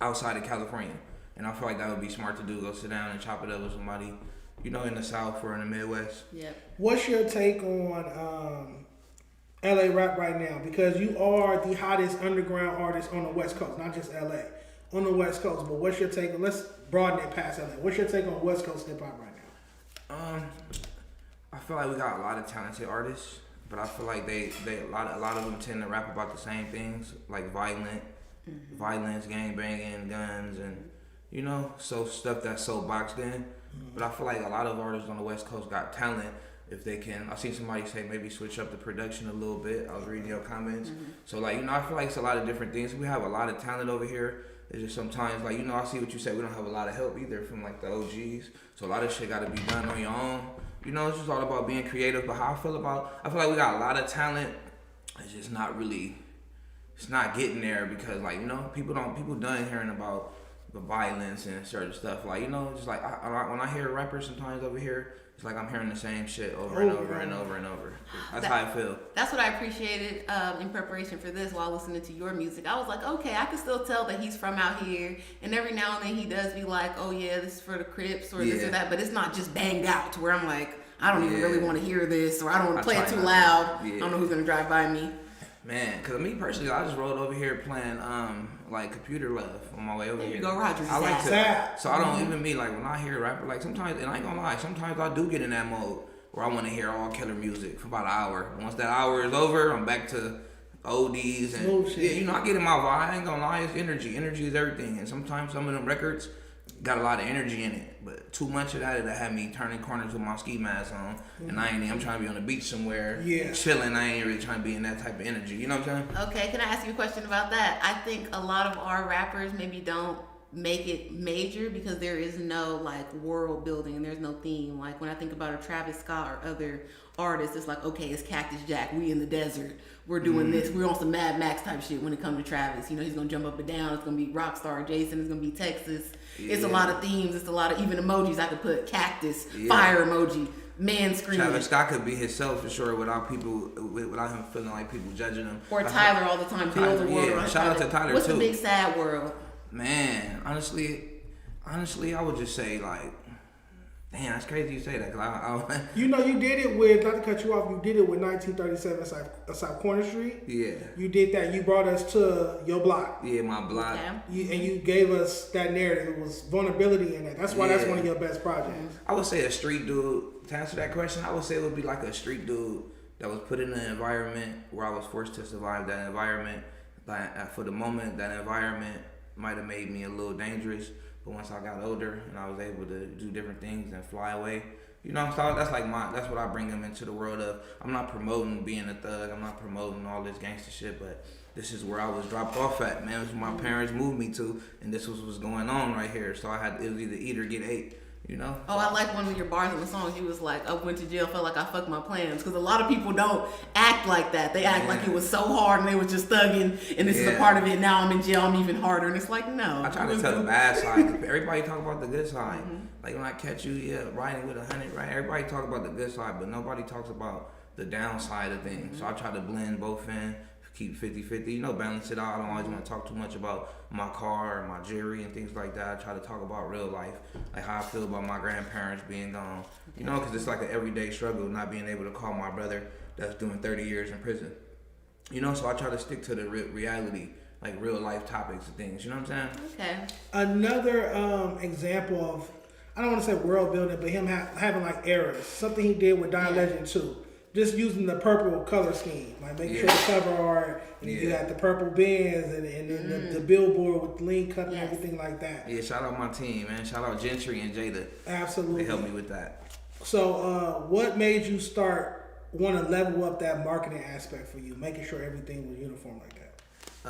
outside of California, and I feel like that would be smart to do. Go sit down and chop it up with somebody, you know, in the South or in the Midwest. Yep. What's your take on LA rap right now? Because you are the hottest underground artist on the West Coast, not just LA, on the West Coast. But what's your take on, let's broaden it past LA. What's your take on West Coast hip hop right now? I feel like we got a lot of talented artists, but I feel like they a lot of them tend to rap about the same things, like violence, gang banging, guns, and you know, so stuff that's so boxed in. But I feel like a lot of artists on the West Coast got talent if they can. I seen somebody say maybe switch up the production a little bit. I was reading your comments. So like, you know, I feel like it's a lot of different things. We have a lot of talent over here. It's just sometimes like, you know, I see what you said. We don't have a lot of help either from like the OGs. So a lot of shit got to be done on your own. You know, it's just all about being creative. But how I feel like we got a lot of talent. It's just not really, it's not getting there because like, you know, people done hearing about the violence and certain stuff. Like, you know, just like when I hear rappers sometimes over here, it's like I'm hearing the same shit over and over and over and over. That's how I feel. That's what I appreciated in preparation for this while listening to your music. I was like, okay, I can still tell that he's from out here. And every now and then he does be like, oh yeah, this is for the Crips or this or that. But it's not just banged out to where I'm like, I don't even really want to hear this, or I don't want to play it too loud. I don't know who's going to drive by me. Man, because me personally, I just rolled over here playing like Computer Love on my way over here. There you go, Roger. I like to, so I don't even be like, when I hear a rapper, like sometimes, and I ain't gonna lie, sometimes I do get in that mode where I want to hear all killer music for about an hour. Once that hour is over, I'm back to oldies and yeah, you know, I get in my vibe. I ain't gonna lie, it's energy. Energy is everything, and sometimes some of them records got a lot of energy in it, but too much of that had me turning corners with my ski mask on, and I'm trying to be on the beach somewhere, chilling. I ain't really trying to be in that type of energy. You know what I'm saying? Okay, can I ask you a question about that? I think a lot of our rappers maybe don't make it major because there is no like world building and there's no theme. Like when I think about a Travis Scott or other artists, it's like, okay, it's Cactus Jack, we in the desert, we're doing this, we're on some Mad Max type shit when it comes to Travis. You know, he's gonna jump up and down, it's gonna be Rockstar Jason, it's gonna be Texas. It's a lot of themes, it's a lot of even emojis. I could put cactus, fire emoji, man screaming. Travis Scott could be himself for sure without him feeling like people judging him. Or Tyler all the time, build the world. Yeah, shout out to Tyler What's too. The big sad world? Man, honestly, I would just say like, damn, that's crazy you say that. Cause you know, you did it with, not to cut you off, you did it with 1937 South Corner Street. Yeah. You did that. You brought us to your block. Yeah, my block. Okay. And you gave us that narrative. It was vulnerability in that. That's why that's one of your best projects. I would say a street dude, to answer that question, I would say it would be like a street dude that was put in an environment where I was forced to survive that environment. Like, for the moment, that environment might have made me a little dangerous, but once I got older and I was able to do different things and fly away, you know, so that's like that's what I bring them into the world of. I'm not promoting being a thug, I'm not promoting all this gangster shit, but this is where I was dropped off at, man. This is where my parents moved me to, and this was what's going on right here. So it was either eat or get ate. You know? Oh, I like one of your bars in the song. You was like, I went to jail, felt like I fucked my plans. Because a lot of people don't act like that. They act like it was so hard and they was just thugging and this is a part of it. Now I'm in jail, I'm even harder. And it's like, no. I try to tell the bad side. Everybody talk about the good side. Like when I catch you, riding with 100, right? Everybody talk about the good side, but nobody talks about the downside of things. So I try to blend both in. Keep 50-50, you know, balance it out. I don't always want to talk too much about my car or my jewelry and things like that. I try to talk about real life, like how I feel about my grandparents being gone, you know, because it's like an everyday struggle not being able to call my brother that's doing 30 years in prison, you know, so I try to stick to the reality, like real life topics and things, you know what I'm saying? Okay. Another example of, I don't want to say world building, but him having like eras, something he did with Die Legend too. Just using the purple color scheme, like making sure the cover art, and you got the purple bands, and then the billboard with link cut and everything like that. Yeah, shout out my team, man. Shout out Gentry and Jada. Absolutely. They helped me with that. So, what made you want to level up that marketing aspect for you, making sure everything was uniform like that?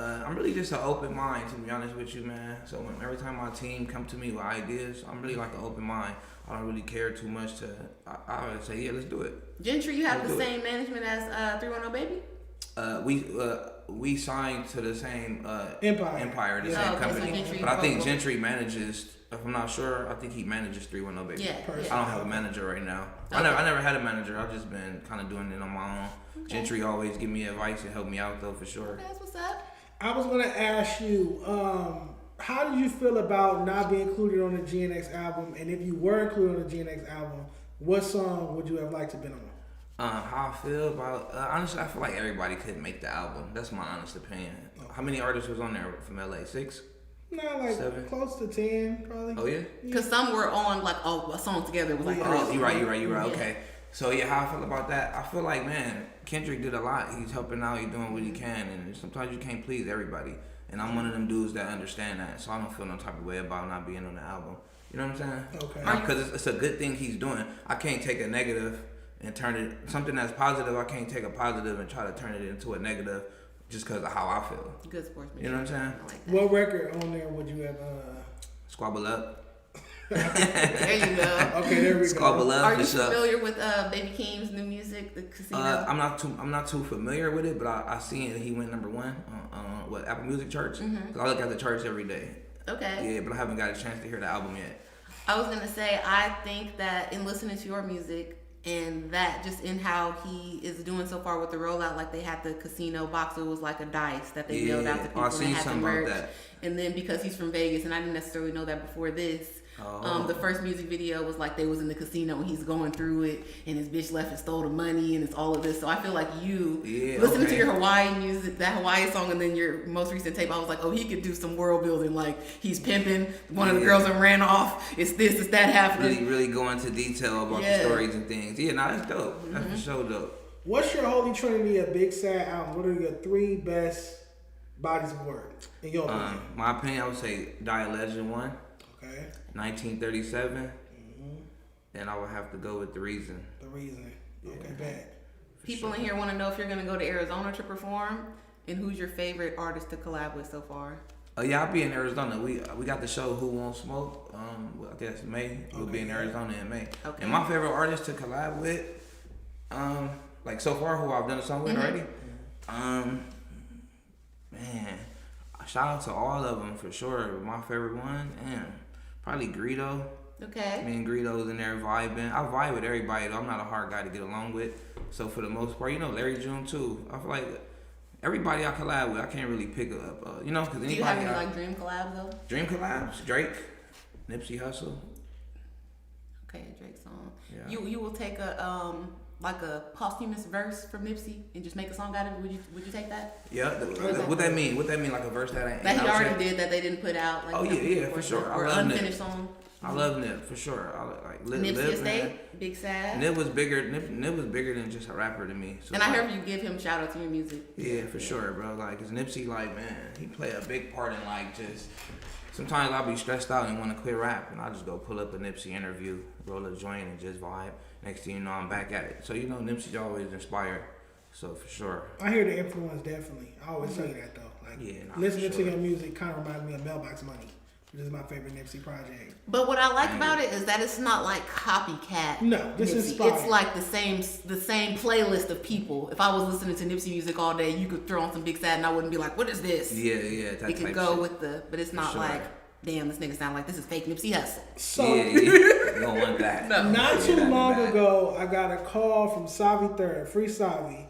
I'm really just an open mind, to be honest with you, man. So every time my team come to me with ideas, I'm really like an open mind. I don't really care too much I would say, yeah, let's do it. Gentry, you have the same management as 310 Baby? We signed to the same Empire, the same company. But I think Gentry manages, if I'm not sure, I think he manages 310 Baby. Yeah. I don't have a manager right now. Okay. I never had a manager. I've just been kind of doing it on my own. Okay. Gentry always give me advice and help me out though, for sure. That's what's up. I was going to ask you, how did you feel about not being included on the GNX album? And if you were included on the GNX album, what song would you have liked to have been on? How I feel about, honestly, I feel like everybody could make the album. That's my honest opinion. Okay. How many artists was on there from LA? 6? No, like 7? Close to 10, probably. Oh, yeah? Because some were on like a song together. It was like, oh, you're right. Okay. So, yeah, how I feel about that, I feel like, man, Kendrick did a lot. He's helping out. He's doing what he can. And sometimes you can't please everybody. And I'm one of them dudes that understand that. So I don't feel no type of way about not being on the album. You know what I'm saying? Okay. Because it's a good thing he's doing. I can't take a negative and turn it, something that's positive, I can't take a positive and try to turn it into a negative just because of how I feel. Good sportsmanship. You know what I'm saying? I like that. What record on there would you have? Squabble Up. There you go. Okay, there we go. Squabble Up. Are you familiar with Baby Keem's new music, The Casino? I'm not too familiar with it, but I seen it. He went number 1 on Apple Music charts. I look at the charts every day. Okay. Yeah, but I haven't got a chance to hear the album yet. I was gonna say, I think that in listening to your music and that just in how he is doing so far with the rollout, like they had the casino box, it was like a dice that they mailed out to people and they had the merch. And then because he's from Vegas, and I didn't necessarily know that before this, the first music video was like they was in the casino and he's going through it and his bitch left and stole the money and it's all of this. So I feel like you listening to your Hawaii music, that Hawaii song, and then your most recent tape, I was like, oh, he could do some world building. Like he's pimping one of the girls that ran off. It's this, it's that happening. Really go into detail about the stories and things. Yeah, nah, that's dope. That's for sure dope. What's your holy trinity of Big Sad albums? What are your 3 best bodies of work in your opinion? My opinion, I would say Die a Legend 1. Okay. 1937. And I would have to go with The Reason. The Reason. Okay, bad. People in here want to know if you're going to go to Arizona to perform and who's your favorite artist to collab with so far. Oh yeah, I'll be in Arizona. We got the show Who Won't Smoke. I guess May. We'll be in Arizona in May. Okay. And my favorite artist to collab with, like so far who I've done a song with already. Man, shout out to all of them for sure. My favorite one, probably Greedo. Okay. Me and Greedo's in there vibing. I vibe with everybody though. I'm not a hard guy to get along with. So for the most part, Larry June too. I feel like everybody I collab with, I can't really pick up. Cause anybody. Do you have any like dream collabs though? Dream collabs? Drake, Nipsey Hussle. Okay, Drake song. Yeah. You will take a like a posthumous verse from Nipsey and just make a song out of it. Would you take that? Yeah. What that mean? What that mean? Like a verse that ain't that he already did that they didn't put out. Like, yeah, for sure. Or unfinished song. I love Nip for sure. I like Nipsey Estate, Big Sad. Nip was bigger. Nip was bigger than just a rapper to me. So and I heard you give him shout out to your music. Yeah, for sure, bro. Like, cause Nipsey, like, man, he play a big part in like just. Sometimes I'll be stressed out and want to quit rap, and I just go pull up a Nipsey interview, roll a joint, and just vibe. Next thing you know, I'm back at it. So Nipsey's always inspired. So for sure. I hear the influence definitely. I always say that though. Like listening to your music kind of reminds me of Mailbox Money. This is my favorite Nipsey project. But what I like about it is that it's not like copycat. No, this is inspired. It's like the same playlist of people. If I was listening to Nipsey music all day, you could throw on some Big Sad and I wouldn't be like, what is this? Yeah. It could go with but it's not like, damn, this nigga sound like this is fake Nipsey Hussle. So you don't want that. No. Not too long ago, I got a call from Savii III, Free Savii.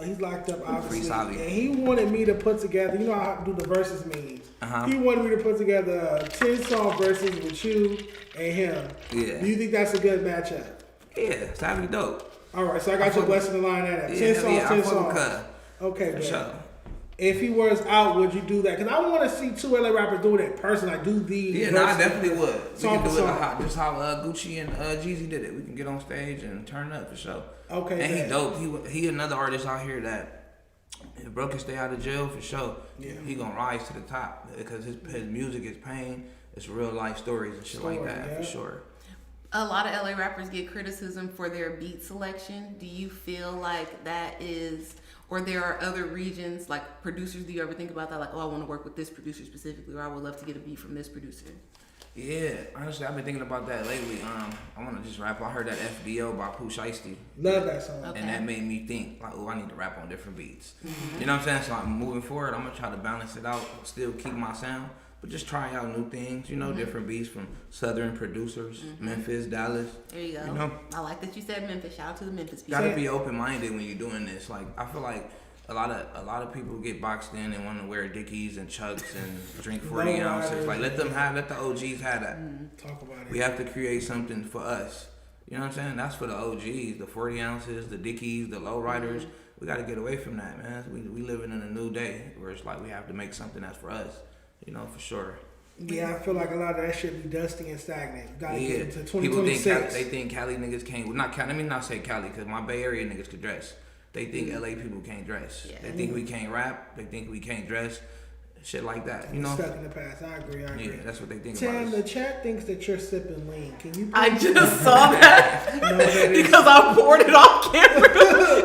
He's locked up, obviously. And he wanted me to put together, you know how I do the verses memes. He wanted me to put together 10 song verses with you and him. Yeah. Do you think that's a good matchup? Yeah, Savii dope. All right, so I got your blessing to line that up. 10 songs, 10 songs. Okay, good. Sure. If he was out, would you do that? Because I want to see 2 LA rappers do it in person. Like, do these. Yeah, no, I definitely would. We can do it just how Gucci and Jeezy did it. We can get on stage and turn up for sure. Okay. And he dope. He another artist out here that if bro can stay out of jail for sure. Yeah. He gonna rise to the top because his music is pain. It's real life stories and shit like that for sure. A lot of LA rappers get criticism for their beat selection. Do you feel like that is, or there are other regions, like producers, do you ever think about that? Like, oh, I want to work with this producer specifically, or I would love to get a beat from this producer. Yeah, honestly, I've been thinking about that lately. I want to just rap. I heard that FBO by Pooh Shiesty. Love that song. And that made me think, like, oh, I need to rap on different beats. You know what I'm saying? So I'm moving forward. I'm going to try to balance it out, still keep my sound, but just try out new things, different beats from Southern producers, Memphis, Dallas. There you go. I like that you said Memphis. Shout out to the Memphis people. Gotta be open-minded when you're doing this. Like, I feel like a lot of people get boxed in and want to wear Dickies and Chucks and drink 40 ounces. Like, let the OGs have that. Talk about it. We have to create something for us. You know what I'm saying? That's for the OGs, the 40 ounces, the Dickies, the lowriders. We got to get away from that, man. We living in a new day where it's like we have to make something that's for us. For sure. Yeah, I feel like a lot of that shit be dusty and stagnant. You gotta get into 2026. People think Cali niggas can't. Well, not Cali. Let me not say Cali, because my Bay Area niggas could dress. They think LA people can't dress. Yeah. They think we can't rap. They think we can't dress. Shit like that, Stuck in the past. I agree. Yeah, that's what they think Tam, about us. The chat thinks that you're sipping lean. Can you? I just saw that because I poured it off camera.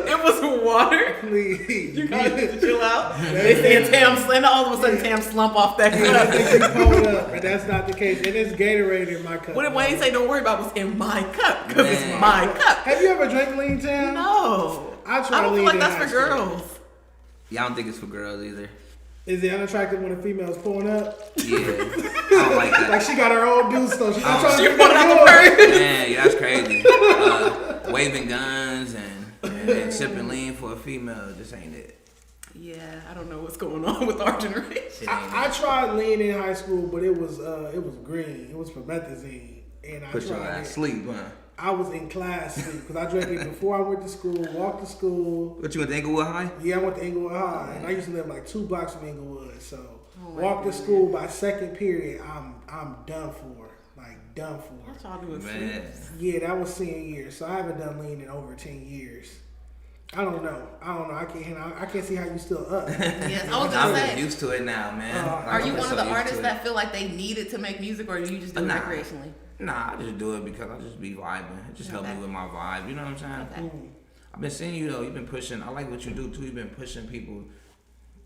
It was water. Please, you guys need to chill out. They say Tam, and all of a sudden Tam slump off that cup. I think you pulled up, but that's not the case. It is Gatorade in my cup. What did Wayne say? Don't worry about what's in my cup because it's my cup. Have you ever drank lean, Tam? No. I don't feel like that's for girls. Yeah, I don't think it's for girls either. Is it unattractive when a female's pulling up? Yeah, I don't like that. Like she got her own dude stuff. She's not trying to pulling out the purse. Man, yeah, that's crazy. Waving guns and sipping lean for a female just ain't it. Yeah, I don't know what's going on with our generation. I tried lean in high school, but it was green. It was promethazine, and I Put your tried ass it. sleep, huh? I was in class because I drank it before I went to school, walked to school. What, you went to Inglewood High? Yeah, I went to Inglewood High, and I used to live like 2 blocks from Inglewood. So walked to school by second period, I'm done for, like done for. What y'all doing? Man. Yeah, that was senior year, so I haven't done lean in over 10 years. I don't know. I can't see how you still up. Yes, I was I'm gonna just say. used to it now, man. Are you I'm one so of the used artists to it. that feel like they need it to make music, or do you just do it Nah. recreationally? Nah, I just do it because I just be vibing. It just helps me with my vibe. You know what I'm saying? Okay. I've been seeing you though. You've been pushing. I like what you do too. You've been pushing people,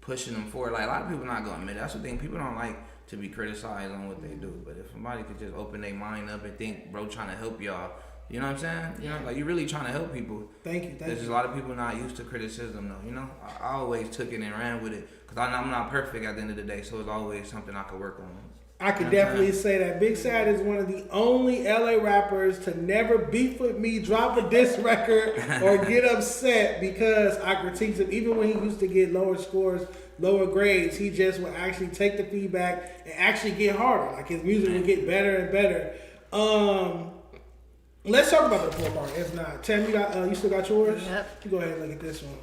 pushing them forward. Like a lot of people not gonna admit it. That's the thing. People don't like to be criticized on what they do. But if somebody could just open their mind up and think, bro, trying to help y'all. You know what I'm saying? You know, like you really trying to help people. Thank you. There's a lot of people not used to criticism though. You know, I always took it and ran with it because I'm not perfect at the end of the day. So it's always something I could work on. I could definitely say that Big Sad is one of the only LA rappers to never beef with me, drop a diss record, or get upset because I critiqued him. Even when he used to get lower scores, lower grades, he just would actually take the feedback and actually get harder. Like his music would get better and better. Let's talk about the poor part. If not, Tam, you still got yours? Yep. You go ahead and look at this one.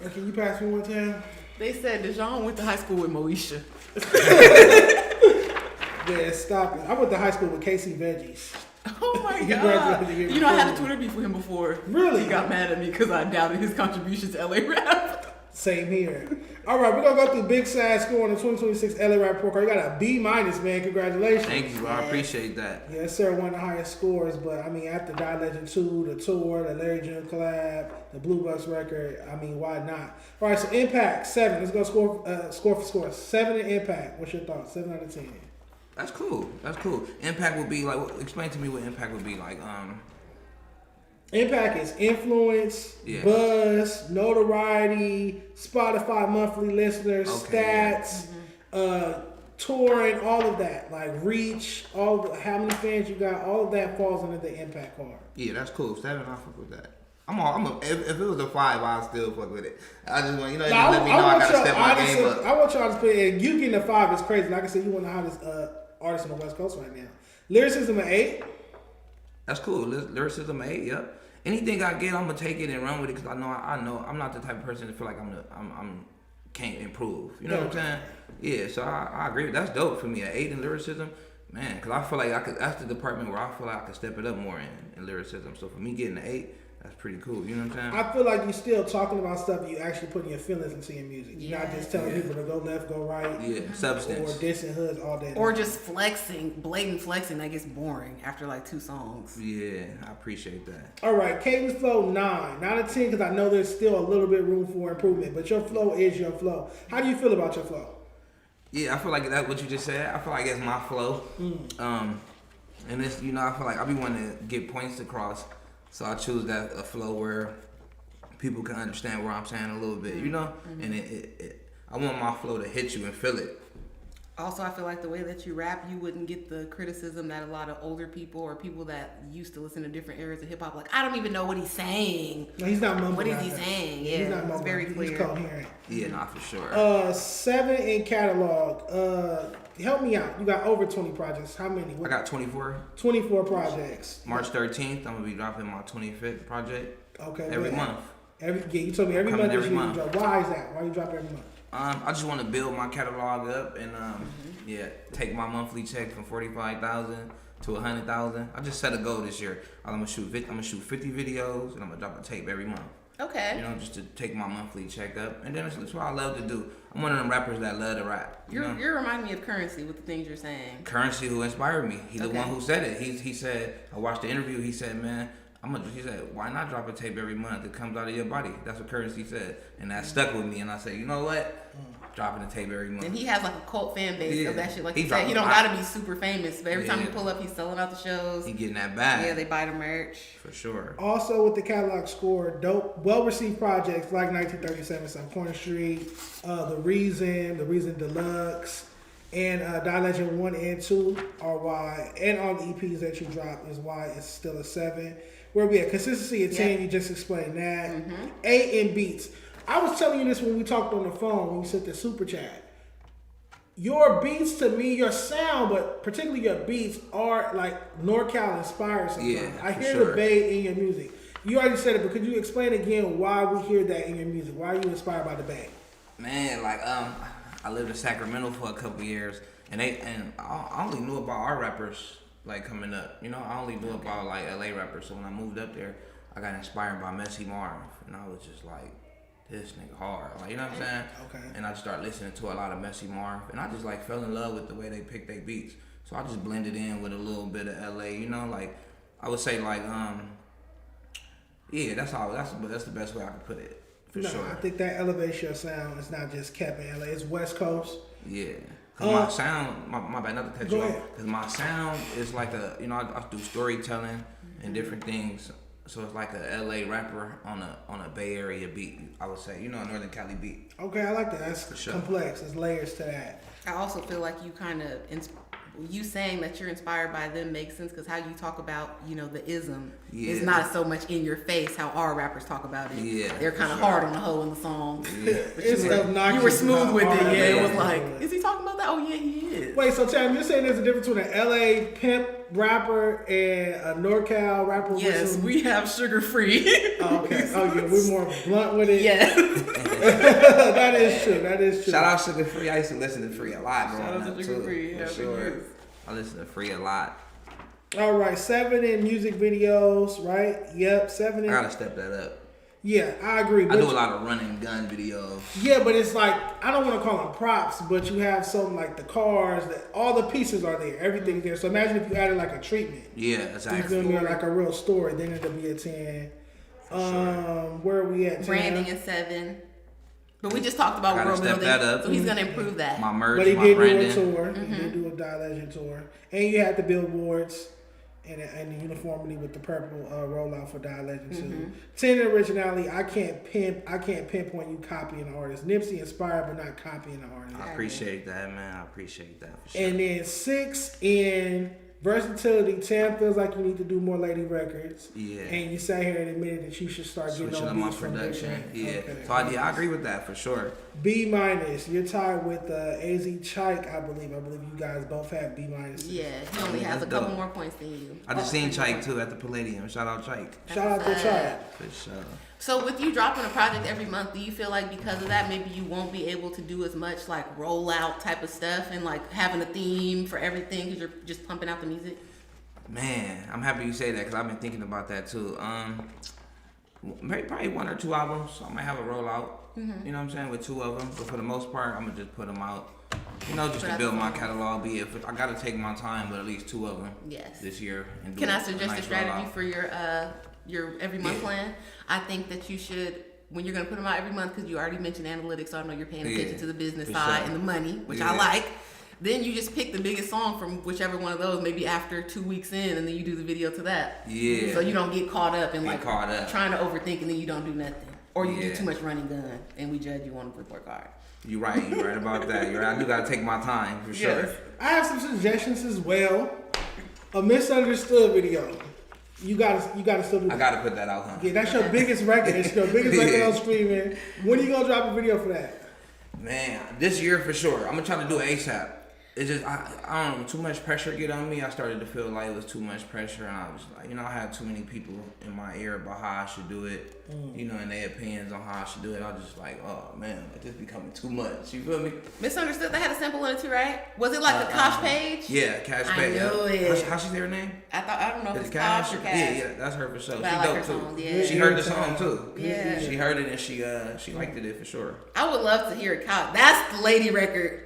And can you pass me one, Tam? They said Dejon went to high school with Moesha. Yeah, stop it. I went to high school with Casey Veggies. Oh my He god! graduated the year You know, I had a before. Twitter beef with him before. Really? He got mad at me because I doubted his contribution to LA rap. Same here. All right, we're going to go through Big Sad score on the 2026 LA Rap Report Card. You got a B-, man. Congratulations. Thank you, bro. I appreciate that. Yes, sir. One of the highest scores, but I mean, after Die Legend 2, the tour, the Larry June collab, the Blue Bucks record, I mean, why not? All right, so Impact, 7. Let's go score for score. 7 in Impact. What's your thoughts? 7 out of 10. That's cool. That's cool. Impact would be like. Explain to me what impact would be like. Impact is influence, buzz, notoriety, Spotify monthly listeners, stats, touring, all of that. Like reach, how many fans you got, all of that falls under the Impact card. Yeah, that's cool. 7, I fuck with that. If it was a 5, I'd still fuck with it. I just want, let me know I gotta step my game up. I want y'all to put in, you getting a 5 is crazy. Like I said, you one of the hottest artists on the West Coast right now. Lyricism an 8. That's cool. Lyricism 8, yep. Anything I get, I'm gonna take it and run with it because I know I'm not the type of person to feel like I'm can't improve. You know what I'm saying? Yeah. So I agree. That's dope for me. An 8 in lyricism, man. Because I feel like that's the department where I feel like I could step it up more in lyricism. So for me getting an 8, that's pretty cool. You know what I'm saying? I feel like you're still talking about stuff you actually putting your feelings into your music. You're not just telling people to go left, go right. Yeah, substance. Or dissing hoods all day. Or just flexing, blatant flexing that gets boring after like 2 songs. Yeah, I appreciate that. All right, cadence flow 9. 9 out of 10 because I know there's still a little bit room for improvement. But your flow is your flow. How do you feel about your flow? Yeah, I feel like that's what you just said. I feel like it's my flow. And it's, I feel like I be wanting to get points across. So I choose a flow where people can understand where I'm saying a little bit, And I want my flow to hit you and feel it. Also, I feel like the way that you rap, you wouldn't get the criticism that a lot of older people or people that used to listen to different eras of hip hop, like, I don't even know what he's saying. No, he's not mumbling. What is he saying? Yeah, he's not it's very clear. He's coherent. Yeah, not for sure. 7 in catalog. Help me out. You got over 20 projects. How many? I got 24. 24 projects. March 13th, I'm gonna be dropping my 25th project. Okay. Every month. You told me every month. Every month. Why is that? Why you drop every month? I just want to build my catalog up and take my monthly check from $45,000 to $100,000. I just set a goal this year. I'm gonna shoot 50 videos and I'm gonna drop a tape every month. Okay. Just to take my monthly check up, and then that's what I love to do. I'm one of them rappers that love to rap. You're reminding me of Currency with the things you're saying. Currency, who inspired me. He's the one who said it. He said, I watched the interview. He said, man, he said, why not drop a tape every month? It comes out of your body. That's what Currency said, and that stuck with me. And I said, you know what? dropping a tape every month. And he has like a cult fan base of that shit. Like he you said, he don't dropping gotta be super famous, but every time you pull up, he's selling out the shows. He getting that bag. Yeah, they buy the merch. For sure. Also with the catalog score, dope, well-received projects like 1937, South Corner Street, The Reason Deluxe, and Die Legend 1 and 2 are why, and all the EPs that you drop is why it's still a 7. Where we at consistency at 10, you just explained that. 8 in beats. I was telling you this when we talked on the phone, when you sent the super chat. Your beats to me, your sound, but particularly your beats are like NorCal inspired sometimes. Yeah, I hear the Bay in your music. You already said it, but could you explain again why we hear that in your music? Why are you inspired by the Bay? Man, like I lived in Sacramento for a couple years, and I only knew about our rappers like coming up. You know, I only knew about like LA rappers. So when I moved up there, I got inspired by Messy Marv, and I was just like, this nigga hard, like, you know what I'm saying? Okay. And I just started listening to a lot of Messy Marv, and I just like fell in love with the way they pick their beats. So I just blended in with a little bit of LA, you know, like I would say like yeah, that's the best way I could put it. For sure. I think that elevates your sound. It's not just kept in LA. It's West Coast. Yeah. Cause my sound, my bad, not to cut you Go off. ahead. Cause my sound is like I do storytelling and different things. So it's like a LA rapper on a Bay Area beat. I would say, a Northern Cali beat. Okay, I like that. That's complex. There's layers to that. I also feel like you kind of, you saying that you're inspired by them makes sense because how you talk about, the ism is not so much in your face how our rappers talk about it. Yeah, they're kind of hard on the hoe in the song. Yeah. But you were smooth with it. Yeah, it was like, is he talking about that? Oh yeah, he is. Wait, so Tam, you're saying there's a difference between an LA pimp rapper and a NorCal rapper? Yes, we have sugar free. Oh, okay. Oh yeah, we're more blunt with it. Yeah. That is true. Shout out Sugar Free. I used to listen to Free a lot growing Shout out up to Sugar too. Free. For sure. I listen to Free a lot. All right, 7 in music videos, right? Yep, 7 in. I gotta step that up. Yeah, I agree. I do a lot of running gun videos. Yeah, but it's like, I don't want to call them props, but you have something like the cars, all the pieces are there, everything's there. So imagine if you added like a treatment. Yeah, exactly. You feel me? Like a real story, then it'll be a 10. Where are we at? Branding is 7. But we just talked about world building, so he's gonna improve that. My merch, but he my did branding. do a tour. He did do a Die Legend tour, and you had the billboards and the uniformity with the purple rollout for Die Legend too. 10 in originality. I can't pinpoint you copying an artist. Nipsey inspired, but not copying an artist. I appreciate that, man. I appreciate that for sure. And then 6 in versatility. Tam feels like you need to do more lady records. Yeah. And you sat here and admitted that you should start getting on beats from production. Yeah. Okay. So I agree with that for sure. B-. You're tied with AZ Chike, I believe. I believe you guys both have B-. Yeah, he only has a couple more points than you. I just seen Chike too at the Palladium. Shout out Chike. Shout out to Chike. For sure. So with you dropping a project every month, do you feel like because of that, maybe you won't be able to do as much like rollout type of stuff and like having a theme for everything because you're just pumping out the music? Man, I'm happy you say that because I've been thinking about that too. Maybe probably 1 or 2 albums. So I might have a rollout. You know what I'm saying, with 2 of them. But for the most part, I'm gonna just put them out. Just to build my catalog. Be it, I gotta take my time, but at least 2 of them. Yes. This year. And Can I suggest a strategy for your every month plan? I think that you should, when you're gonna put them out every month, because you already mentioned analytics, so I know you're paying attention to the business side and the money, which I like. Then you just pick the biggest song from whichever one of those, maybe after 2 weeks in, and then you do the video to that. Yeah. So you don't get caught up in trying to overthink and then you don't do nothing. Or you do too much running gun and we judge you on the report card. You're right about that. I do gotta take my time for sure. I have some suggestions as well. A misunderstood video. You gotta still do that. I gotta put that out, huh? Yeah, that's your biggest record. It's your biggest record on streaming. When are you gonna drop a video for that? Man, this year for sure. I'm gonna try to do it ASAP. It's just, I don't know, too much pressure get on me. I started to feel like it was too much pressure, and I was like, I had too many people in my ear about how I should do it, and their opinions on how I should do it. I was just like, oh man, this becoming too much. You feel me? Misunderstood. They had a sample in it too, right? Was it like the Kosh page? Yeah, Cash Page. I knew it. How she say her name? I don't know if it's Kosh or Cash. Yeah, that's her for sure. But She I like dope her too. songs, yeah. She heard the song too. Yeah. She heard it and she liked it for sure. I would love to hear it. That's the lady record.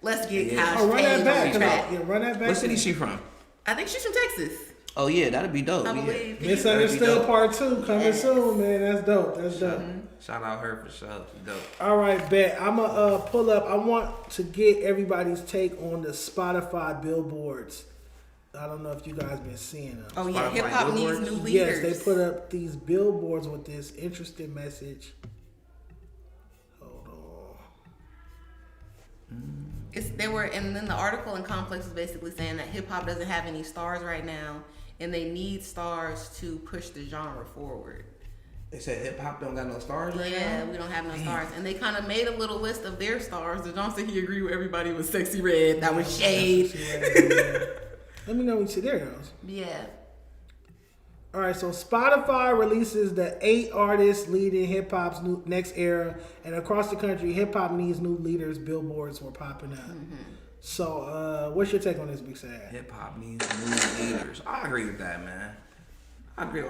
Let's get Kosh run Page that back. on the track. Run that back. What city is she from? I think she's from Texas. Oh yeah, that'd be dope. I believe. Yeah. Misunderstood Part 2 coming soon, man. That's dope. That's dope. Shout out her for sure. Dope. All right, bet. I'm gonna pull up. I want to get everybody's take on the Spotify billboards. I don't know if you guys been seeing them. Oh yeah, Spotify hip hop needs billboards? new leaders. Yes, they put up these billboards with this interesting message. Hold on. And then the article in Complex was basically saying that hip hop doesn't have any stars right now, and they need stars to push the genre forward. They said hip hop don't got no stars right now. Yeah, we don't have no stars, and they kind of made a little list of their stars. The John said he agreed with everybody with Sexy Red. That was shade. Let me know when you see there goes. Yeah. All right, so Spotify releases the 8 artists leading hip hop's next era, and across the country, hip hop needs new leaders. Billboards were popping up. So, what's your take on this, Big Sad? Hip hop needs new leaders. I agree with that, man. I agree.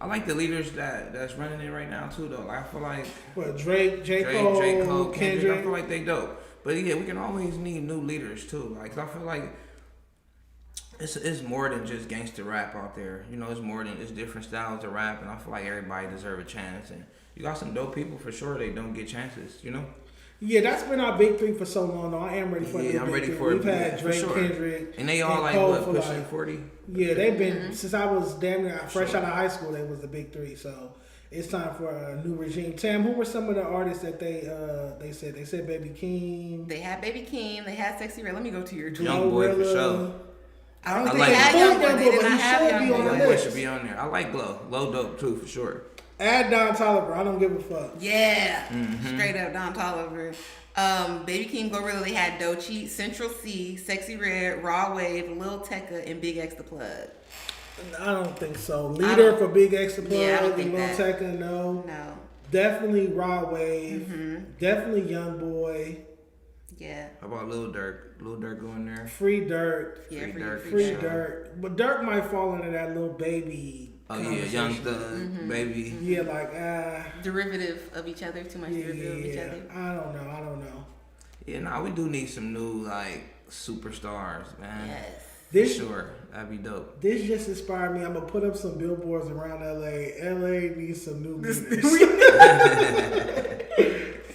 I like the leaders that's running it right now too, though. Like, I feel like What, J. Cole, Kendrick. I feel like they dope. But yeah, we can always need new leaders too. Like, I feel like it's more than just gangster rap out there. You know, it's different styles of rap, and I feel like everybody deserves a chance. And you got some dope people for sure. They don't get chances. You know. Yeah, that's been our big three for so long, though. I am ready for it. Yeah, I'm ready for it. We've had for Drake, sure. Kendrick, and they all like Cole what, for pushing 40. Yeah, they've been since I was damn near fresh out of high school. They was the big three, so it's time for a new regime. Tam, who were some of the artists that they said? They said Baby Keem. They had Baby Keem. They had Sexy Red. Let me go to your Young Boy for sure. I don't I think like they had Young Young Boy, Boy. They did but not he have should Young be Boy. on the Young Boy list. should be on there. I like Glow. Glow dope too, for sure. Add Don Toliver. I don't give a fuck. Yeah, straight up Don Toliver. Baby Keem, Glorilla. They had Doechii, Central C, Sexy Red, Raw Wave, Lil Tecca, and Big X The Plug. I don't think so. Leader for Big X The Plug Yeah, I don't and think Lil that. Tecca, no. No. Definitely Raw Wave. Definitely Young Boy. Yeah. How about Lil Durk? Lil Durk going there? Free Dirt. Yeah, Free Durk. Free sure. Dirt. But Dirt might fall into that little baby. Oh yeah, Young Thug, Baby. Yeah, like Derivative of each other. Too much derivative of each other. I don't know. Yeah, nah, we do need some new like superstars, man. Yes. This For sure, that'd be dope. This just inspired me. I'm gonna put up some billboards around LA. LA needs some new leaders.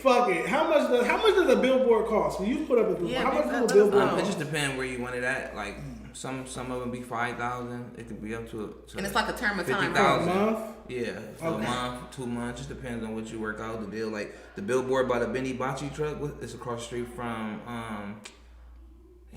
Fuck it. How much does a billboard cost? When you put up a billboard, Yeah, how much let does us a billboard know. cost? It just depends where you want it at. Like some of them be 5,000. It could be up to And it's like a term of time. 50,000. For a month? Yeah, for a month, 2 months. Just depends on what you work out the deal. Like the billboard by the Benny Bocce truck. It's across the street from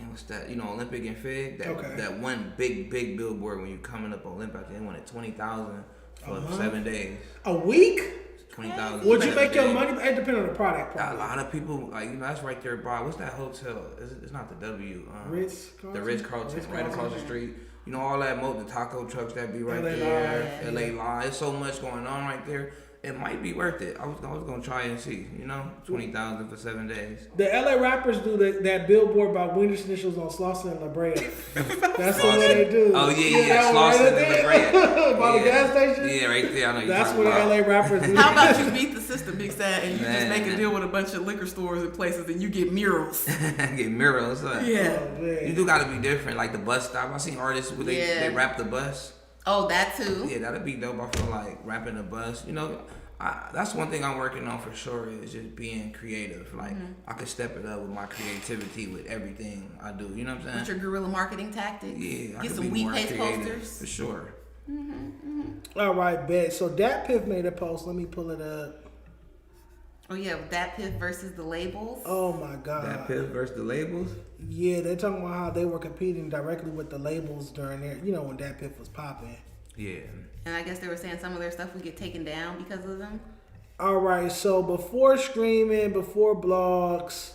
what's that? You know, Olympic and Fig. That one big billboard when you coming up Olympic. They wanted 20,000 for 7 days. A week? 20,000. Would you make your money? It depends on the product. A Probably. lot of people, like, you know, that's right there by, what's that hotel? It's not the W. Ritz-Carlton? The Ritz-Carlton, right across the street. You know, all that the taco trucks that be right LA there. Live. LA Live. There's so much going on right there. It might be worth it. I was going to try and see, you know, 20,000 for 7 days. The LA rappers do that billboard by Winter Snitchels on Slauson and La Brea. That's the one they do. Oh, yeah. that one Slauson right and there. La Brea. By the gas station? Yeah, right there. I know you're That's talking what the about. LA rappers do. How about you beat the system, Big Sad, and you just Man. make a deal with a bunch of liquor stores and places, and you get murals. Get murals. Yeah. Oh, man. You do got to be different. Like the bus stop. I seen artists where they rap the bus. Oh, that too. Yeah, that'd be dope. I feel like rapping the bus. You know, that's one thing I'm working on for sure is just being creative. Like I could step it up with my creativity with everything I do. You know what I'm saying? With your guerrilla marketing tactics. Yeah, I Get could some be wheat more paste creative posters. for sure. All right, bet. So DatPiff made a post. Let me pull it up. Oh yeah, DatPiff versus the labels. Oh my God. DatPiff versus the labels. Yeah, they're talking about how they were competing directly with the labels during their, you know, when DatPiff was popping. Yeah. And I guess they were saying some of their stuff would get taken down because of them. All right, so before streaming, before blogs,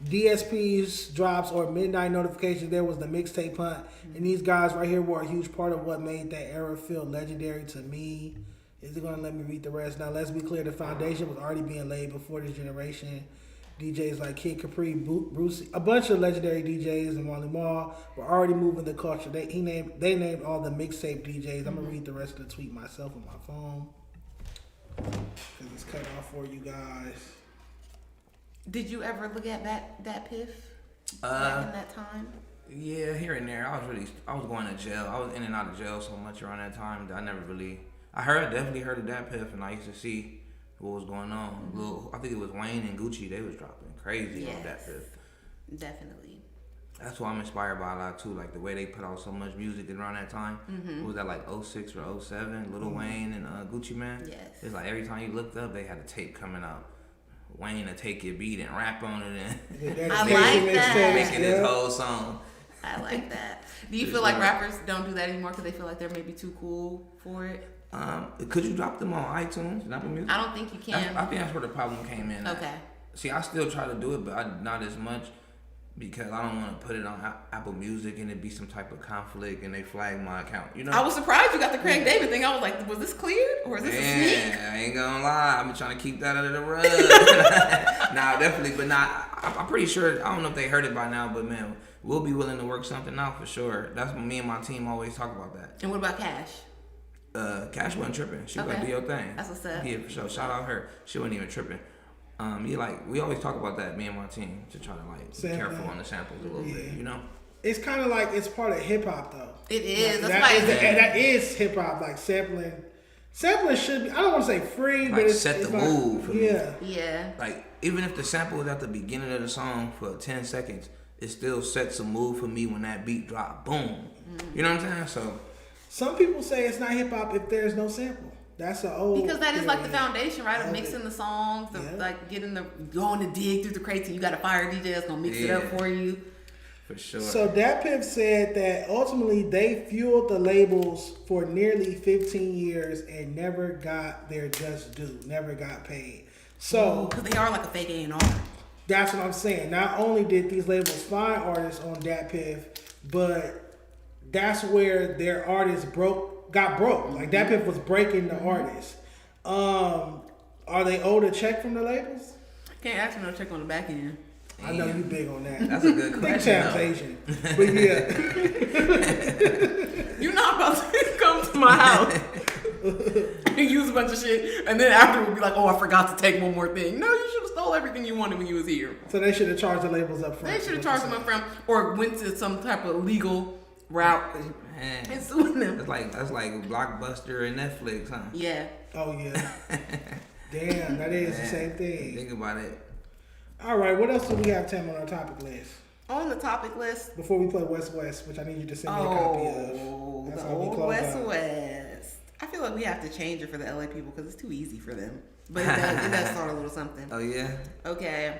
DSPs drops or midnight notifications, there was the mixtape hunt, and these guys right here were a huge part of what made that era feel legendary to me. Is it gonna let me read the rest? Now let's be clear, the foundation was already being laid before this generation. DJs like Kid Capri, Bruce, a bunch of legendary DJs and Wally Mall were already moving the culture. They named all the mixtape DJs. I'm gonna read the rest of the tweet myself on my phone because it's cut off for you guys. Did you ever look at DatPiff back in that time? Yeah, here and there. I was going to jail. I was in and out of jail so much around that time that I never really. Definitely heard of DatPiff, and I used to see what was going on. I think it was Wayne and Gucci. They was dropping crazy on DatPiff. Definitely. That's what I'm inspired by a lot too. Like the way they put out so much music around that time. What was that, like 06 or 07? Lil Wayne and Gucci Man. Yes. It's like every time you looked up, they had a tape coming out. Wayne to take your beat and rap on it and I like that. making this whole song. I like that. Do you feel like rappers don't do that anymore because they feel like they're maybe too cool for it? Could you drop them on iTunes and Apple Music? I don't think you can. I think that's where the problem came in. Okay. See, I still try to do it, but not as much because I don't want to put it on Apple Music and it be some type of conflict and they flag my account. You know. I was surprised you got the Craig David thing. I was like, was this cleared or is this a sneak? I ain't gonna lie. I've been trying to keep that under the rug. Nah, definitely, but I'm pretty sure. I don't know if they heard it by now, but man, we'll be willing to work something out for sure. That's what me and my team always talk about that. And what about Cash? Cash wasn't tripping. She was like, do your thing. That's what's up. Yeah, for sure. Shout out her. She wasn't even tripping. We always talk about that, me and my team, to try to be careful on the samples a little bit, you know? It's kind of like it's part of hip hop though. It is. Like, that is hip hop. Like sampling should be. I don't want to say free, like but it's set the like, mood for me. Yeah. Like even if the sample is at the beginning of the song for 10 seconds, it still sets a mood for me when that beat drop. Boom. You know what I'm saying? So some people say it's not hip hop if there's no sample. That's an old because that is like the foundation, right? Of mixing the songs, of like going to dig through the crates, and you got a fire DJ that's gonna mix it up for you. For sure. So DatPiff said that ultimately they fueled the labels for nearly 15 years and never got their just due, never got paid. So because they are like a fake A&R. That's what I'm saying. Not only did these labels find artists on DatPiff, but that's where their artists got broke. Like DatPiff was breaking the artists. Are they owed a check from the labels? Can't ask me no check on the back end. I know you big on that. That's a good question. Think Asian. But yeah. You're not about to come to my house and use a bunch of shit, and then after we'll be like, oh, I forgot to take one more thing. No, you should have stole everything you wanted when you was here. So they should have charged the labels up front. They should have charged them up front, or went to some type of legal route and suing them. That's like Blockbuster and Netflix, huh? Yeah. Oh yeah. Damn, that is the same thing. Think about it. All right, what else do we have, Tam, on our topic list? On the topic list, before we play West West, which I need you to send me a copy of. That's the how we old close West out. West. I feel like we have to change it for the LA people because it's too easy for them. But it does start a little something. Oh yeah. Okay.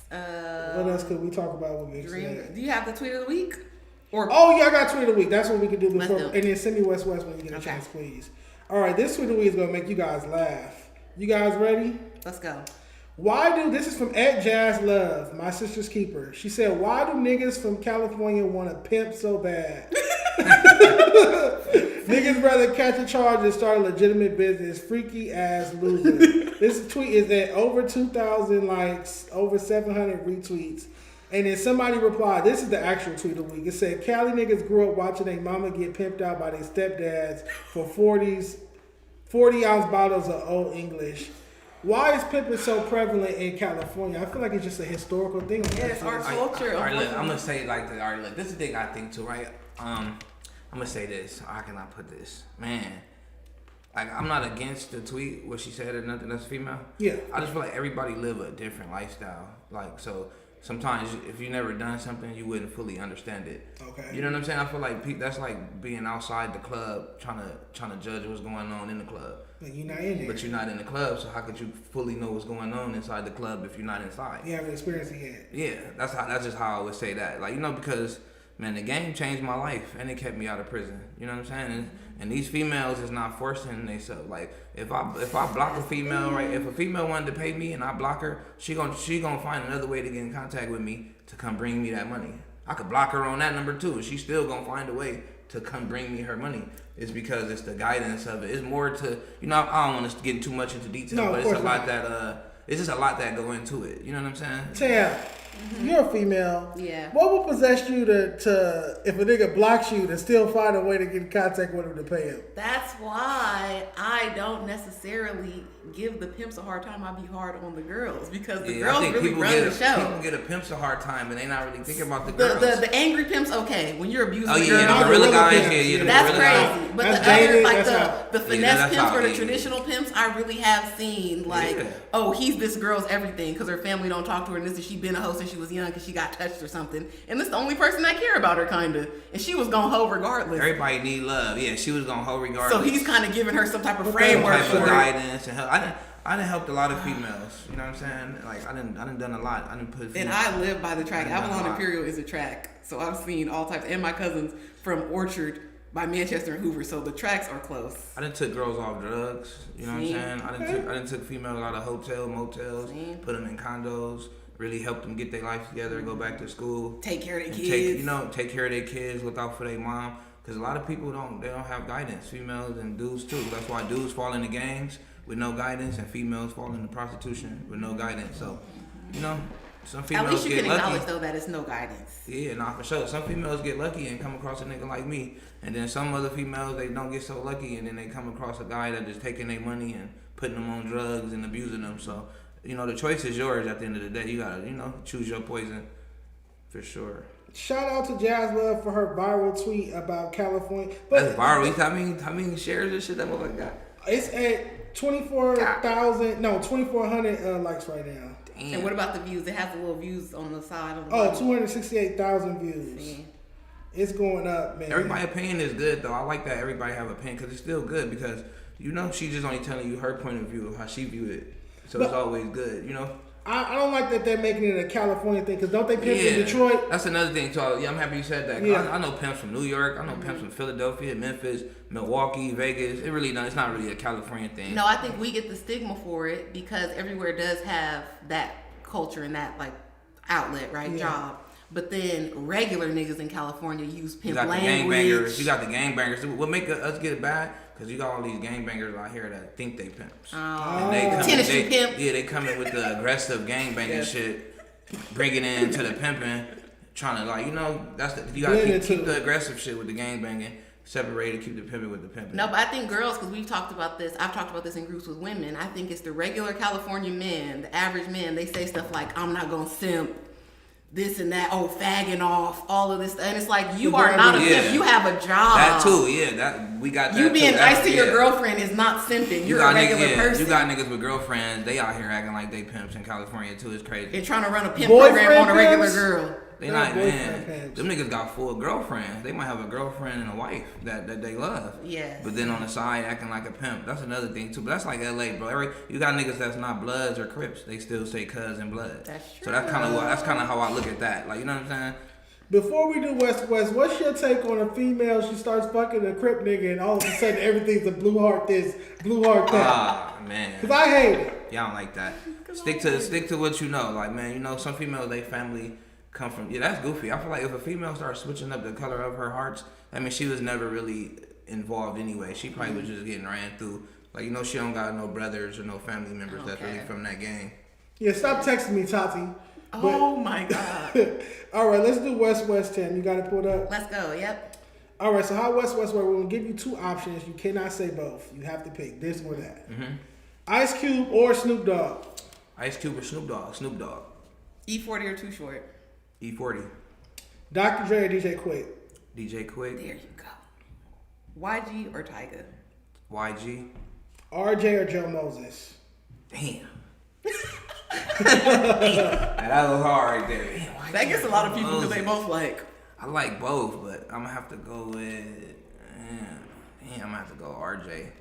What else could we talk about with Mix? Do you have the tweet of the week? Oh yeah, I got tweet of the week. That's what we can do before, do it. and then send me West West when you get a chance, please. All right, this tweet of the week is gonna make you guys laugh. You guys ready? Let's go. This is from @JazzLove, my sister's keeper. She said, why do niggas from California want to pimp so bad? Niggas rather catch a charge and start a legitimate business. Freaky ass loser. This tweet is at over 2,000 likes, over 700 retweets. And then somebody replied, this is the actual tweet of the week. It said, Cali niggas grew up watching their mama get pimped out by their stepdads for 40-ounce bottles of Old English. Why is pimping so prevalent in California? I feel like it's just a historical thing. Yeah, it's our culture. All right, look, I'm gonna say it like this. All right, look, this is the thing I think too, right? I'm gonna say this. How can I put this? Man, like I'm not against the tweet what she said or nothing. That's female. Yeah. I just feel like everybody live a different lifestyle. Like so. Sometimes if you never done something, you wouldn't fully understand it. Okay. You know what I'm saying? I feel like that's like being outside the club, trying to judge what's going on in the club. But you're not in there. But you're not in the club, so how could you fully know what's going on inside the club if you're not inside? You haven't experienced it yet. Yeah, that's just how I would say that. Like, you know, because man, the game changed my life and it kept me out of prison. You know what I'm saying? And these females is not forcing themselves. Like if I block a female, right? If a female wanted to pay me and I block her, she gonna find another way to get in contact with me to come bring me that money. I could block her on that number too. She's still gonna find a way to come bring me her money. It's because it's the guidance of it. It's more to, you know, I don't want to get too much into detail, but it's a lot that it's just a lot that go into it. You know what I'm saying? Tam, You're a female. Yeah. What would possess you to if a nigga blocks you to still find a way to get in contact with him to pay him? That's why I don't necessarily give the pimps a hard time. I be hard on the girls because the girls really run the show. People get a pimps a hard time and they not really thinking about the girls. The angry pimps, okay. When you're abusing the gorilla guys, that's crazy. Guys. But that's the dated, other, like the finesse pimps or the traditional pimps, I really have seen oh, he's this girl's everything because her family don't talk to her and this is she been a hoe since she was young because she got touched or something. And this the only person that care about her, kind of. And she was gonna hoe regardless. Everybody need love. Yeah, she was gonna hoe regardless. So he's kind of giving her some type of framework some type of for guidance and help. I done helped a lot of females. You know what I'm saying? Like I done done a lot. I done put. And I live by the track. Avalon Imperial is a track, so I've seen all types. And my cousins from Orchard by Manchester and Hoover, so the tracks are close. I done took girls off drugs. You know what I'm saying? I done took females out of hotels, motels, put them in condos. Really help them get their life together, go back to school, take care of their kids. Take care of their kids, look out for their mom. Because a lot of people don't have guidance, females and dudes too. That's why dudes fall into gangs with no guidance, and females fall into prostitution with no guidance. So, some females at least you get can lucky. Acknowledge though that it's no guidance. Yeah, nah, for sure. Some females get lucky and come across a nigga like me, and then some other females they don't get so lucky, and then they come across a guy that just taking their money and putting them on drugs and abusing them. So. The choice is yours at the end of the day. You gotta, choose your poison for sure. Shout out to Jasmine for her viral tweet about California. That's viral. How many shares this shit that motherfucker got? It's at 2,400 likes right now. Damn. And what about the views? It has the little views on the side. 268,000 views. See? It's going up, man. Everybody's opinion is good though. I like that everybody have an opinion because it's still good because she's just only telling you her point of view of how she viewed it. So it's always good, I don't like that they're making it a California thing because don't they pimp in Detroit? That's another thing too. I'm happy you said that. Yeah. I know pimps from New York. I know pimps from Philadelphia, Memphis, Milwaukee, Vegas. It's not really a California thing. No, I think we get the stigma for it because everywhere does have that culture and that outlet, right? Yeah. Job. But then regular niggas in California use pimp language. You got the gangbangers. What make us get it bad? Because you got all these gangbangers out here that think they pimps. And they pimp. Yeah, they come in with the aggressive gangbanging shit, bringing it into the pimping, trying to you gotta keep the aggressive shit with the gangbanging separated, keep the pimping with the pimping. No, but I think girls, because we've talked about this, I've talked about this in groups with women. I think it's the regular California men, the average men. They say stuff like, "I'm not gonna simp." This and that, fagging off, all of this, and it's like you are not a pimp. You have a job. That too, yeah. We got that. You being too. nice to your girlfriend is not simping. You're a regular person. You got niggas with girlfriends. They out here acting like they pimps in California too. It's crazy. They're trying to run a pimp program on a regular girl. They not, man. Them niggas got full girlfriends. They might have a girlfriend and a wife that they love. Yes. But then on the side acting like a pimp. That's another thing too. But that's like LA, bro. You got niggas that's not Bloods or Crips. They still say cuz and blood. That's true. So that's kind of how I look at that. Like, you know what I'm saying? Before we do West, what's your take on a female? She starts fucking a Crip nigga and all of a sudden everything's a blue heart this, blue heart that. Ah, man. Cause I hate it. Y'all don't like that. Stick to what you know. Like, man, some females, they family come from, that's goofy. I feel like if a female starts switching up the color of her hearts, I mean, she was never really involved anyway. She probably was just getting ran through. Like, she don't got no brothers or no family members that's really from that gang. Yeah, stop texting me, Tati. Oh my God. All right, let's do West, Tam. You got it pulled up? Let's go, yep. All right, so how West work? We're going to give you two options. You cannot say both. You have to pick this or that. Mm-hmm. Ice Cube or Snoop Dogg? Ice Cube or Snoop Dogg? Snoop Dogg. E40 or Too Short? E40. Dr. Dre or DJ Quick? DJ Quick. There you go. YG or Tyga? YG. RJ or Joe Moses? Damn. That was hard right there. Damn, that gets a lot of people because they both like. I like both, but I'm gonna have to go with. I'm gonna have to go RJ.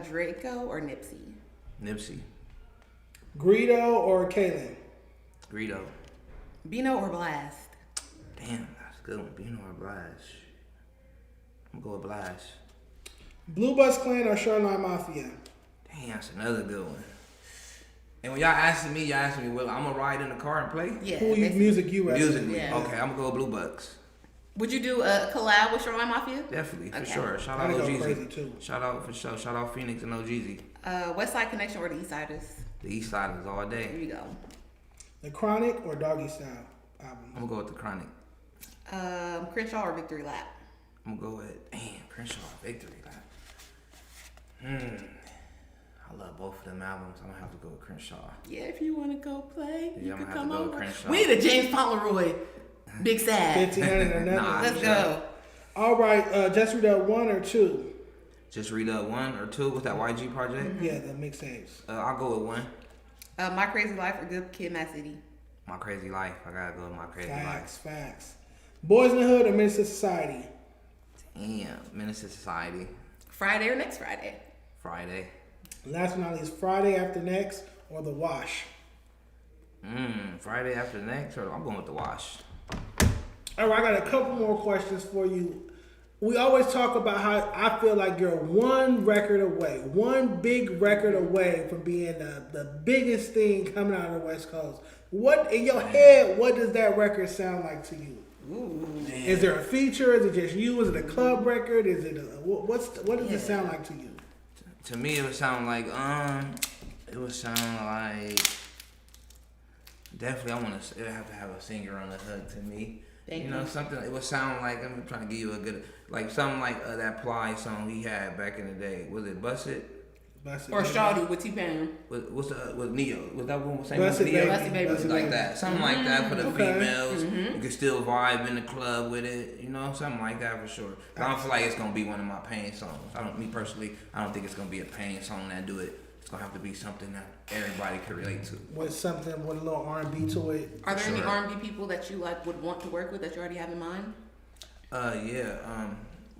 Draco or Nipsey? Nipsey. Greedo or Kalan? Greedo. Bino or Blast? Damn, that's a good one. Bino or Blast? I'm gonna go with Blast. BlueBucksClan or Shoreline Mafia? Damn, that's another good one. And when y'all asking me, well, I'm gonna ride in the car and play? Yeah. Who music you at? Musically. Yeah. Okay, I'm gonna go with Blue Bucks. Would you do a collab with Shoreline Mafia? Definitely, for okay. sure. Shout out OGZ. Shout out for sure. Shout out Phoenix and OGZ. West Side Connection or the East Siders? The East Siders all day. Here you go. The Chronic or Doggy Style album? I'm gonna go with the Chronic. Crenshaw or Victory Lap? I'm gonna go with Crenshaw, Victory Lap. I love both of them albums. I'm gonna have to go with Crenshaw. Yeah, if you want to go play, Yeah, you I'm can gonna have come to go with over. Crenshaw. We need a James Pomeroy. Big sad. 1500 or nothing. Nah. Let's go. All right, just read up 1 or 2. Just read up 1 or 2 with that YG project. Yeah, the mixtapes. I'll go with 1. My Crazy Life or Good Kid, Mad City? My Crazy Life. I gotta go with My Crazy Life. Facts. Boys in the Hood or Minister Society? Damn, Minister Society. Friday or next Friday? Friday. Last but not least, Friday After Next or The Wash? Friday After Next, or I'm going with The Wash. All right, I got a couple more questions for you. We always talk about how I feel like you're one record away, one big record away from being the biggest thing coming out of the West Coast. What in your head? What does that record sound like to you? Ooh. Is there a feature? Is it just you? Is it a club record? Is it what does it sound like to you? To me, it would sound like definitely. I want to have a singer on the hook. To me, Thank you. Something. It would sound like I'm trying to give you a good something like that Ply song he had back in the day. Was it Bust It? Or Shawty with T-Pain. With Neo? Was that one same Bust with It, Neo? Baby. Baby. Bust It like that. Something like that for the females. Mm-hmm. You can still vibe in the club with it. Something like that for sure. I don't feel like it's gonna be one of my pain songs. Me personally, I don't think it's gonna be a pain song that do it. It's gonna have to be something that everybody can relate to. With something with a little R&B to it. Are there any R&B people that you would want to work with that you already have in mind?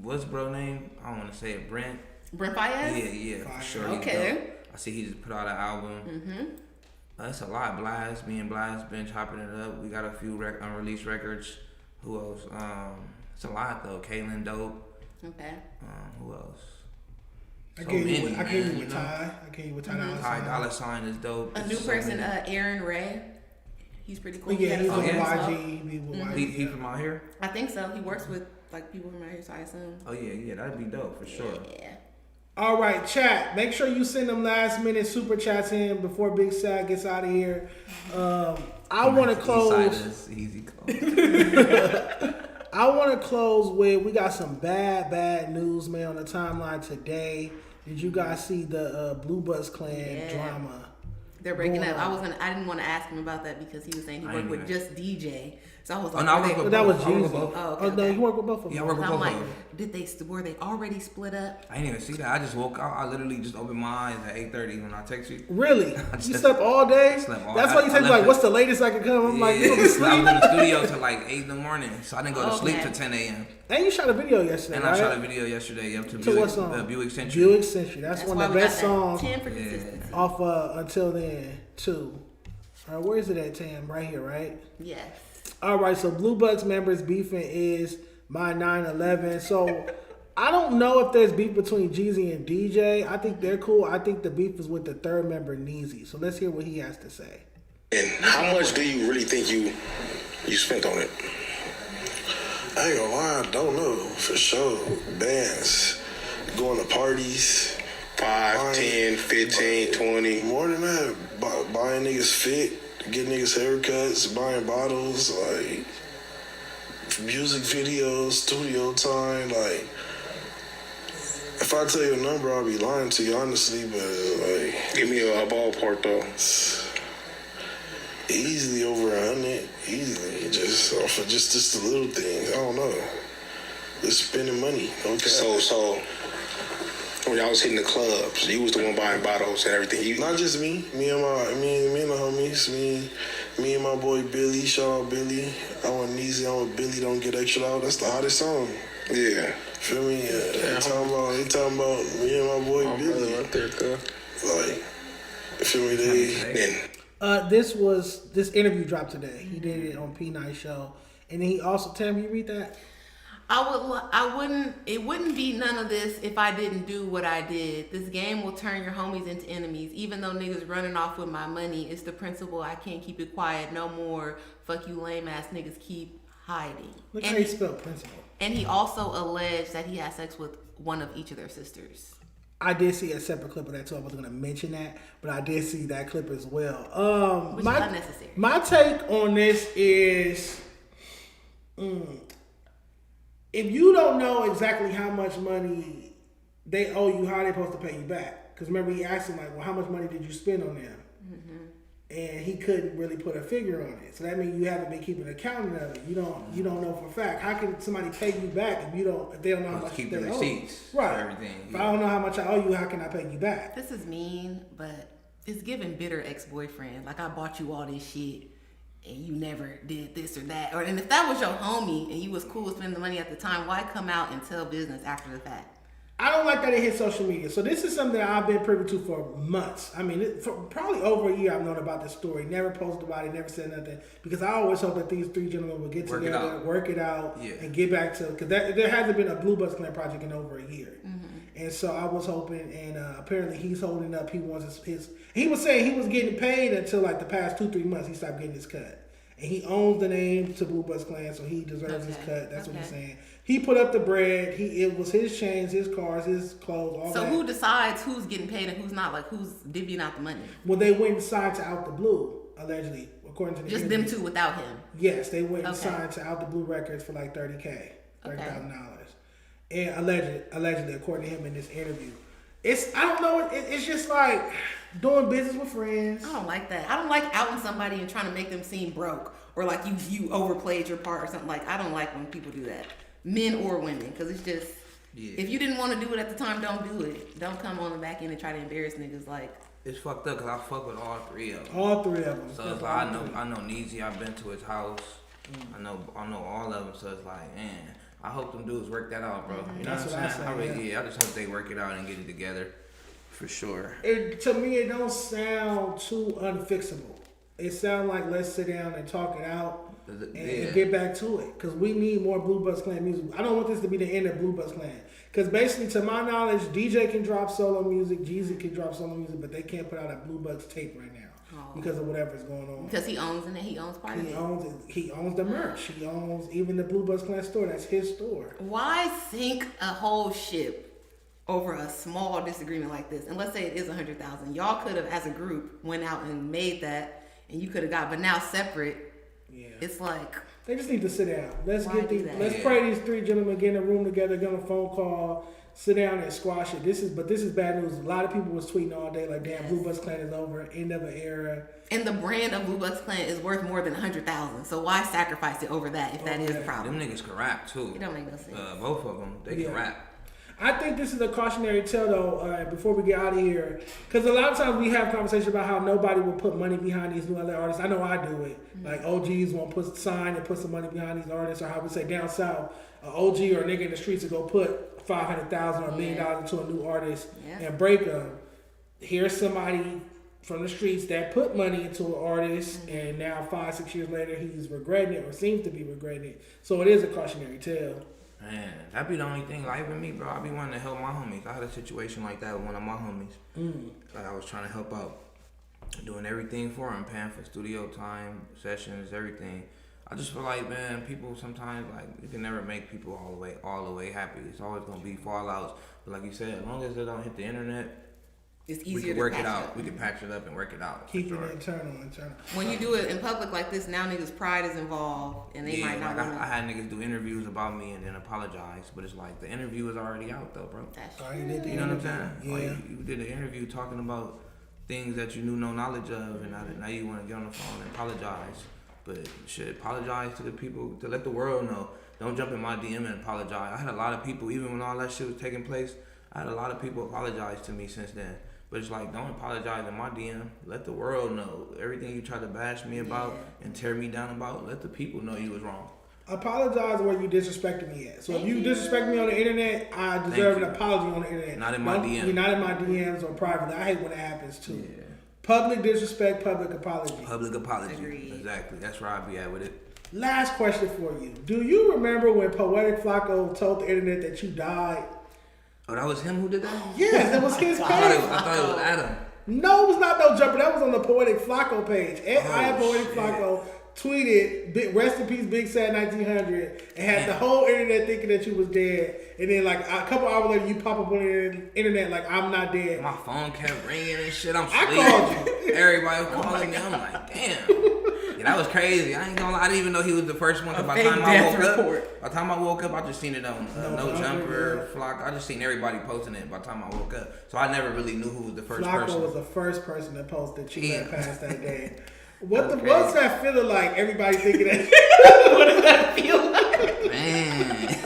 What's bro name? I don't want to say it. Brent Faiyaz? Yeah, for sure. Okay. I see he just put out an album. Mm-hmm. It's a lot. Me and Blast been chopping it up. We got a few unreleased records. Who else? It's a lot though. Kalan Dope. Okay. Who else? I came with Ty. Ty Dolla $ign is dope. A new person, Aaron Ray. He's pretty cool. Yeah, he's on YG. He from out here? I think so. He works with people from out here, so I assume. Oh yeah, that'd be dope for sure. Yeah. All right, chat. Make sure you send them last minute super chats in before Big Sad gets out of here. I want to close. Easy close. I want to close with, we got some bad news, man, on the timeline today. Did you guys see the BlueBucksClan drama? They're breaking up. I didn't want to ask him about that because he was saying he worked with just DJ. So I was like, that was Jeezy. No, you work with both of them. Yeah, I work with both of them. Were they already split up? I didn't even see that. I just woke up. I literally just opened my eyes at 8:30 when I text you. Really? You slept all day? That's why you text me like, what's the latest I can come? I'm like, you don't sleep? I was in the studio till like 8 in the morning, so I didn't go to sleep till 10 a.m. And you shot a video yesterday, And right? I shot a video yesterday, to what song? Buick Century. Buick Century. That's one of the best songs 10 for consistency. off Until Then 2. All right, where is it at, Tam? Right here, right? Yes. All right, so Blue Bucks members beefing is my 9/11. So I don't know if there's beef between Jeezy and DJ. I think they're cool. I think the beef is with the third member, Neezy. So let's hear what he has to say. And how much do you really think you spent on it? I ain't gonna lie, I don't know for sure. Bands, going to parties, 5, 10, 15, 20. More than that, buying niggas fit, getting niggas haircuts, buying bottles, like music videos, studio time, like. If I tell you a number, I'll be lying to you, honestly, but like. Give me a ballpark though. Easily over 100, easily, just off of just the little things. I don't know. Just spending money. Okay. So when y'all was hitting the clubs, you was the one buying bottles and everything. Not just me. Me and the homies. Me and my boy Billy. Shout out Billy. I want Neezy. I want Billy. Don't Get Extra Out. That's the hottest song. Yeah. Feel me? They talking about me and my boy Billy. Right there, like, feel me? This interview dropped today. He did it on P9 show, and then he also, Tam, you read that? It wouldn't be none of this if I didn't do what I did. This game will turn your homies into enemies. Even though niggas running off with my money, it's the principle. I can't keep it quiet no more. Fuck you lame ass niggas, keep hiding. Look how he spelled principle. And he also alleged that he had sex with one of each of their sisters. I did see a separate clip of that too. I wasn't going to mention that, but I did see that clip as well. Which is unnecessary. My take on this is, if you don't know exactly how much money they owe you, how are they supposed to pay you back? Because remember, he asked him like, well, how much money did you spend on them? And he couldn't really put a figure on it. So that means you haven't been keeping account of it. You don't know for a fact. How can somebody pay you back if they don't know how much keep they the owe? receipts Right. for everything. If I don't know how much I owe you, how can I pay you back? This is mean, but it's giving bitter ex-boyfriend. Like, I bought you all this shit and you never did this or that. And if that was your homie and you was cool with spending the money at the time, why come out and tell business after the fact? I don't like that it hit social media. So this is something that I've been privy to for months. I mean, for probably over a year I've known about this story. Never posted about it, never said nothing. Because I always hope that these three gentlemen would get together, work it out, and get back to... Because there hasn't been a BlueBucksClan project in over a year. And so I was hoping, and apparently he's holding up. He wants his... He was saying he was getting paid until like the past 2-3 months he stopped getting his cut. And he owns the name to BlueBucksClan, so he deserves his cut. That's what he's saying. He put up the bread. It was his chains, his cars, his clothes, all that. So who decides who's getting paid and who's not? Like, who's divvying out the money? Well, they went and signed to Out the Blue, allegedly, according to the Just interview. them two without him? Yes, they went and signed to Out the Blue Records for like $30,000. And allegedly, according to him in this interview. I don't know, it's just like doing business with friends. I don't like that. I don't like outing somebody and trying to make them seem broke or like you overplayed your part or something. Like, I don't like when people do that. Men or women, because it's just, if you didn't want to do it at the time, don't do it. Don't come on the back end and try to embarrass niggas. Like, it's fucked up because I fuck with all three of them. All three of them. So it's like, I know Neezy. I've been to his house. I know all of them. So it's like, man, I hope them dudes work that out, bro. You know what I'm saying? I just hope they work it out and get it together, for sure. To me, it don't sound too unfixable. It sounds like let's sit down and talk it out. And get back to it, because we need more BlueBucksClan music. I don't want this to be the end of BlueBucksClan, because basically, to my knowledge, DJ can drop solo music, Jeezy can drop solo music, but they can't put out a BlueBucks tape right now because of whatever's going on. Because he owns it, he owns part of it. He owns the merch. He owns even the BlueBucksClan store. That's his store. Why sink a whole ship over a small disagreement like this? And let's say it is 100,000. Y'all could have, as a group, went out and made that, and you could have got. But now separate. Yeah. It's like they just need to sit down. Let's pray these three gentlemen get in a room together, get on a phone call, sit down and squash it. This is bad news. A lot of people was tweeting all day like, damn, BlueBucksClan is over, end of an era. And the brand of BlueBucksClan is worth more than 100,000. So why sacrifice it over that if that is the problem? Them niggas can rap too. It don't make no sense. Both of them, they can rap. I think this is a cautionary tale, though, before we get out of here. Because a lot of times we have conversations about how nobody will put money behind these new LA artists. I know I do it. Like, OGs won't put some money behind these artists. Or how we say down south, an OG or a nigga in the streets will go put $500,000 or $1 million into a new artist and break them. Here's somebody from the streets that put money into an artist, and now 5-6 years later, he's regretting it or seems to be regretting it. So it is a cautionary tale. Man, that be the only thing. Like, with me, bro, I be wanting to help my homies. I had a situation like that with one of my homies. Like, I was trying to help out, doing everything for him, paying for studio time, sessions, everything. I just feel like, man, people sometimes, like, you can never make people all the way happy. It's always gonna be fallouts. But like you said, as long as they don't hit the internet, it's easier we can to work patch it out. up. We can patch it up and work it out. Keep it internal. When you do it in public like this, now niggas' pride is involved, and they might not like want to. I had niggas do interviews about me and then apologize, but it's like the interview is already out though, bro. That's true. You know what I'm saying? Yeah. Like, you did an interview talking about things that you knew no knowledge of, and now you want to get on the phone and apologize. But shit, apologize to the people, to let the world know. Don't jump in my DM and apologize. I had a lot of people, even when all that shit was taking place, I had a lot of people apologize to me since then. But it's like, don't apologize in my DM. Let the world know. Everything you try to bash me about and tear me down about, let the people know you was wrong. Apologize where you disrespected me at. So if you disrespect me on the internet, I deserve an apology on the internet. Not in my DM. You're not in my DMs or privately. I hate when that happens too. Yeah. Public disrespect, public apology. Public apology. Agreed. Exactly. That's where I be at with it. Last question for you. Do you remember when Poetic Flacco told the internet that you died? Oh, that was him who did that? Yes, it was his page. I thought it was Adam. No, it was not no jumper. That was on the Poetic Flacco page. I had Poetic Flacco tweeted, rest in peace, Big Sad 1900, and had the whole internet thinking that you was dead. And then like a couple hours later, you pop up on the internet like, I'm not dead. My phone kept ringing and shit. I'm I sleeping. called you. Everybody was calling me. I'm like, damn. Yeah, that was crazy. I ain't gonna lie. I didn't even know he was the first one. By the time I woke up, I just seen it on No Jumper, Flock. I just seen everybody posting it by the time I woke up. So I never really knew who was the first person. Flocko was the first person that posted you had passed that day. What's that feeling like? Everybody thinking that. What does that feel like? Man.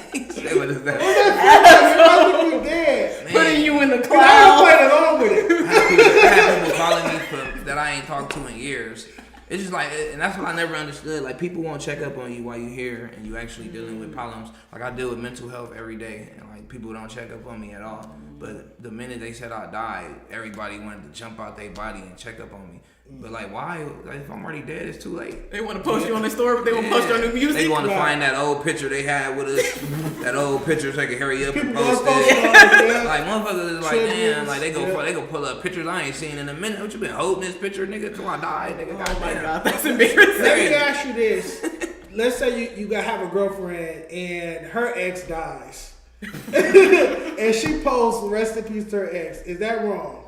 What is that? Everybody think you dead. Putting you in the I cloud. played along with it. I had people calling me that I ain't talked to in years. It's just like, and that's what I never understood. Like, people won't check up on you while you're here and you actually dealing with problems. Like, I deal with mental health every day, and like, people don't check up on me at all. But the minute they said I died, everybody wanted to jump out their body and check up on me. But like, why? Like, if I'm already dead, it's too late. They want to post you on their story, but they want to post your new music. They want to find that old picture they had with us. That old picture so they can hurry up and post it. Like, motherfuckers is like, damn, like they go pull up pictures I ain't seen in a minute. What you been holding this picture, nigga, till I die, nigga? Oh my god, that's embarrassing. Let me ask you this. Let's say you have a girlfriend and her ex dies. And she posts rest in peace to her ex. Is that wrong?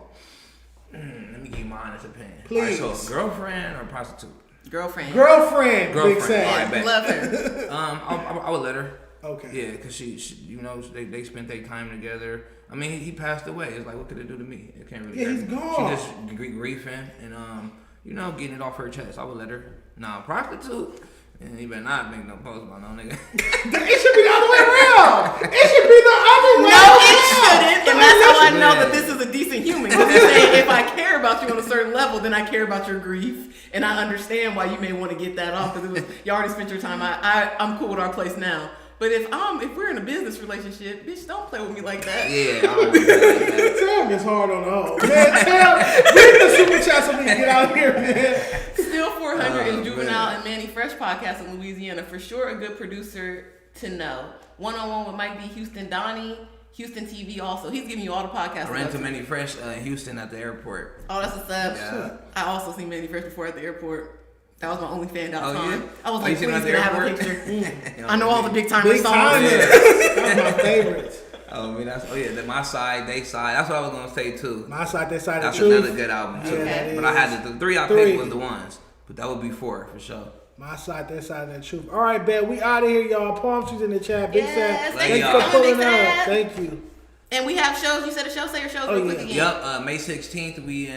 Let me give you my honest opinion. Please. Right, so girlfriend or prostitute? Girlfriend. Big Sad. All right, bet. Love her. I would let her. Okay. Yeah, because she you know, they spent their time together. I mean, he passed away. It's like, what could it do to me? It can't really. Yeah, he's gone. She just griefing and you know, getting it off her chest. I would let her. Nah, prostitute. And you better not make no post about no nigga. It should be the other way around. It should be the other way No, around. it shouldn't. And that's how I know that this is a decent human. Because they're saying, if I care about you on a certain level, then I care about your grief. And I understand why you may want to get that off. Because you already spent your time. I'm cool with our place now. But if we're in a business relationship, bitch, don't play with me like that. Yeah, I don't do that like that. Tam is hard on the hoe. Man, Tam, read the super chat so we can get out of here, man. Still 400 is Juvenile and Manny Fresh podcast in Louisiana. For sure, a good producer to know. One-on-one with Mike B. Houston Donnie. Houston TV also. He's giving you all the podcasts. I ran to Manny Fresh in Houston at the airport. Oh, that's what's up. Yeah. I also seen Manny Fresh before at the airport. That was my only fan out time. Yeah? I was like, you please, seen can I have a airport? picture? I know all the big timers Big songs. timers. That's my favorites. Oh, I mean, my side, they side. That's what I was gonna say too. My side, that side That's of the truth. another good album too. Yeah, but I had the three I Three. picked was the ones. But that would be 4 for sure. My side, that side of the truth. All right, Ben, we out of here, y'all. Palm trees in the chat. Big Yes, Sad. thank Thanks you for for pulling coming, Big up. Sad. Thank you. And we have shows. You said a show. Say your shows real quick again. Yep. May 16th we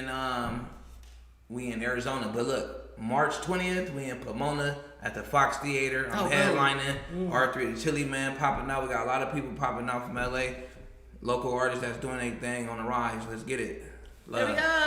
in Arizona. But look, March 20th we in Pomona at the Fox Theater. I'm headlining. R3 the Chili Man popping out. We got a lot of people popping out from LA. Local artists that's doing their thing on the rise. Let's get it. Love. There we go.